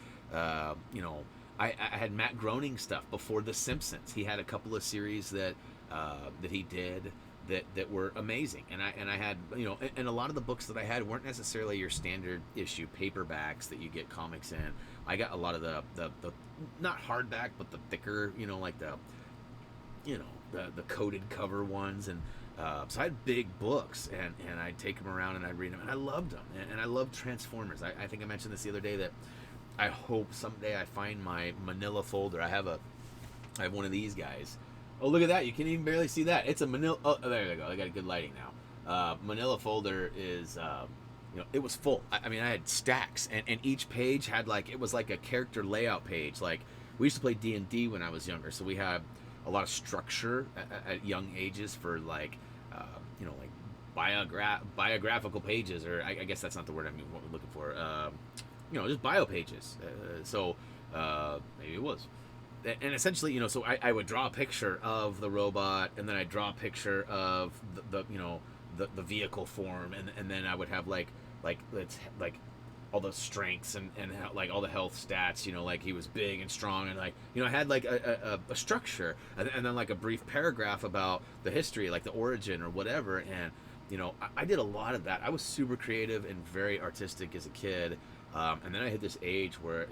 you know, I had Matt Groening stuff before The Simpsons. He had a couple of series that he did that were amazing. And I had, you know, and a lot of the books that I had weren't necessarily your standard issue paperbacks that you get comics in. I got a lot of the not hardback, but the thicker, you know, like the, you know, the coated cover ones. And So I had big books, and I'd take them around and I'd read them, and I loved them. And I loved Transformers. I think I mentioned this the other day that I hope someday I find my manila folder. I have one of these guys. Oh, look at that. You can even barely see that. It's a manila. Oh, there you go. I got good lighting now. Manila folder is, it was full. I mean, I had stacks, and each page had it was like a character layout page. Like, we used to play D&D when I was younger, so we had a lot of structure at young ages for biographical pages, or I guess that's not the word I'm looking for. Just bio pages. Maybe it was. And essentially, so I would draw a picture of the robot, and then I'd draw a picture of the vehicle form, and then I would have all the strengths and all the health stats, like he was big and strong, and I had a structure, and then a brief paragraph about the history, like the origin or whatever. And I did a lot of that. I was super creative and very artistic as a kid, and then I hit this age where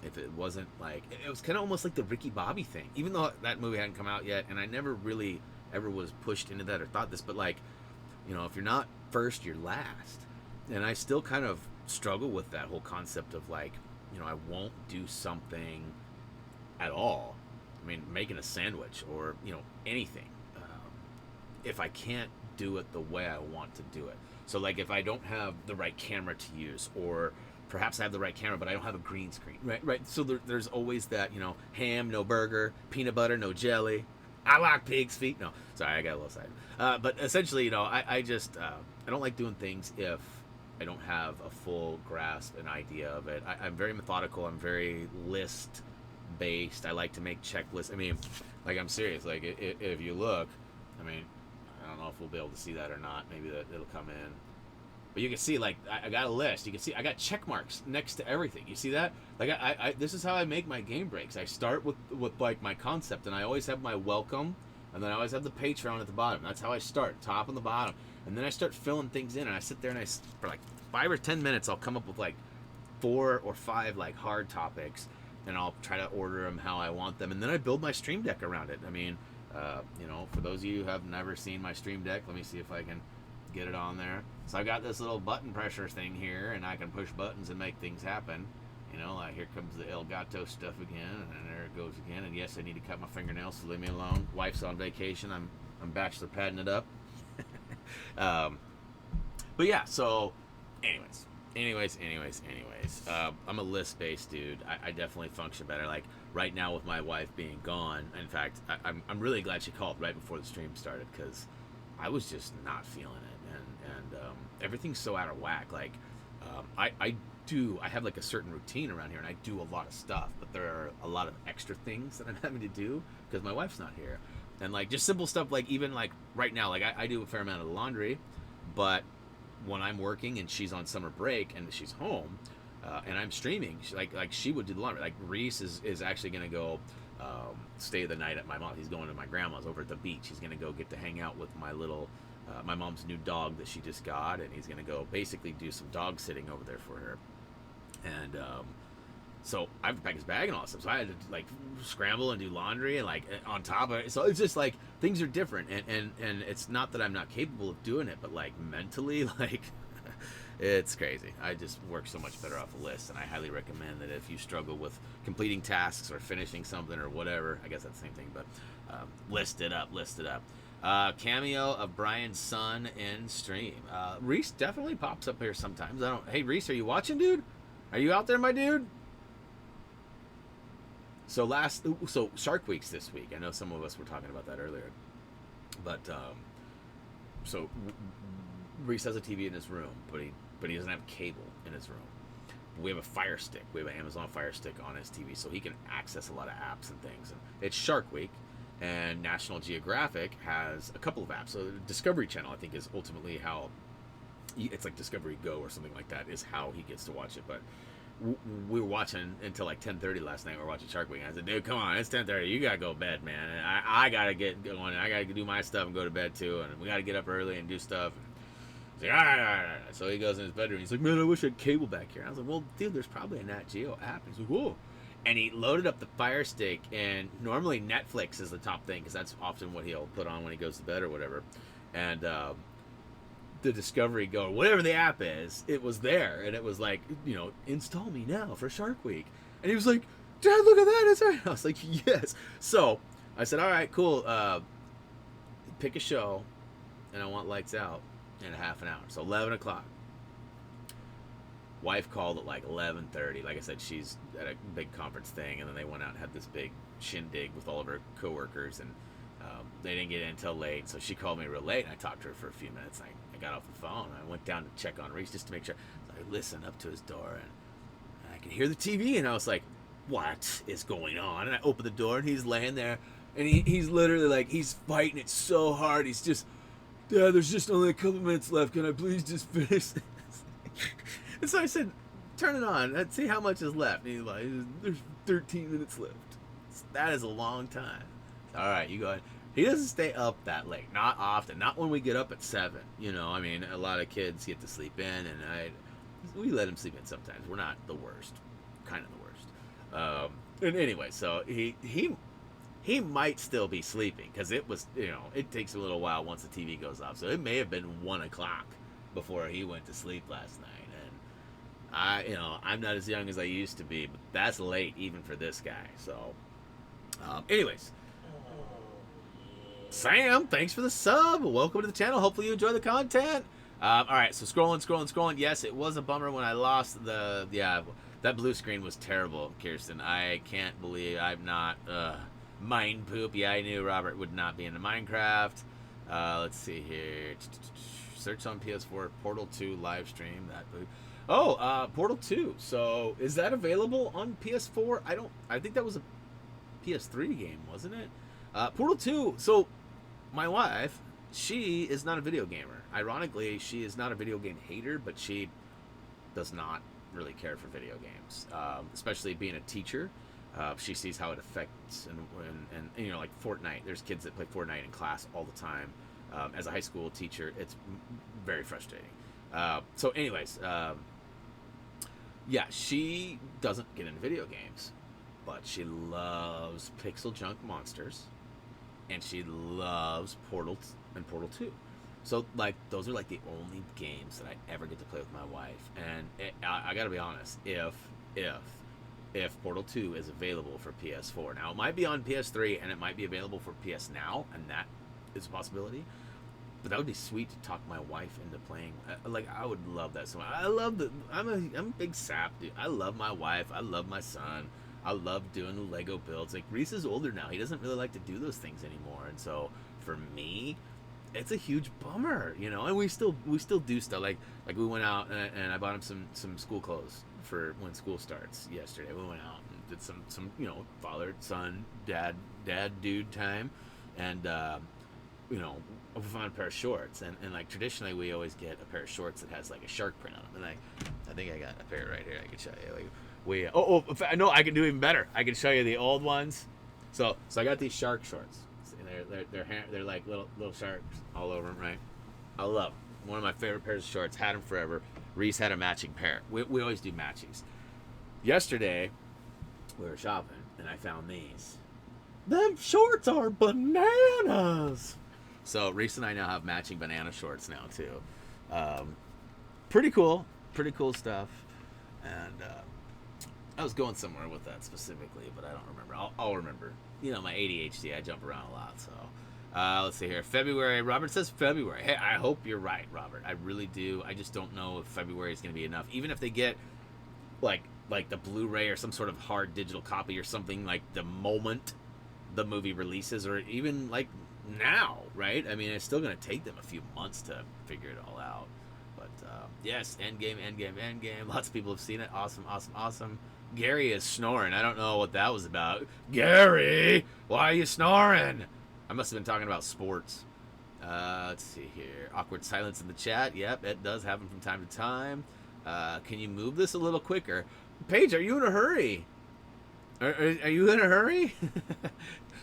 if it wasn't it was kind of almost like the Ricky Bobby thing, even though that movie hadn't come out yet, and I never really ever was pushed into that or thought this, but if you're not first, you're last. And I still kind of struggle with that whole concept of I won't do something at all. I mean, making a sandwich or anything, if I can't do it the way I want to do it. So if I don't have the right camera to use, or perhaps I have the right camera but I don't have a green screen, right. So there's always that, ham, no burger, peanut butter, no jelly. I like pig's feet. No, sorry, I got a little side. But essentially, I just I don't like doing things if I don't have a full grasp and idea of it. I'm very methodical. I'm very list based. I like to make checklists. I mean, I'm serious. If you look, I mean, I don't know if we'll be able to see that or not. Maybe it'll come in. But you can see, I got a list. You can see I got check marks next to everything. You see that? This is how I make my game breaks. I start with my concept, and I always have my welcome, and then I always have the Patreon at the bottom. That's how I start, top and the bottom. And then I start filling things in, and I sit there, and for 5 or 10 minutes, I'll come up with 4 or 5 hard topics, and I'll try to order them how I want them, and then I build my stream deck around it. I mean, for those of you who have never seen my stream deck, let me see if I can get it on there. So I got this little button pressure thing here, and I can push buttons and make things happen. Here comes the El Gato stuff again, and there it goes again. And yes, I need to cut my fingernails, so leave me alone. Wife's on vacation. I'm bachelor padding it up. But yeah, so anyways, I'm a list-based dude. I definitely function better. Right now with my wife being gone, in fact, I'm really glad she called right before the stream started, because I was just not feeling it, and everything's so out of whack. I have a certain routine around here, and I do a lot of stuff, but there are a lot of extra things that I'm having to do because my wife's not here. And just simple stuff, even right now, I do a fair amount of laundry, but when I'm working and she's on summer break and she's home, and I'm streaming, she would do the laundry. Reese is actually gonna go stay the night at my mom. He's going to my grandma's over at the beach. He's gonna go get to hang out with my little my mom's new dog that she just got, and he's gonna go basically do some dog sitting over there for her. And so I have to pack his bag and all that stuff. So I had to scramble and do laundry, and on top of it. So it's just things are different, and it's not that I'm not capable of doing it, but mentally, it's crazy. I just work so much better off a list, and I highly recommend that if you struggle with completing tasks or finishing something or whatever, I guess that's the same thing, but list it up. Cameo of Brian's son in stream. Reese definitely pops up here sometimes. Hey Reese, are you watching, dude? Are you out there, my dude? So Shark Week's this week. I know some of us were talking about that earlier, but so Reese has a TV in his room, but he doesn't have cable in his room. We have a Fire Stick. We have an Amazon Fire Stick on his TV, so he can access a lot of apps and things. And it's Shark Week, and National Geographic has a couple of apps. So Discovery Channel, I think, is ultimately how it's Discovery Go or something like that is how he gets to watch it. But we were watching until 10:30 last night. We were watching Shark Week, and I said, dude, come on, it's 10:30. You gotta go to bed, man. And I gotta get going. I gotta do my stuff and go to bed too. And we gotta get up early and do stuff. And he's all right. So he goes in his bedroom. He's like, man, I wish I had cable back here. I was like, well, dude, there's probably a Nat Geo app. He's like, whoa. and he loaded up the Fire Stick, and normally Netflix is the top thing because that's often what he'll put on when he goes to bed or whatever. And the Discovery Go, whatever the app is, it was there, and it was like, install me now for Shark Week. And he was like, Dad, look at that, it's right. I was like, yes. So I said, all right, cool. Pick a show, and I want lights out in a half an hour. So 11 o'clock. Wife called at like 11:30. Like I said, she's at a big conference thing, and then they went out and had this big shindig with all of her coworkers, and they didn't get in until late. So she called me real late, and I talked to her for a few minutes. I got off the phone. I went down to check on Reese just to make sure. So I listened up to his door, and I could hear the TV, and I was like, what is going on? And I opened the door, and he's laying there, and he's literally like, he's fighting it so hard. He's just, Dad, there's just only a couple minutes left. Can I please just finish this? And so I said, turn it on. Let's see how much is left. And he's like, there's 13 minutes left. That is a long time. All right, you go ahead. He doesn't stay up that late. Not often. Not when we get up at 7. I mean, a lot of kids get to sleep in, and we let him sleep in sometimes. We're not the worst. Kind of the worst. And anyway, so he might still be sleeping because it was, it takes a little while once the TV goes off. So it may have been 1 o'clock before he went to sleep last night. I'm not as young as I used to be, but that's late even for this guy. So, anyways, Sam, thanks for the sub. Welcome to the channel. Hopefully you enjoy the content. All right, so scrolling. Yes, it was a bummer when I lost that blue screen was terrible, Kirsten. I can't believe I'm not mind poop. Yeah, I knew Robert would not be into Minecraft. Let's see here. Search on PS4 Portal 2 live stream that. Oh, Portal 2. So, is that available on PS4? I think that was a PS3 game, wasn't it? Portal 2. So, my wife, she is not a video gamer. Ironically, she is not a video game hater, but she does not really care for video games, especially being a teacher. She sees how it affects, and like Fortnite. There's kids that play Fortnite in class all the time. As a high school teacher, it's very frustrating. So anyways, yeah, she doesn't get into video games, but she loves Pixel Junk Monsters, and she loves Portal and Portal 2. So, like, those are, like, the only games that I ever get to play with my wife. And I gotta be honest, if Portal 2 is available for PS4, now it might be on PS3, and it might be available for PS Now, and that is a possibility. But that would be sweet to talk my wife into playing. Like, I would love that so much. I'm a big sap, dude. I love my wife. I love my son. I love doing the Lego builds. Like, Reese is older now. He doesn't really like to do those things anymore. And so, for me, it's a huge bummer, And we still do stuff. Like we went out and I bought him some school clothes for when school starts yesterday. We went out and did some father, son, dad, dude time. And, we found a pair of shorts, and like traditionally we always get a pair of shorts that has like a shark print on them, and I think I got a pair right here I can show you. Like no, I can do even better. I can show you the old ones. So I got these shark shorts. They're like little sharks all over them, right? I love them. One of my favorite pairs of shorts. Had them forever. Reese had a matching pair. We always do matchings. Yesterday we were shopping and I found these. Them shorts are bananas. So Reese and I now have matching banana shorts now too. Pretty cool stuff. And I was going somewhere with that specifically, but I don't remember. I'll remember. My ADHD, I jump around a lot. So let's see here. February. Robert says February. Hey, I hope you're right, Robert. I really do. I just don't know if February is going to be enough. Even if they get like the Blu-ray or some sort of hard digital copy or something, like the moment the movie releases, or even like now, right? I mean, it's still going to take them a few months to figure it all out. But yes, Endgame. Lots of people have seen it. Awesome. Gary is snoring. I don't know what that was about. Gary, why are you snoring? I must have been talking about sports. Let's see here. Awkward silence in the chat. Yep, it does happen from time to time. Can you move this a little quicker? Paige, are you in a hurry? Are you in a hurry?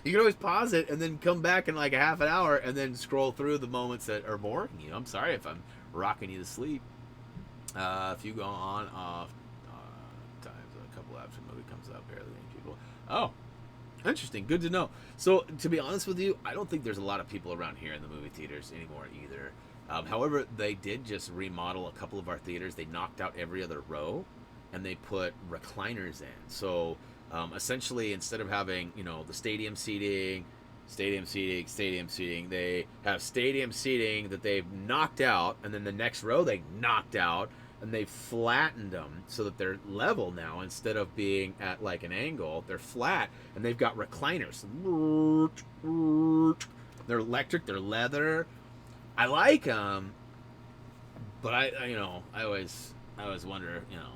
You can always pause it and then come back in like a half an hour and then scroll through the moments that are boring you. I'm sorry if I'm rocking you to sleep. If you go on off times, a couple after the movie comes out. Barely any people. Oh, interesting. Good to know. So, to be honest with you, I don't think there's a lot of people around here in the movie theaters anymore either. However, they did just remodel a couple of our theaters. They knocked out every other row, and they put recliners in. So, essentially, instead of having, you know, the stadium seating, they have stadium seating that they've knocked out, and then the next row they knocked out, and they flattened them so that they're level now. Instead of being at like an angle, they're flat, and they've got recliners. They're electric, they're leather. I like them, but I always wonder, you know,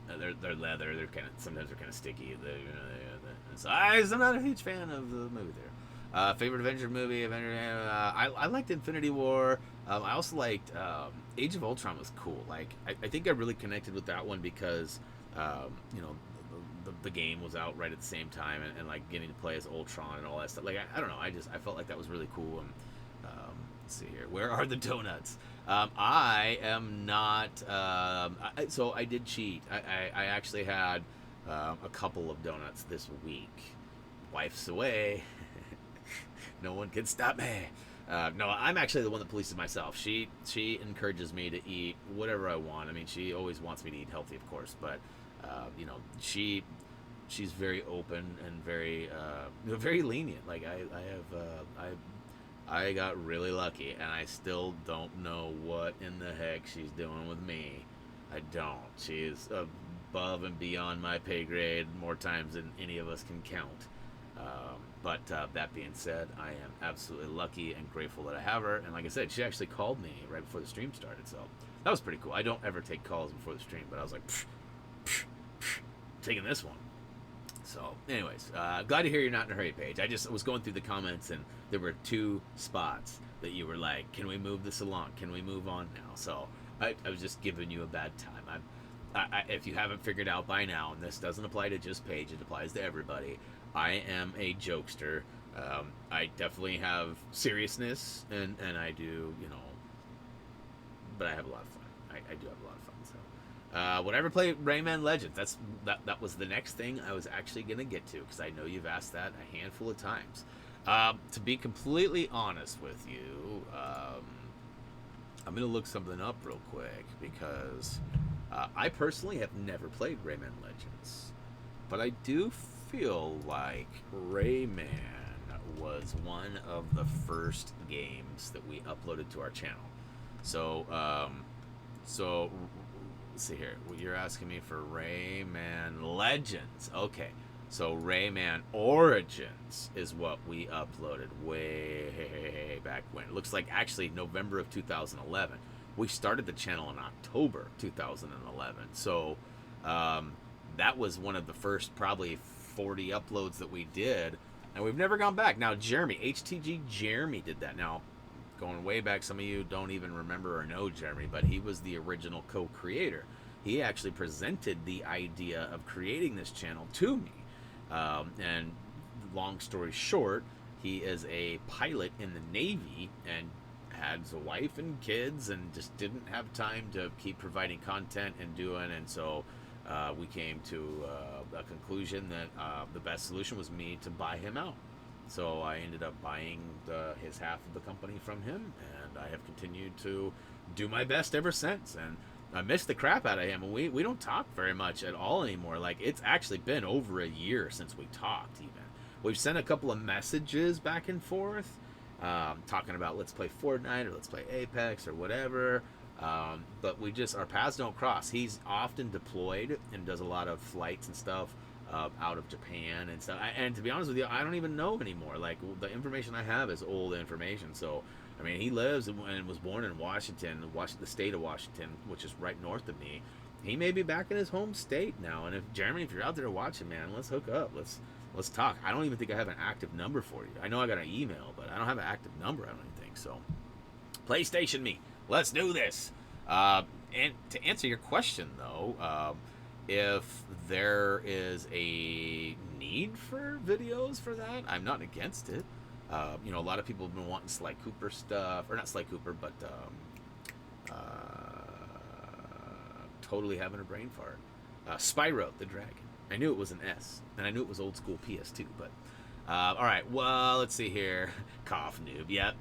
I don't know, they're leather. They're sometimes they're kind of sticky. So I'm not a huge fan of the movie there. Favorite Avenger movie? I liked Infinity War. I also liked Age of Ultron was cool. Like I think I really connected with that one because you know, the game was out right at the same time, and like getting to play as Ultron and all that stuff. Like I don't know, I felt like that was really cool. And let's see here, where are the donuts? I am not. So I did cheat. I actually had a couple of donuts this week. Wife's away. No one can stop me. No, I'm actually the one that polices myself. She encourages me to eat whatever I want. I mean, she always wants me to eat healthy, of course, but you know, she's very open and very very lenient. Like I got really lucky, and I still don't know what in the heck she's doing with me. I don't. She is above and beyond my pay grade more times than any of us can count. But that being said, I am absolutely lucky and grateful that I have her. And like I said, she actually called me right before the stream started, so that was pretty cool. I don't ever take calls before the stream, but I was like, taking this one. So, anyways, glad to hear you're not in a hurry, Paige. I just was going through the comments, and there were 2 spots that you were like, can we move this along? Can we move on now? So I was just giving you a bad time. If you haven't figured out by now, and this doesn't apply to just Paige, it applies to everybody, I am a jokester. I definitely have seriousness, and I do, you know, but I have a lot of fun. I do have a lot of fun. So, would I ever play Rayman Legends? That was the next thing I was actually gonna get to, because I know you've asked that a handful of times. To be completely honest with you, I'm gonna look something up real quick, because I personally have never played Rayman Legends, but I do feel like Rayman was one of the first games that we uploaded to our channel. So let's see here. You're asking me for Rayman Legends. Okay, so Rayman Origins is what we uploaded way back when. It looks like actually November of 2011. We started the channel in October 2011. So that was one of the first probably 40 uploads that we did, and we've never gone back. Now Jeremy, HTG Jeremy did that. Now, going way back, some of you don't even remember or know Jeremy, but he was the original co-creator. He actually presented the idea of creating this channel to me, and long story short, he is a pilot in the Navy and has a wife and kids, and just didn't have time to keep providing content and doing, and so we came to a conclusion that the best solution was me to buy him out. So I ended up buying his half of the company from him, and I have continued to do my best ever since. And I miss the crap out of him, and we don't talk very much at all anymore. Like, it's actually been over a year since we talked even. We've sent a couple of messages back and forth, talking about let's play Fortnite or let's play Apex or whatever. But our paths don't cross. He's often deployed and does a lot of flights and stuff out of Japan and stuff. And to be honest with you, I don't even know anymore. Like, the information I have is old information. So, I mean, he lives and was born in Washington, the state of Washington, which is right north of me. He may be back in his home state now. And if Jeremy, if you're out there watching, man, let's hook up. Let's talk. I don't even think I have an active number for you. I know I got an email, but I don't have an active number, I don't even think. So, PlayStation me. Let's do this. And to answer your question, though, if there is a need for videos for that, I'm not against it. You know, a lot of people have been wanting Sly Cooper stuff, or not Sly Cooper, but totally having a brain fart. Spyro the Dragon. I knew it was an S, and I knew it was old school PS2. But all right, well, let's see here. Cough noob. Yep.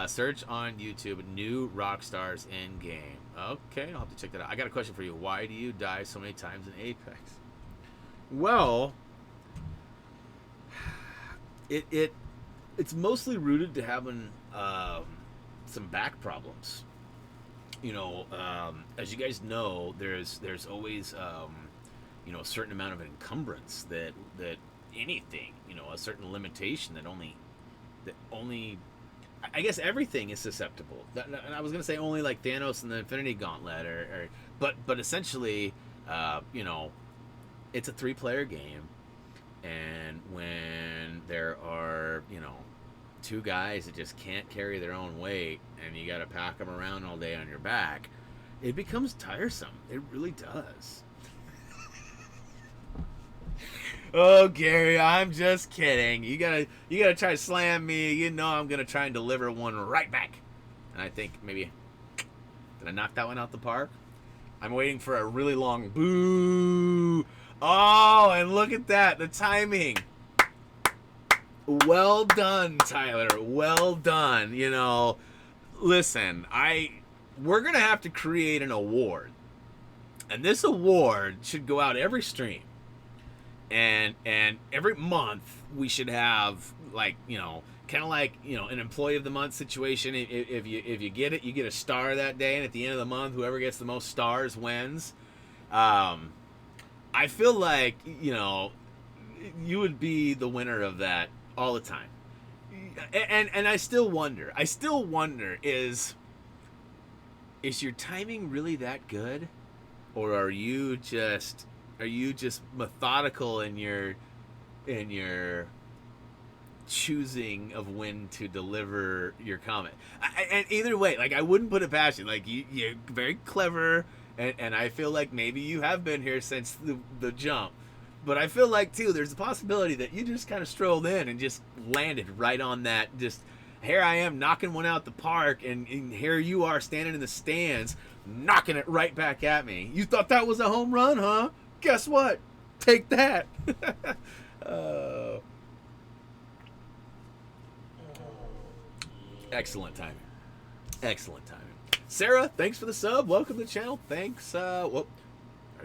Search on YouTube new rock stars in game. Okay, I'll have to check that out. I got a question for you. Why do you die so many times in Apex? Well, it's mostly rooted to having some back problems. You know, as you guys know, there's always a certain amount of encumbrance that anything, a certain limitation that only I guess everything is susceptible. And I was gonna say only like Thanos and the Infinity Gauntlet, but essentially, it's a 3-player game, and when there are 2 guys that just can't carry their own weight, and you got to pack them around all day on your back, it becomes tiresome. It really does. Oh, Gary, I'm just kidding. You gotta try to slam me. I'm gonna try and deliver one right back. And I think maybe, did I knock that one out the park? I'm waiting for a really long boo. Oh, and look at that, the timing. Well done, Tyler. Well done. Listen, we're gonna have to create an award, and this award should go out every stream. And every month we should have kind of like an employee of the month situation. If you get it, you get a star that day, and at the end of the month, whoever gets the most stars wins. I feel like you would be the winner of that all the time. And I still wonder. Is your timing really that good, or are you just methodical in your choosing of when to deliver your comment? And either way, I wouldn't put it past you. You're very clever, and I feel like maybe you have been here since the jump. But I feel like, too, there's a possibility that you just kind of strolled in and just landed right on that. Just, here I am knocking one out the park, and here you are standing in the stands knocking it right back at me. You thought that was a home run, huh? Guess what? Take that. Excellent timing. Excellent timing. Sarah, thanks for the sub. Welcome to the channel. Thanks. I already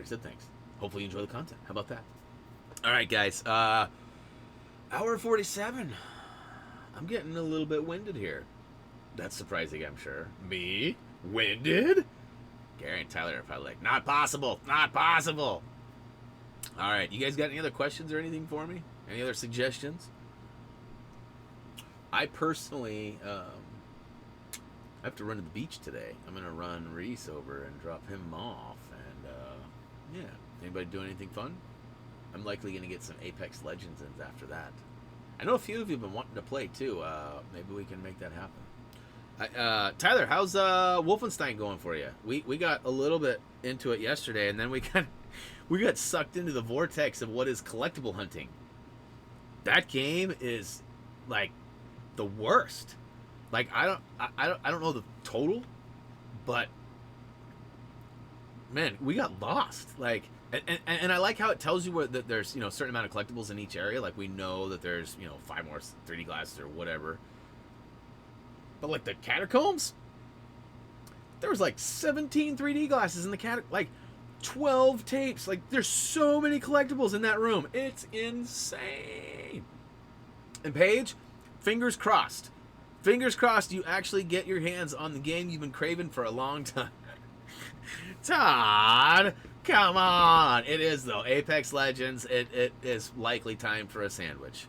said thanks. Hopefully you enjoy the content. How about that? All right, guys. Hour 47. I'm getting a little bit winded here. That's surprising, I'm sure. Me? Winded? Gary and Tyler are probably like, not possible. Not possible. All right, you guys got any other questions or anything for me? Any other suggestions? I personally I have to run to the beach today. I'm going to run Reese over and drop him off. And, yeah. Anybody doing anything fun? I'm likely going to get some Apex Legends in after that. I know a few of you have been wanting to play, too. Maybe we can make that happen. Tyler, how's Wolfenstein going for you? We got a little bit into it yesterday, and then we got sucked into the vortex of what is collectible hunting. That game is the worst. I don't know the total, but man, we got lost. And I like how it tells you that there's a certain amount of collectibles in each area. We know that there's 5 more 3D glasses or whatever. But the catacombs, there was 17 3D glasses in the 12 tapes. There's so many collectibles in that room. It's insane. And Paige, fingers crossed. Fingers crossed you actually get your hands on the game you've been craving for a long time. Todd, come on. It is, though. Apex Legends, it is likely time for a sandwich.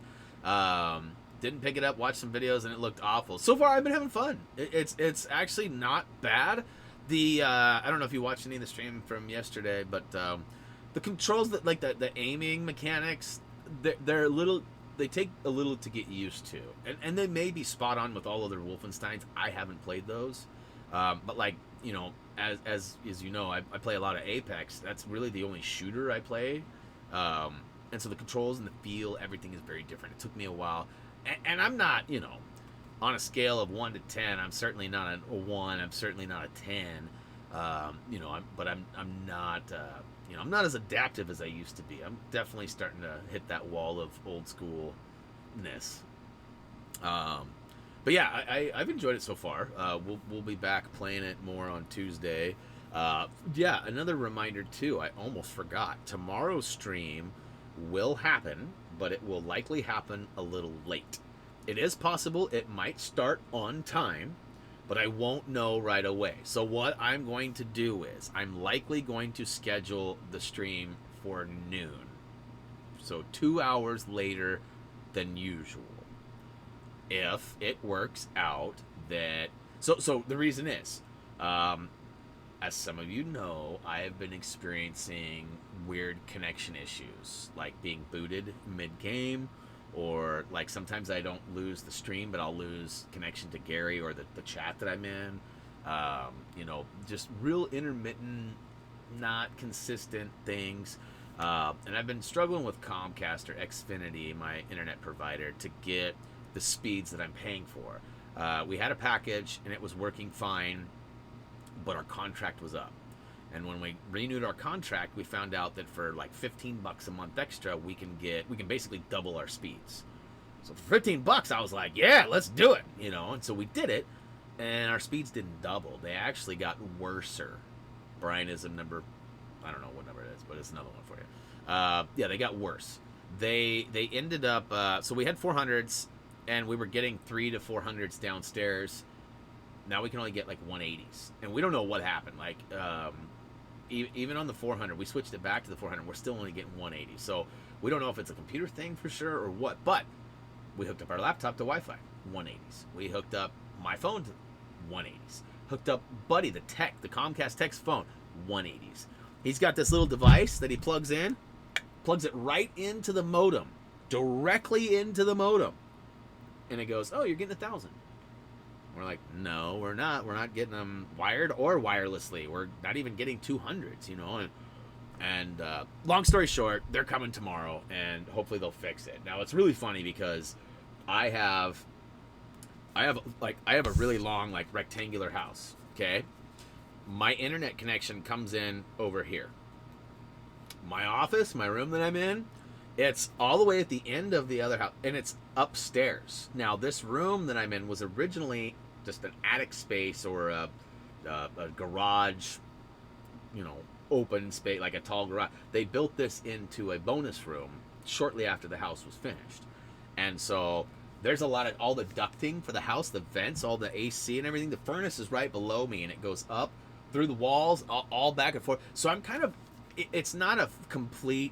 Didn't pick it up, watched some videos, and it looked awful. So far, I've been having fun. It's actually not bad. I don't know if you watched any of the stream from yesterday, but the controls, the aiming mechanics, they're a little... They take a little to get used to, and they may be spot on with all other Wolfensteins. I haven't played those, but as you know, I play a lot of Apex. That's really the only shooter I play, and so the controls and the feel, everything is very different. It took me a while, and I'm not, on a scale of 1 to 10. I'm certainly not a 1. I'm certainly not a 10. You know, I'm not, you know, I'm not as adaptive as I used to be. I'm definitely starting to hit that wall of old schoolness. Um, but yeah, I've enjoyed it so far. We'll be back playing it more on Tuesday. Yeah, another reminder too. I almost forgot. Tomorrow's stream will happen, but it will likely happen a little late. It is possible it might start on time, but I won't know right away. So what I'm going to do is I'm likely going to schedule the stream for noon. So 2 hours later than usual. If it works out that so the reason is as some of you know, I have been experiencing weird connection issues, like being booted mid-game, or like sometimes I don't lose the stream, but I'll lose connection to Gary or the chat that I'm in. You know, just real intermittent, not consistent things. And I've been struggling with Comcast or Xfinity, my internet provider, to get the speeds that I'm paying for. We had a package and it was working fine, but our contract was up. And when we renewed our contract, we found out that for like $15 a month extra, we can basically double our speeds. So for $15, I was like, yeah, let's do it, you know. And so we did it, and our speeds didn't double; they actually got worser. Brian is a number, I don't know what number it is, but it's another one for you. Yeah, they got worse. They ended up. So we had 400s, and we were getting 3 to 400s downstairs. Now we can only get like 180s, and we don't know what happened. Like even on the 400, we switched it back to the 400. We're still only getting 180, so we don't know if it's a computer thing for sure or what. But we hooked up our laptop to Wi-Fi, 180s. We hooked up my phone to 180s. Hooked up Buddy, the Comcast Tech's phone, 180s. He's got this little device that he plugs it right into the modem, directly into the modem, and it goes, "Oh, you're getting 1,000." We're like, no, we're not. We're not getting them wired or wirelessly. We're not even getting 200s, you know. And long story short, they're coming tomorrow, and hopefully they'll fix it. Now it's really funny because I have a really long, like, rectangular house. Okay, my internet connection comes in over here. My office, my room that I'm in, it's all the way at the end of the other house, and it's upstairs. Now, this room that I'm in was originally just an attic space or a garage, you know, open space, like a tall garage. They built this into a bonus room shortly after the house was finished. And so there's all the ducting for the house, the vents, all the AC and everything. The furnace is right below me, and it goes up through the walls, all back and forth. So I'm kind of, it's not a complete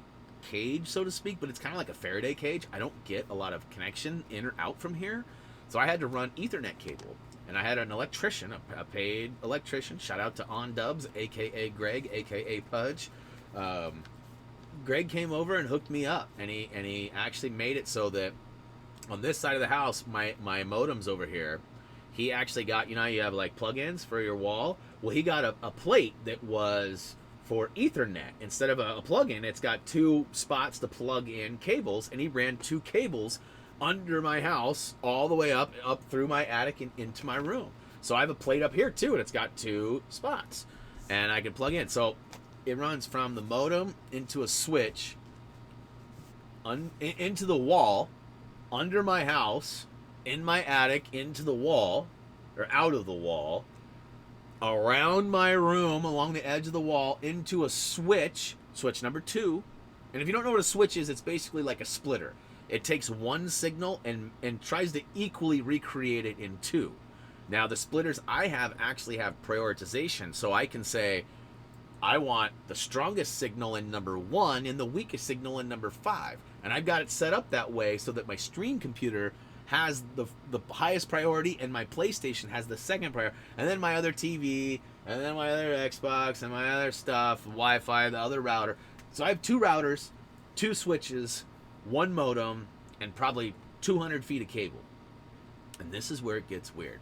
cage, so to speak, but it's kind of like a Faraday cage. I don't get a lot of connection in or out from here, so I had to run Ethernet cable, and I had an electrician, a paid electrician. Shout out to On Dubs, aka Greg, aka Pudge. Greg came over and hooked me up, and he actually made it so that on this side of the house, my modem's over here. He actually got, you know, you have like plug-ins for your wall. Well, he got a plate that was for Ethernet. Instead of a plug-in, it's got 2 spots to plug in cables, and he ran 2 cables under my house all the way up through my attic and into my room. So I have a plate up here too, and it's got 2 spots, and I can plug in. So it runs from the modem into a switch into the wall, under my house, in my attic, into the wall, or out of the wall, around my room, along the edge of the wall, into a switch number 2. And if you don't know what a switch is, it's basically like a splitter. It takes one signal and tries to equally recreate it in 2. Now, the splitters I have actually have prioritization, so I can say, I want the strongest signal in number 1 and the weakest signal in number 5. And I've got it set up that way so that my stream computer has the highest priority, and my PlayStation has the second priority, and then my other TV, and then my other Xbox, and my other stuff, Wi-Fi, the other router. So I have 2 routers, 2 switches, 1 modem, and probably 200 feet of cable. And this is where it gets weird.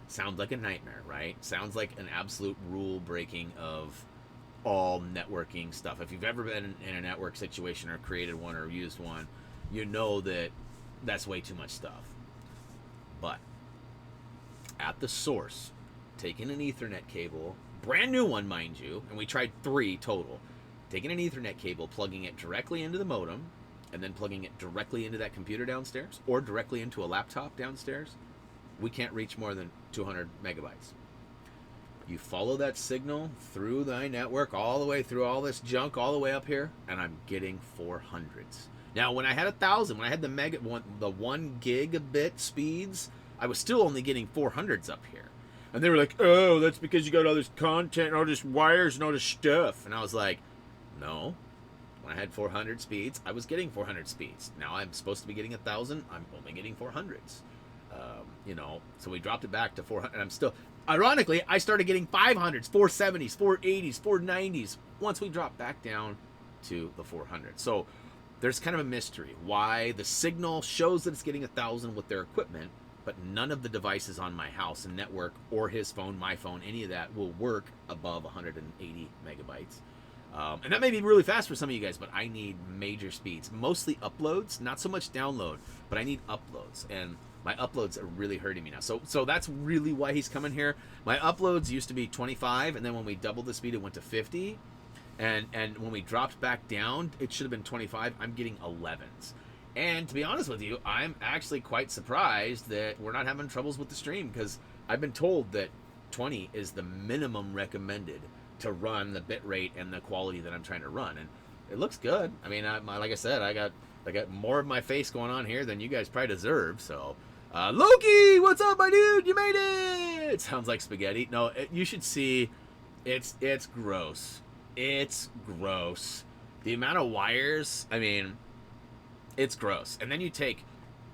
Sounds like a nightmare, right? Sounds like an absolute rule breaking of all networking stuff. If you've ever been in a network situation or created one or used one, you know that that's way too much stuff. But at the source, taking an Ethernet cable brand new one, mind you, and we tried 3 total. Taking an Ethernet cable, plugging it directly into the modem, and then plugging it directly into that computer downstairs, or directly into a laptop downstairs, we can't reach more than 200 megabytes. You follow that signal through the network, all the way through all this junk, all the way up here, and I'm getting 400s. Now, when I had 1,000, when I had the 1 gigabit speeds, I was still only getting 400s up here. And they were like, oh, that's because you got all this content and all this wires and all this stuff. And I was like, no. When I had 400 speeds, I was getting 400 speeds. Now I'm supposed to be getting 1,000. I'm only getting 400s. You know, so we dropped it back to 400. And I'm still, ironically, I started getting 500s, 470s, 480s, 490s once we dropped back down to the 400. So there's kind of a mystery why the signal shows that it's getting 1,000 with their equipment, but none of the devices on my house and network or his phone, my phone, any of that will work above 180 megabytes. And that may be really fast for some of you guys, but I need major speeds. Mostly uploads, not so much download, but I need uploads. And my uploads are really hurting me now. So that's really why he's coming here. My uploads used to be 25, and then when we doubled the speed, it went to 50. And when we dropped back down, it should have been 25. I'm getting 11s. And to be honest with you, I'm actually quite surprised that we're not having troubles with the stream, because I've been told that 20 is the minimum recommended to run the bit rate and the quality that I'm trying to run. And it looks good. I mean, like I said, I got more of my face going on here than you guys probably deserve. So, Loki, what's up, my dude? You made it! It sounds like spaghetti. No, you should see. It's gross. It's gross. The amount of wires, I mean, it's gross. And then you take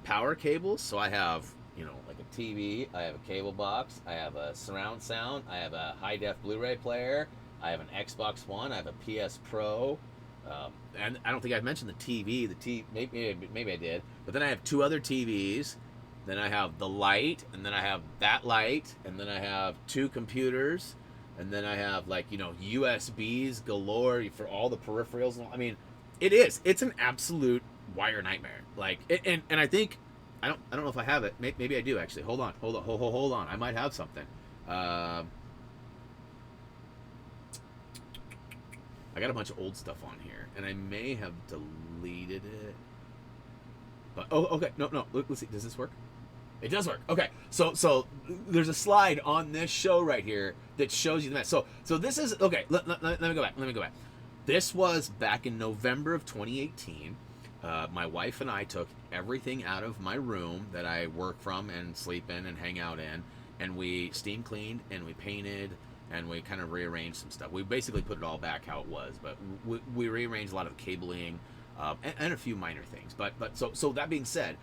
power cables. So I have, you know, like a TV, I have a cable box, I have a surround sound, I have a high-def Blu-ray player, I have an Xbox One, I have a PS Pro, and I don't think I've mentioned the TV. Maybe I did. But then I have 2 other TVs, then I have the light, and then I have that light, and then I have 2 computers, and then I have, like, you know, USBs galore for all the peripherals. I mean, it's an absolute wire nightmare. Like, and I think, I don't know if I have it. Maybe I do, actually. Hold on. I might have something. I got a bunch of old stuff on here, and I may have deleted it. But okay, no. Let's see. Does this work? It does work. Okay, so there's a slide on this show right here that shows you the mess. So this is okay. Let me go back. This was back in November of 2018. My wife and I took everything out of my room that I work from and sleep in and hang out in, and we steam cleaned and we painted and we kind of rearranged some stuff. We basically put it all back how it was, but we rearranged a lot of cabling and a few minor things. But so that being said,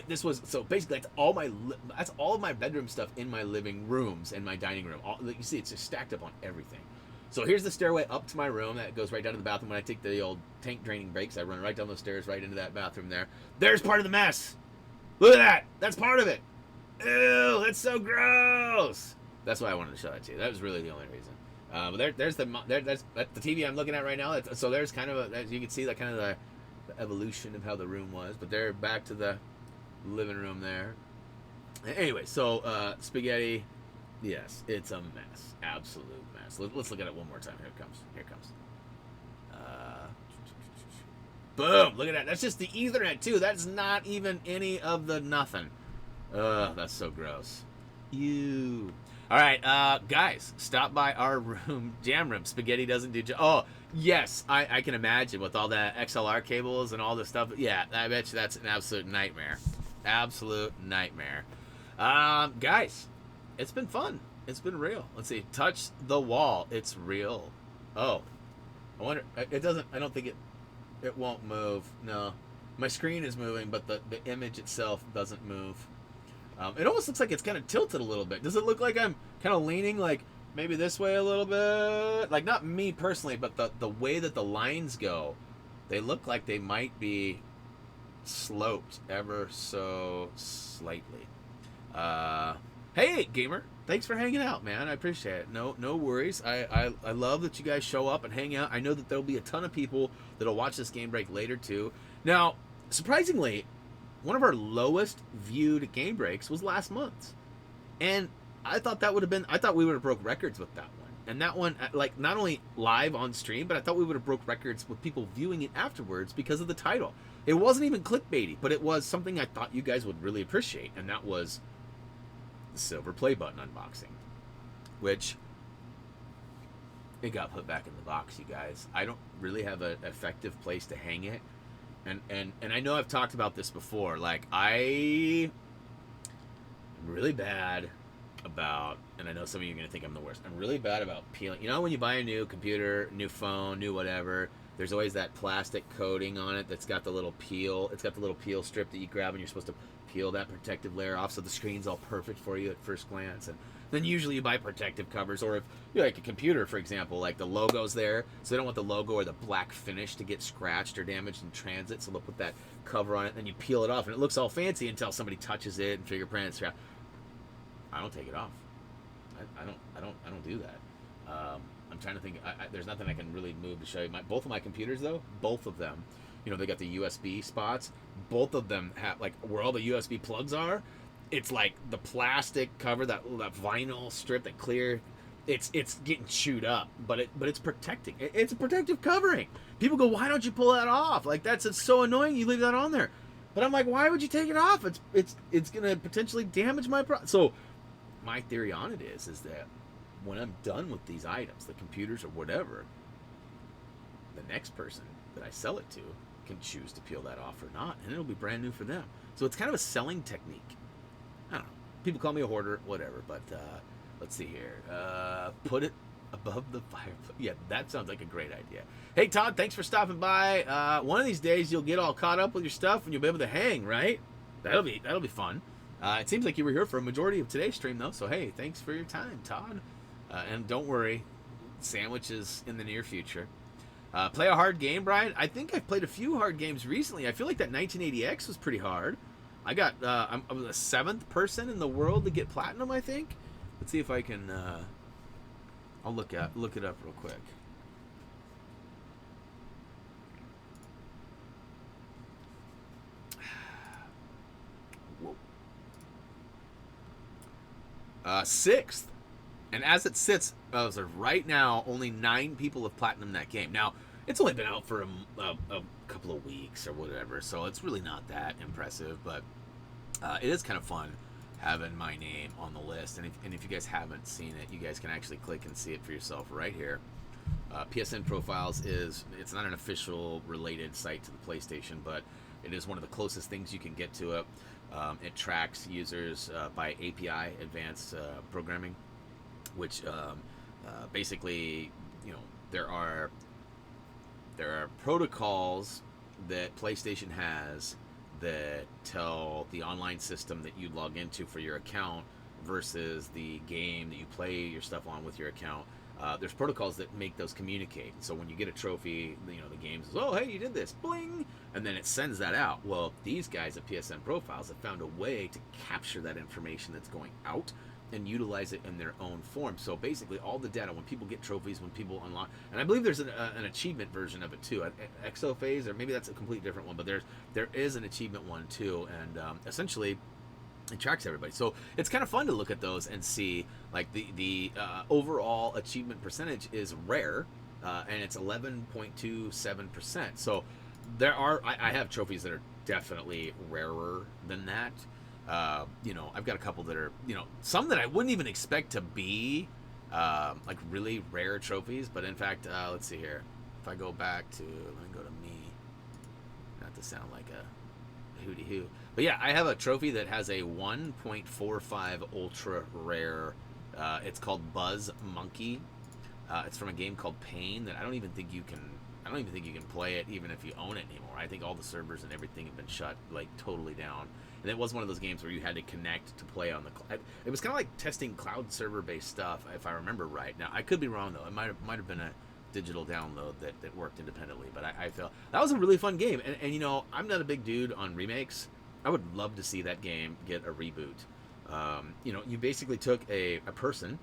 this was, so basically that's all of my bedroom stuff in my living rooms and my dining room. You see, it's just stacked up on everything. So here's the stairway up to my room that goes right down to the bathroom. When I take the old tank draining breaks, I run right down those stairs right into that bathroom there. There's part of the mess. Look at that. That's part of it. Ew, that's so gross. That's why I wanted to show that to you. That was really the only reason. But that's the TV I'm looking at right now. So there's kind of as you can see, that kind of the evolution of how the room was. But they're back to the living room there. Anyway, so spaghetti. Yes, it's a mess. Absolute mess. Let's look at it one more time. Here it comes. Boom! Look at that. That's just the Ethernet too. That's not even any of the nothing. Ugh, that's so gross. You. All right, guys, stop by our room, jam room. Spaghetti doesn't do. Oh, yes, I can imagine with all the XLR cables and all this stuff. Yeah, I bet you that's an absolute nightmare. Absolute nightmare. Guys. It's been fun. It's been real. Let's see. Touch the wall. It's real. Oh. I wonder. It doesn't. I don't think it won't move. No. My screen is moving, but the image itself doesn't move. It almost looks like it's kind of tilted a little bit. Does it look like I'm kind of leaning, like, maybe this way a little bit? Like, not me personally, but the way that the lines go, they look like they might be sloped ever so slightly. Hey, gamer, thanks for hanging out, man. I appreciate it. No worries. I love that you guys show up and hang out. I know that there'll be a ton of people that'll watch this game break later, too. Now, surprisingly, one of our lowest viewed game breaks was last month's. And I thought we would have broke records with that one. And that one, like, not only live on stream, but I thought we would have broke records with people viewing it afterwards because of the title. It wasn't even clickbaity, but it was something I thought you guys would really appreciate, and that was the silver play button unboxing, which it got put back in the box, you guys. I don't really have an effective place to hang it, and I know I've talked about this before. Like, I am really bad about, and I know some of you are going to think I'm the worst, I'm really bad about peeling. You know, when you buy a new computer, new phone, new whatever, there's always that plastic coating on it that's got the little peel. It's got the little peel strip that you grab, and you're supposed to peel that protective layer off so the screen's all perfect for you at first glance. And then usually you buy protective covers, or if you like a computer, for example, like the logo's there, so they don't want the logo or the black finish to get scratched or damaged in transit, so they'll put that cover on it, and then you peel it off, and it looks all fancy until somebody touches it and fingerprints. I don't take it off. I don't do that. I'm trying to think. There's nothing I can really move to show you. Both of my computers, though, both of them, you know, they got the USB spots. Both of them have, like, where all the USB plugs are. It's like the plastic cover, that vinyl strip, that clear. It's getting chewed up, but it's protecting. It's a protective covering. People go, why don't you pull that off? Like, it's so annoying. You leave that on there. But I'm like, why would you take it off? It's gonna potentially damage my So my theory on it is that when I'm done with these items, the computers or whatever, the next person that I sell it to can choose to peel that off or not, and it'll be brand new for them. So it's kind of a selling technique. I don't know. People call me a hoarder, whatever, but let's see here. Put it above the fireplace. Yeah, that sounds like a great idea. Hey, Todd, thanks for stopping by. One of these days you'll get all caught up with your stuff and you'll be able to hang, right? That'll be fun. It seems like you were here for a majority of today's stream, though, so hey, thanks for your time, Todd. And don't worry, sandwiches in the near future. Play a hard game, Brian? I think I've played a few hard games recently. I feel like that 1980X was pretty hard. I got, I was the 7th person in the world to get platinum, I think. Let's see if I can, I'll look it up real quick. Whoa. 6th. And as it sits, as of right now, only 9 people have platinum that game. Now, it's only been out for a couple of weeks or whatever, so it's really not that impressive. But it is kind of fun having my name on the list. And if you guys haven't seen it, you guys can actually click and see it for yourself right here. PSN Profiles it's not an official related site to the PlayStation, but it is one of the closest things you can get to it. It tracks users by API, advanced programming, which basically, you know, there are protocols that PlayStation has that tell the online system that you log into for your account versus the game that you play your stuff on with your account. There's protocols that make those communicate. So when you get a trophy, you know, the game says, oh, hey, you did this, bling, and then it sends that out. Well, these guys at PSN Profiles have found a way to capture that information that's going out and utilize it in their own form. So basically all the data, when people get trophies, when people unlock, and I believe there's an achievement version of it too, Exophase, or maybe that's a completely different one, but there is an achievement one too, and essentially it tracks everybody. So it's kind of fun to look at those and see, like, the overall achievement percentage is rare, and it's 11.27%. So there are, I have trophies that are definitely rarer than that. You know, I've got a couple that are, you know, some that I wouldn't even expect to be like really rare trophies, but in fact, let's see here. If I go back to, let me go to me, not to sound like a hooty hoo, but yeah, I have a trophy that has a 1.45 ultra rare. It's called Buzz Monkey. It's from a game called Pain that I don't even think you can play it even if you own it anymore. I think all the servers and everything have been shut, like, totally down. And it was one of those games where you had to connect to play on the it was kind of like testing cloud server based stuff, if I remember right. Now I could be wrong though. It might have been a digital download that worked independently, but I felt that was a really fun game. And you know, I'm not a big dude on remakes. I would love to see that game get a reboot. You know, you basically took a person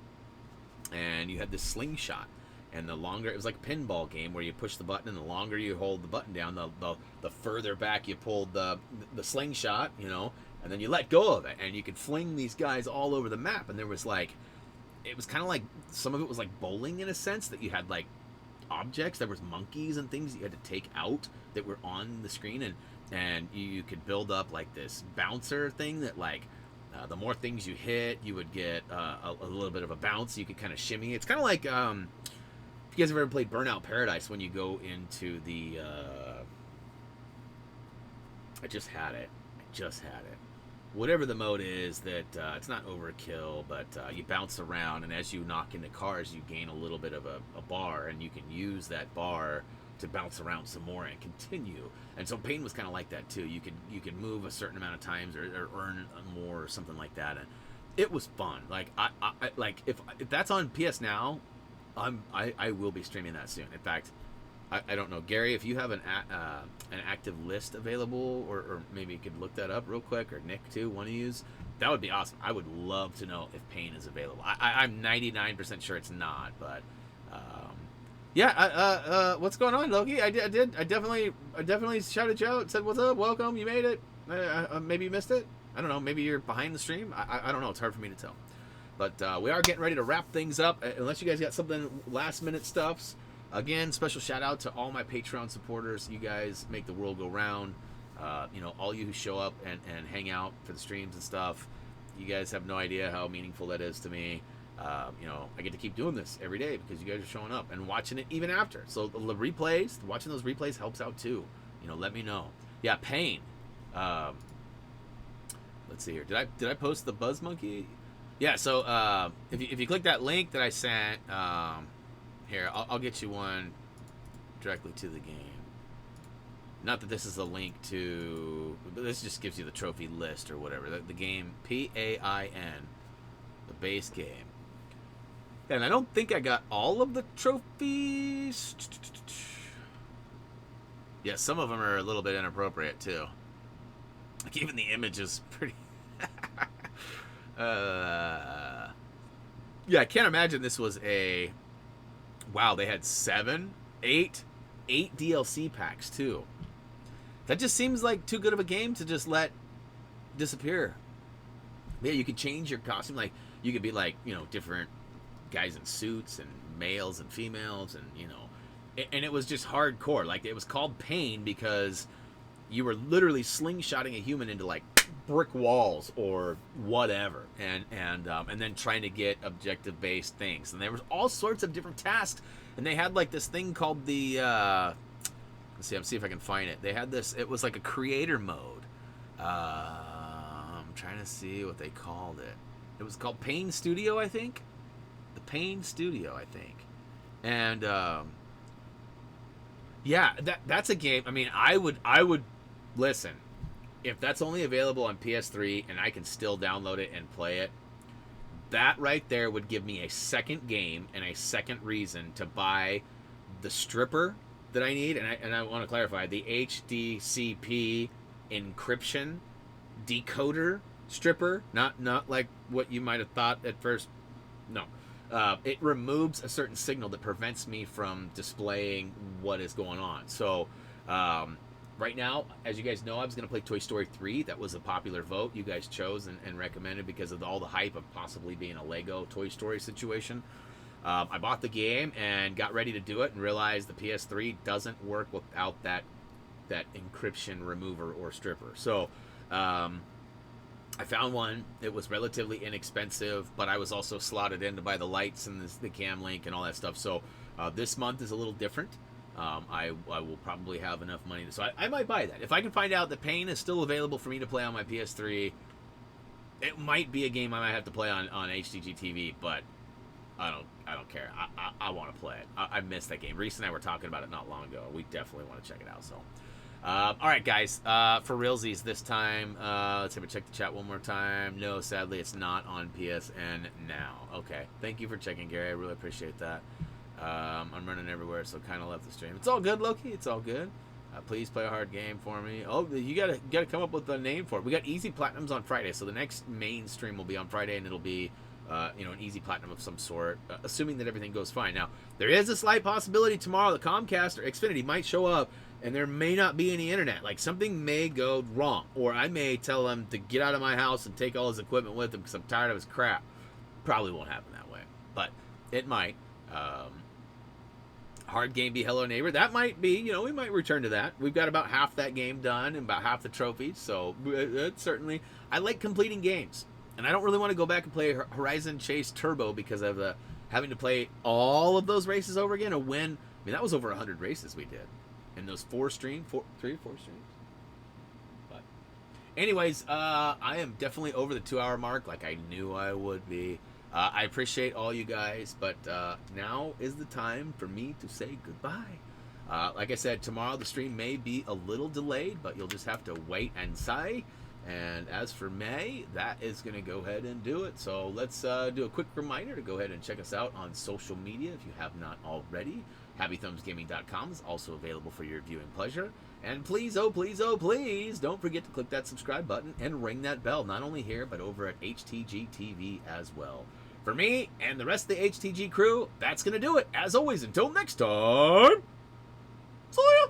and you had this slingshot, and the longer, it was like a pinball game where you push the button, and the longer you hold the button down, the further back you pulled the slingshot, you know, and then you let go of it, and you could fling these guys all over the map. And there was like, it was kind of like, some of it was like bowling in a sense, that you had like objects. There was monkeys and things that you had to take out that were on the screen, and you could build up like this bouncer thing that like, the more things you hit, you would get a little bit of a bounce. You could kind of shimmy. It's kind of like, if you guys have ever played Burnout Paradise, when you go into the I just had it. Whatever the mode is, that it's not overkill, but you bounce around, and as you knock into cars, you gain a little bit of a bar, and you can use that bar to bounce around some more and continue. And so Pain was kind of like that too. You could move a certain amount of times, or earn more, or something like that, and it was fun. Like I like, if that's on PS Now, I will be streaming that soon. In fact, I don't know, Gary, if you have an active list available, or maybe you could look that up real quick, or Nick too, one of yous, that would be awesome. I would love to know if Pain is available. I'm 99% sure it's not, but yeah. What's going on, Loki? I definitely shouted you out, said what's up, welcome, you made it. Maybe you missed it. I don't know. Maybe you're behind the stream. I don't know. It's hard for me to tell. But we are getting ready to wrap things up. Unless you guys got something last minute stuffs. Again, special shout out to all my Patreon supporters. You guys make the world go round. You know, all you who show up and hang out for the streams and stuff. You guys have no idea how meaningful that is to me. You know, I get to keep doing this every day because you guys are showing up and watching it even after. So the replays, watching those replays helps out too. You know, let me know. Yeah, Pain. Let's see here. Did I post the Buzz Monkey? Yeah. So if you click that link that I sent, here I'll get you one directly to the game. Not that this is a link to, but this just gives you the trophy list or whatever. The game, PAIN, the base game. And I don't think I got all of the trophies. Yeah, some of them are a little bit inappropriate too. Like even the image is pretty. Yeah, I can't imagine this was a. Wow, they had 8 DLC packs too. That just seems like too good of a game to just let disappear. Yeah, you could change your costume. Like you could be like, you know, different guys in suits and males and females, and you know, and it was just hardcore. Like it was called Pain because you were literally slingshotting a human into like brick walls or whatever, and then trying to get objective based things. And there was all sorts of different tasks, and they had like this thing called the let's see if I can find it. They had this, it was like a creator mode. I'm trying to see what they called it. It was called Pain Studio, I think. The Pain Studio, I think. And yeah, that's a game. I mean, I would listen. If that's only available on PS3 and I can still download it and play it, that right there would give me a second game and a second reason to buy the stripper that I need. And I want to clarify, the HDCP encryption decoder stripper, not like what you might have thought at first. No. It removes a certain signal that prevents me from displaying what is going on. So, right now, as you guys know, I was going to play Toy Story 3. That was a popular vote. You guys chose and recommended because of all the hype of possibly being a Lego Toy Story situation. I bought the game and got ready to do it and realized the PS3 doesn't work without that encryption remover or stripper. So, I found one. It was relatively inexpensive, but I was also slotted in to buy the lights and the cam link and all that stuff. So this month is a little different. I will probably have enough money, so I might buy that. If I can find out that Pain is still available for me to play on my PS3, it might be a game I might have to play on HTG TV, but I don't care. I want to play it. I missed that game. Reese and I were talking about it not long ago. We definitely want to check it out. So, all right, guys. For realsies this time, let's see if I check the chat one more time. No, sadly, it's not on PSN now. Okay. Thank you for checking, Gary. I really appreciate that. I'm running everywhere, so kind of left the stream. It's all good, Loki. It's all good. Please play a hard game for me. Oh, you gotta come up with a name for it. We got easy platinums on Friday, so the next main stream will be on Friday, and it'll be, you know, an easy platinum of some sort, assuming that everything goes fine. Now, there is a slight possibility tomorrow that Comcast or Xfinity might show up, and there may not be any internet. Like something may go wrong, or I may tell him to get out of my house and take all his equipment with him because I'm tired of his crap. Probably won't happen that way. but it might. Hard game be Hello Neighbor. That might be, we might return to that. We've got about half that game done and about half the trophies, so certainly, I like completing games. And I don't really want to go back and play Horizon Chase Turbo because of having to play all of those races over again and win. I mean, that was over 100 races we did in those 3 or 4 streams. But anyways, I am definitely over the 2-hour mark like I knew I would be. I appreciate all you guys, but now is the time for me to say goodbye. Like I said, tomorrow the stream may be a little delayed, but you'll just have to wait and see. And as for May, that is going to go ahead and do it. So let's do a quick reminder to go ahead and check us out on social media if you have not already. HappyThumbsGaming.com is also available for your viewing pleasure. And please, oh please, oh please, don't forget to click that subscribe button and ring that bell, not only here, but over at HTG TV as well. For me and the rest of the HTG crew, that's going to do it. As always, until next time, see ya!